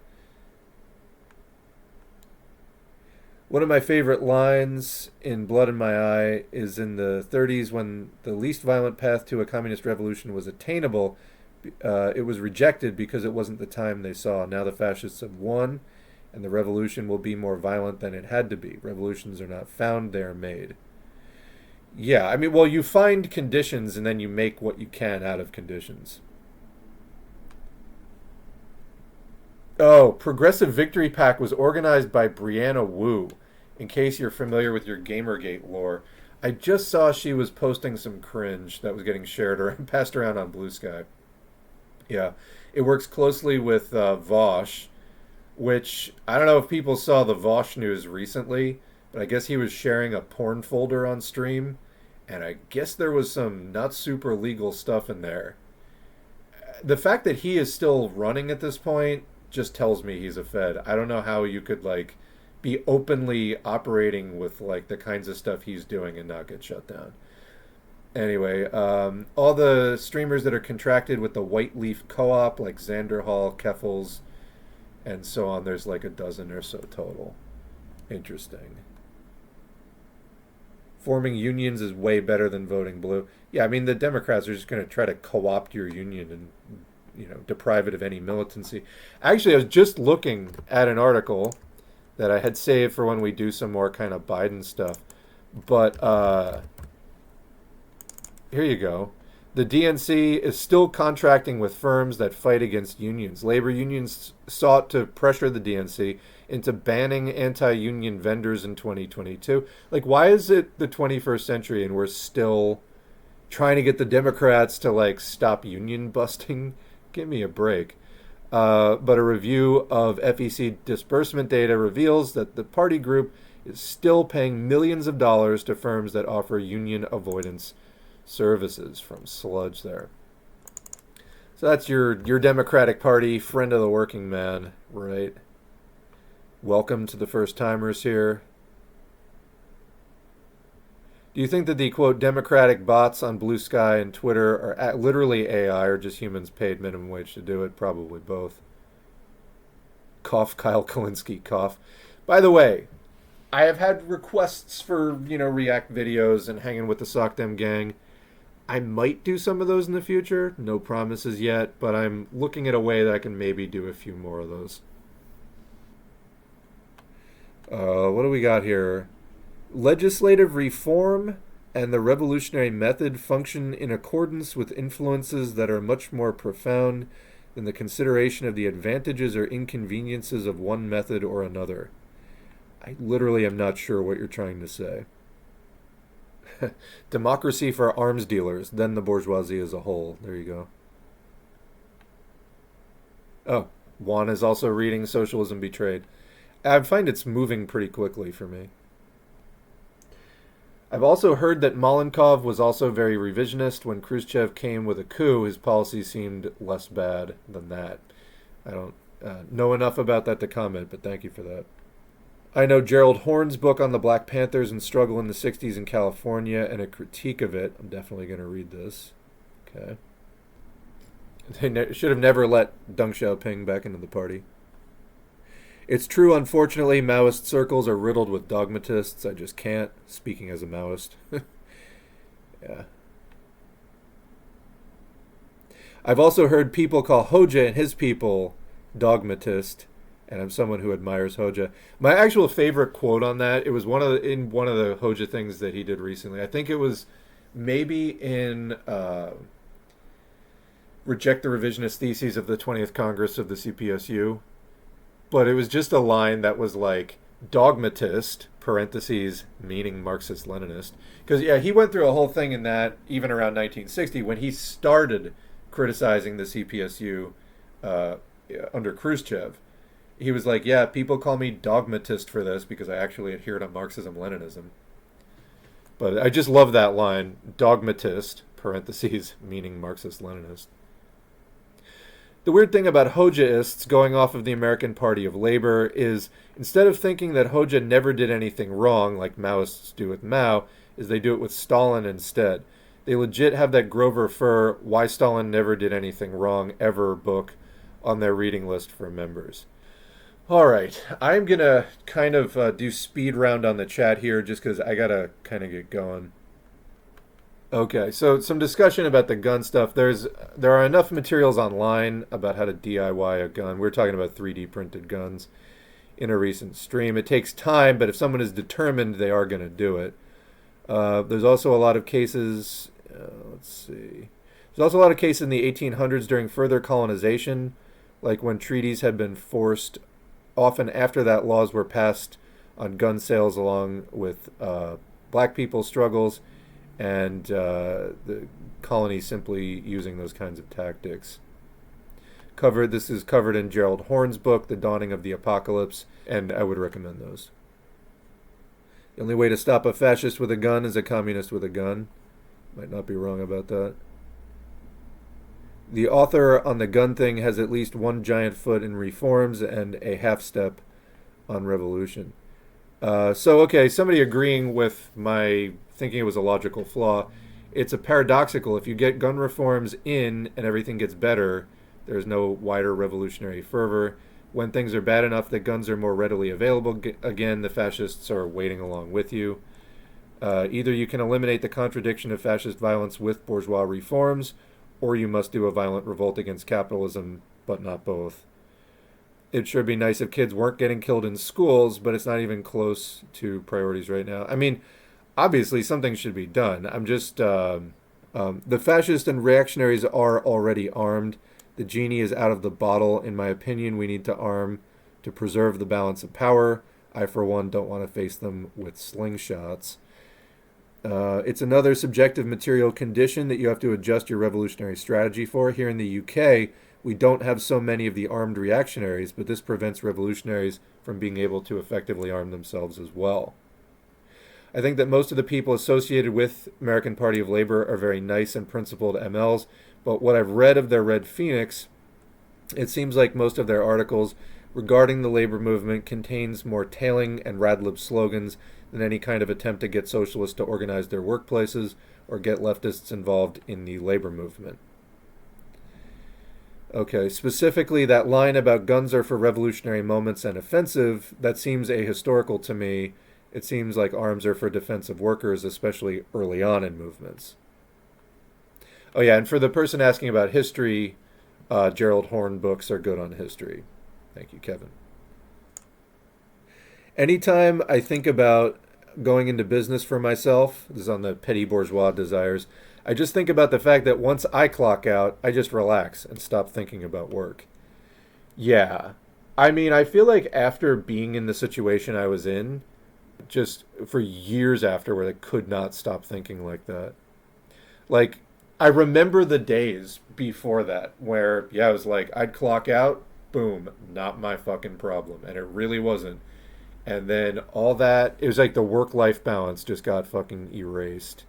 One of my favorite lines in Blood in My Eye is in the 30s when the least violent path to a communist revolution was attainable. It was rejected because it wasn't the time they saw. Now the fascists have won, and the revolution will be more violent than it had to be. Revolutions are not found, they are made. Yeah, I mean, well, you find conditions and then you make what you can out of conditions. Oh, Progressive Victory PAC was organized by Brianna Wu, in case you're familiar with your Gamergate lore. I just saw she was posting some cringe that was getting shared or passed around on Blue Sky. Yeah, it works closely with Vosh, which I don't know if people saw the Vosh news recently, but I guess he was sharing a porn folder on stream, and I guess there was some not super legal stuff in there. The fact that he is still running at this point just tells me he's a Fed. I don't know how you could like be openly operating with like the kinds of stuff he's doing and not get shut down. Anyway, all the streamers that are contracted with the White Leaf Co-op, like Xander Hall, Keffels, and so on, there's like a dozen or so total. Interesting. Forming unions is way better than voting blue. Yeah, I mean, the Democrats are just going to try to co-opt your union and, deprive it of any militancy. Actually, I was just looking at an article that I had saved for when we do some more kind of Biden stuff. But here you go. The DNC is still contracting with firms that fight against unions. Labor unions sought to pressure the DNC into banning anti-union vendors in 2022. Like, why is it the 21st century and we're still trying to get the Democrats to, like, stop union busting? Give me a break. But a review of FEC disbursement data reveals that the party group is still paying millions of dollars to firms that offer union avoidance services. From Sludge there. So that's your Democratic Party, friend of the working man, right? Welcome to the first timers here. Do you think that the, quote, Democratic bots on Blue Sky and Twitter are literally AI or just humans paid minimum wage to do it? Probably both. Cough, Kyle Kalinske, cough. By the way, I have had requests for, React videos and hanging with the SOCDEM gang. I might do some of those in the future. No promises yet, but I'm looking at a way that I can maybe do a few more of those. What do we got here? Legislative reform and the revolutionary method function in accordance with influences that are much more profound than the consideration of the advantages or inconveniences of one method or another. I literally am not sure what you're trying to say. Democracy for arms dealers, then the bourgeoisie as a whole. There you go. Oh, Juan is also reading Socialism Betrayed. I find it's moving pretty quickly for me. I've also heard that Malenkov was also very revisionist. When Khrushchev came with a coup, his policy seemed less bad than that. I don't know enough about that to comment, but thank you for that. I know Gerald Horne's book on the Black Panthers and struggle in the 60s in California and a critique of it. I'm definitely going to read this. Okay. They should have never let Deng Xiaoping back into the party. It's true, unfortunately, Maoist circles are riddled with dogmatists. I just can't, speaking as a Maoist. Yeah. I've also heard people call Hoxha and his people dogmatist, and I'm someone who admires Hoxha. My actual favorite quote on that, it was in one of the Hoxha things that he did recently. I think it was maybe in Reject the Revisionist Theses of the 20th Congress of the CPSU. But it was just a line that was like, dogmatist, parentheses, meaning Marxist-Leninist. Because, yeah, he went through a whole thing in that, even around 1960, when he started criticizing the CPSU under Khrushchev. He was like, yeah, people call me dogmatist for this because I actually adhere to Marxism-Leninism. But I just love that line, dogmatist, parentheses, meaning Marxist-Leninist. The weird thing about Hoxhaists going off of the American Party of Labor is instead of thinking that Hoxha never did anything wrong, like Maoists do with Mao, is they do it with Stalin instead. They legit have that Grover Furr Why Stalin Never Did Anything Wrong Ever book on their reading list for members. All right, I'm going to kind of do speed round on the chat here just because I got to kind of get going. Okay, so some discussion about the gun stuff. There are enough materials online about how to DIY a gun. We're talking about 3D printed guns in a recent stream. It takes time, but if someone is determined, they are going to do it. There's also a lot of cases, let's see. There's also a lot of cases in the 1800s during further colonization, like when treaties had been forced. Often after that, laws were passed on gun sales along with black people's struggles and the colony simply using those kinds of tactics. This is covered in Gerald Horne's book, The Dawning of the Apocalypse, and I would recommend those. The only way to stop a fascist with a gun is a communist with a gun. Might not be wrong about that. The author on the gun thing has at least one giant foot in reforms and a half step on revolution. Okay, somebody agreeing with my thinking it was a logical flaw. It's a paradoxical. If you get gun reforms in and everything gets better, there's no wider revolutionary fervor. When things are bad enough that guns are more readily available again, the fascists are waiting along with you. Either you can eliminate the contradiction of fascist violence with bourgeois reforms, or you must do a violent revolt against capitalism, but not both. It'd sure be nice if kids weren't getting killed in schools, but it's not even close to priorities right now. I mean, obviously something should be done. I'm just... the fascists and reactionaries are already armed. The genie is out of the bottle. In my opinion, we need to arm to preserve the balance of power. I, for one, don't want to face them with slingshots. It's another subjective material condition that you have to adjust your revolutionary strategy for. Here in the UK, we don't have so many of the armed reactionaries, but this prevents revolutionaries from being able to effectively arm themselves as well. I think that most of the people associated with American Party of Labor are very nice and principled MLs, but what I've read of their Red Phoenix, it seems like most of their articles regarding the labor movement contains more tailing and rad-lib slogans than any kind of attempt to get socialists to organize their workplaces or get leftists involved in the labor movement. Okay, specifically that line about guns are for revolutionary moments and offensive, that seems ahistorical to me. It seems like arms are for defensive workers, especially early on in movements. Oh yeah, and for the person asking about history, Gerald Horne books are good on history. Thank you, Kevin. Anytime I think about going into business for myself, this is on the petit-bourgeois desires, I just think about the fact that once I clock out, I just relax and stop thinking about work. Yeah. I mean, I feel like after being in the situation I was in, just for years afterward, I could not stop thinking like that. Like, I remember the days before that where, yeah, I was like, I'd clock out, boom, not my fucking problem. And it really wasn't. And then all that, it was like the work-life balance just got fucking erased.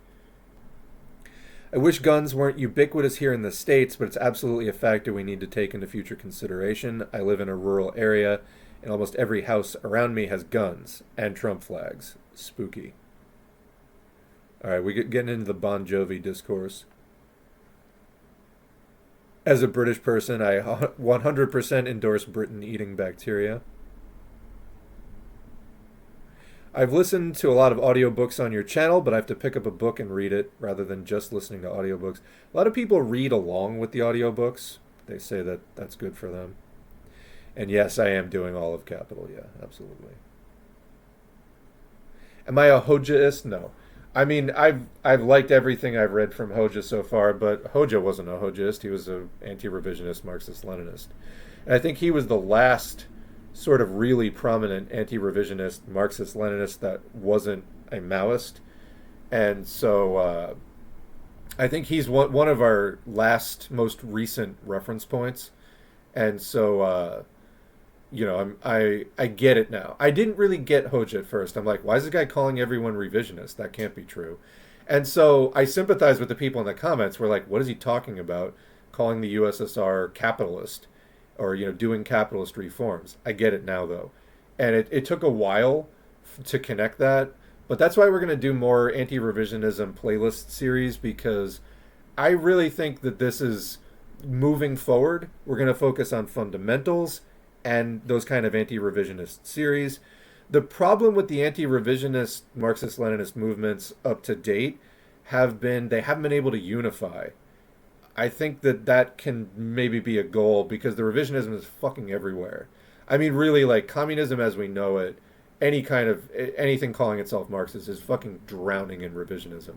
I wish guns weren't ubiquitous here in the States, but it's absolutely a factor we need to take into future consideration. I live in a rural area, and almost every house around me has guns and Trump flags. Spooky. All right, we're getting into the Bon Jovi discourse. As a British person, I 100% endorse Britain eating bacteria. I've listened to a lot of audiobooks on your channel, but I have to pick up a book and read it rather than just listening to audiobooks. A lot of people read along with the audiobooks. They say that that's good for them. And yes, I am doing all of Capital. Yeah, absolutely. Am I a Hoxhaist? No. I mean, I've liked everything I've read from Hoxha so far, but Hoxha wasn't a Hoxhaist. He was an anti-revisionist Marxist-Leninist. And I think he was the last sort of really prominent anti-revisionist Marxist-Leninist that wasn't a Maoist. And so I think he's one of our last, most recent reference points. And so, I get it now. I didn't really get Hoxha at first. I'm like, why is this guy calling everyone revisionist? That can't be true. And so I sympathize with the people in the comments. We're like, what is he talking about? Calling the USSR capitalist or, doing capitalist reforms. I get it now, though. And it took a while to connect that. But that's why we're going to do more anti-revisionism playlist series, because I really think that this is moving forward. We're going to focus on fundamentals and those kind of anti-revisionist series. The problem with the anti-revisionist Marxist-Leninist movements up to date have been they haven't been able to unify. I think that can maybe be a goal, because the revisionism is fucking everywhere. I mean, really, like, communism as we know it, anything calling itself Marxist is fucking drowning in revisionism.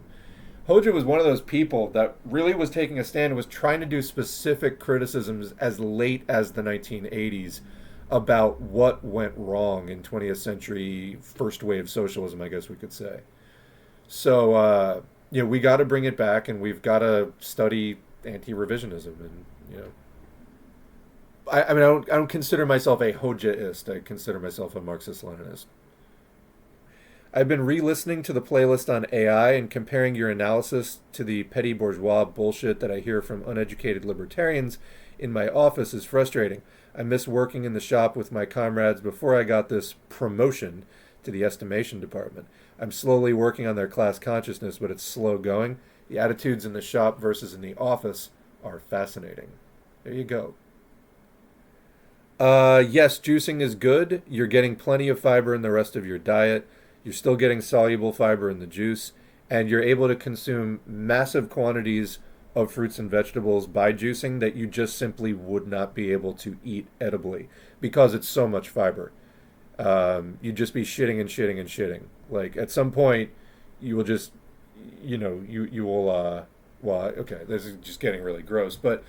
Hoxha was one of those people that really was taking a stand and was trying to do specific criticisms as late as the 1980s about what went wrong in 20th century first wave socialism, I guess we could say. So, we got to bring it back, and we've got to study anti-revisionism, and I don't consider myself a Hoxhaist. I consider myself a Marxist-Leninist. I've been re-listening to the playlist on AI and comparing your analysis to the petit-bourgeois bullshit that I hear from uneducated libertarians in my office is frustrating. I miss working in the shop with my comrades before I got this promotion to the estimation department. I'm slowly working on their class consciousness, but it's slow going. The attitudes in the shop versus in the office are fascinating. There you go. Yes, juicing is good. You're getting plenty of fiber in the rest of your diet. You're still getting soluble fiber in the juice, and you're able to consume massive quantities of fruits and vegetables by juicing that you just simply would not be able to eat edibly because it's so much fiber. You'd just be shitting and shitting and shitting. Like at some point, you will just, you will. Well, okay, this is just getting really gross, but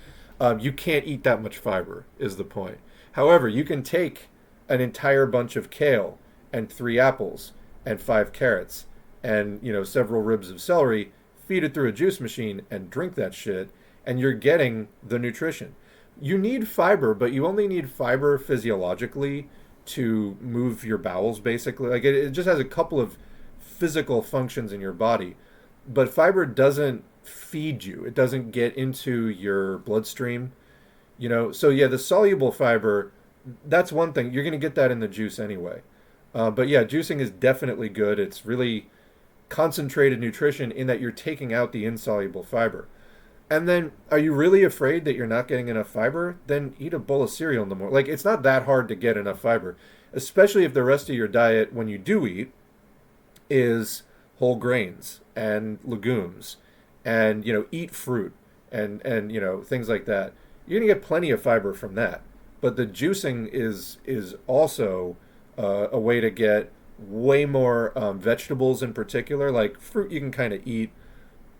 you can't eat that much fiber is the point. However, you can take an entire bunch of kale and 3 apples and 5 carrots and several ribs of celery, feed it through a juice machine and drink that shit, and you're getting the nutrition. You need fiber, but you only need fiber physiologically to move your bowels, basically. Like it just has a couple of physical functions in your body, but fiber doesn't feed you. It doesn't get into your bloodstream. So yeah, the soluble fiber, that's one thing. You're going to get that in the juice anyway. But yeah, juicing is definitely good. It's really concentrated nutrition in that you're taking out the insoluble fiber. And then, are you really afraid that you're not getting enough fiber? Then eat a bowl of cereal in the morning. Like, it's not that hard to get enough fiber, especially if the rest of your diet, when you do eat, is whole grains and legumes and, eat fruit and things like that. You're going to get plenty of fiber from that. But the juicing is also a way to get way more vegetables in particular. Like fruit you can kind of eat.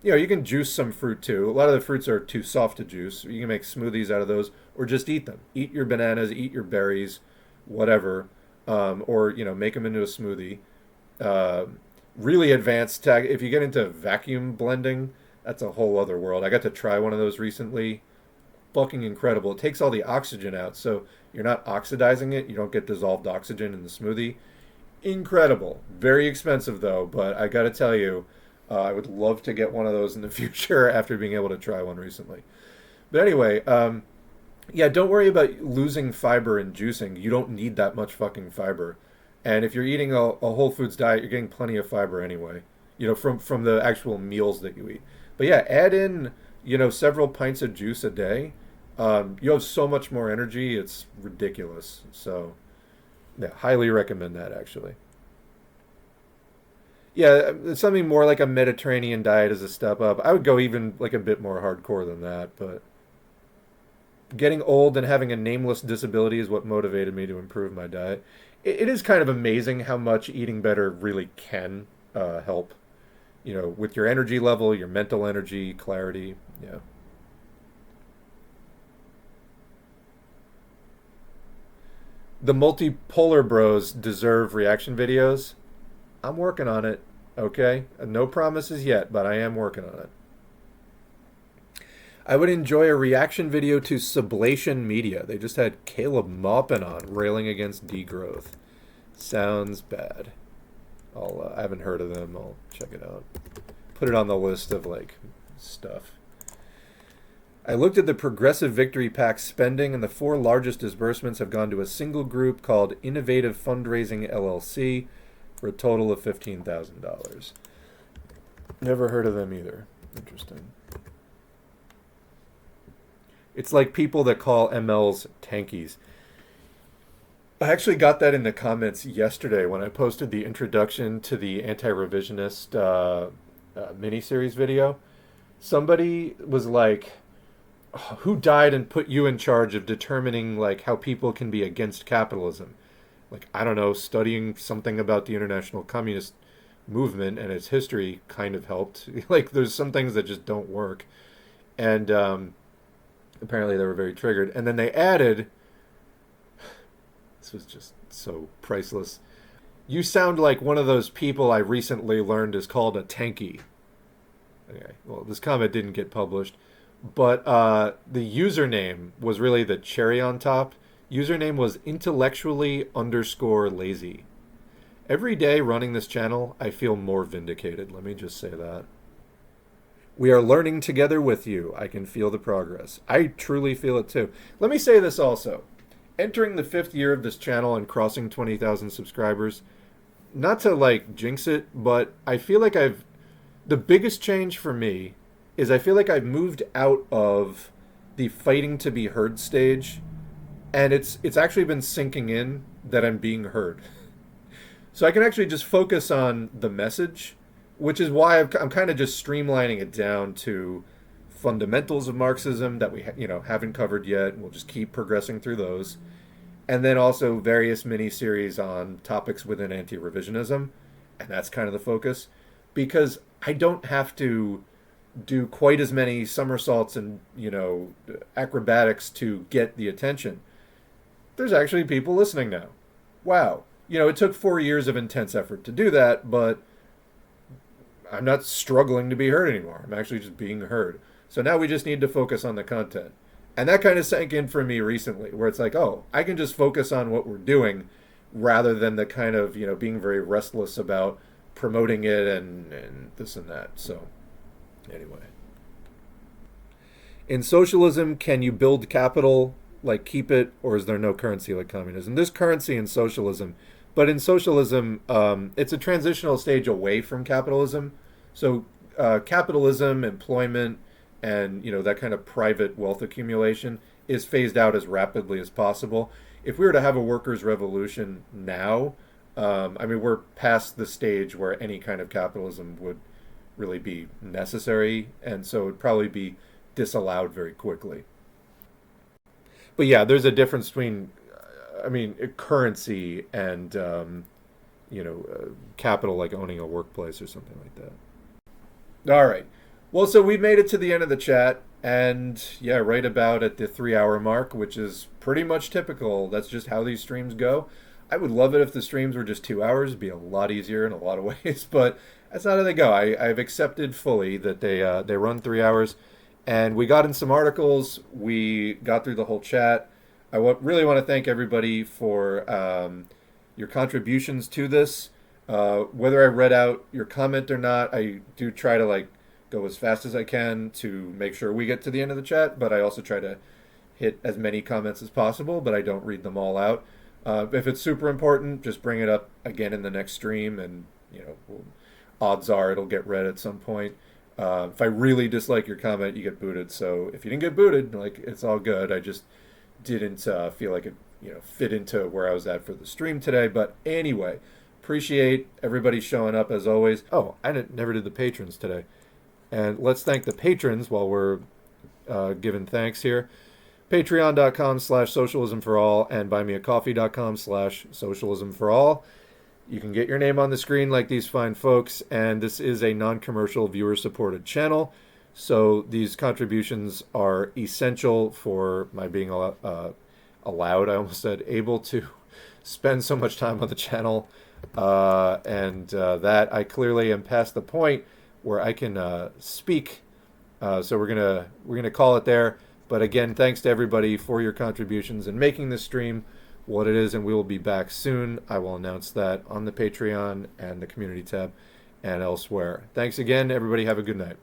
You can juice some fruit too. A lot of the fruits are too soft to juice. You can make smoothies out of those or just eat them. Eat your bananas, eat your berries, whatever. Or, make them into a smoothie. Really advanced tech. If you get into vacuum blending, that's a whole other world. I got to try one of those recently. Fucking incredible. It takes all the oxygen out, so you're not oxidizing it. You don't get dissolved oxygen in the smoothie. Incredible. Very expensive though, but I gotta tell you, I would love to get one of those in the future after being able to try one recently. But anyway, yeah, don't worry about losing fiber in juicing. You don't need that much fucking fiber. And if you're eating a whole foods diet, you're getting plenty of fiber anyway, from the actual meals that you eat. But yeah, add in, several pints of juice a day. You have so much more energy, it's ridiculous. So, yeah, highly recommend that, actually. Yeah, something more like a Mediterranean diet is a step up. I would go even like a bit more hardcore than that, but getting old and having a nameless disability is what motivated me to improve my diet. It is kind of amazing how much eating better really can help, with your energy level, your mental energy, clarity. Yeah. The multipolar bros deserve reaction videos. I'm working on it, okay? No promises yet, but I am working on it. I would enjoy a reaction video to Sublation Media. They just had Caleb Maupin on, railing against degrowth. Sounds bad. I haven't heard of them. I'll check it out. Put it on the list of, stuff. I looked at the progressive Victory PAC spending, and the 4 largest disbursements have gone to a single group called Innovative Fundraising LLC for a total of $15,000. Never heard of them either. Interesting. It's like people that call MLs tankies. I actually got that in the comments yesterday when I posted the introduction to the anti-revisionist miniseries video. Somebody was like, who died and put you in charge of determining how people can be against capitalism? I don't know, studying something about the international communist movement and its history kind of helped. There's some things that just don't work. And apparently they were very triggered. And then they added, this was just so priceless, you sound like one of those people I recently learned is called a tanky. Okay, well, this comment didn't get published. But the username was really the cherry on top. Username was intellectually underscore lazy. Every day running this channel, I feel more vindicated. Let me just say that. We are learning together with you. I can feel the progress. I truly feel it too. Let me say this also. Entering the 5th year of this channel and crossing 20,000 subscribers, not to like jinx it, but I feel like the biggest change for me is I feel like I've moved out of the fighting to be heard stage, and it's actually been sinking in that I'm being heard. So I can actually just focus on the message, which is why I'm kind of just streamlining it down to fundamentals of Marxism that we haven't covered yet. We'll just keep progressing through those. And then also various mini-series on topics within anti-revisionism, and that's kind of the focus. Because I don't have to do quite as many somersaults and, acrobatics to get the attention. There's actually people listening now. Wow. It took 4 years of intense effort to do that, but I'm not struggling to be heard anymore. I'm actually just being heard. So now we just need to focus on the content. And that kind of sank in for me recently, where it's like, oh, I can just focus on what we're doing rather than the kind of, being very restless about promoting it and this and that. So anyway. In socialism, can you build capital, like keep it, or is there no currency like communism? There's currency in socialism, but in socialism, it's a transitional stage away from capitalism. So capitalism, employment, and that kind of private wealth accumulation is phased out as rapidly as possible. If we were to have a workers' revolution now, we're past the stage where any kind of capitalism would really be necessary, and so it would probably be disallowed very quickly. But yeah, there's a difference between, currency and, capital, like owning a workplace or something like that. All right. Well, so we've made it to the end of the chat, and yeah, right about at the 3-hour mark, which is pretty much typical. That's just how these streams go. I would love it if the streams were just 2 hours. It'd be a lot easier in a lot of ways, but that's not how they go. I've accepted fully that they run 3 hours, and we got in some articles. We got through the whole chat. I really want to thank everybody for your contributions to this. Whether I read out your comment or not, I do try to go as fast as I can to make sure we get to the end of the chat, but I also try to hit as many comments as possible, but I don't read them all out. If it's super important, just bring it up again in the next stream, and odds are it'll get read at some point. If I really dislike your comment, you get booted. So if you didn't get booted, it's all good. I just didn't feel like it fit into where I was at for the stream today. But anyway, appreciate everybody showing up as always. Oh, I never did the patrons today. And let's thank the patrons while we're giving thanks here. Patreon.com/socialismforall and buymeacoffee.com/socialismforall. You can get your name on the screen like these fine folks, and this is a non-commercial viewer-supported channel, so these contributions are essential for my being allowed, I almost said, able to spend so much time on the channel, and that I clearly am past the point where I can speak, so we're gonna call it there. But again, thanks to everybody for your contributions and making this stream what it is, and we will be back soon. I will announce that on the Patreon and the community tab and elsewhere. Thanks again, everybody. Have a good night.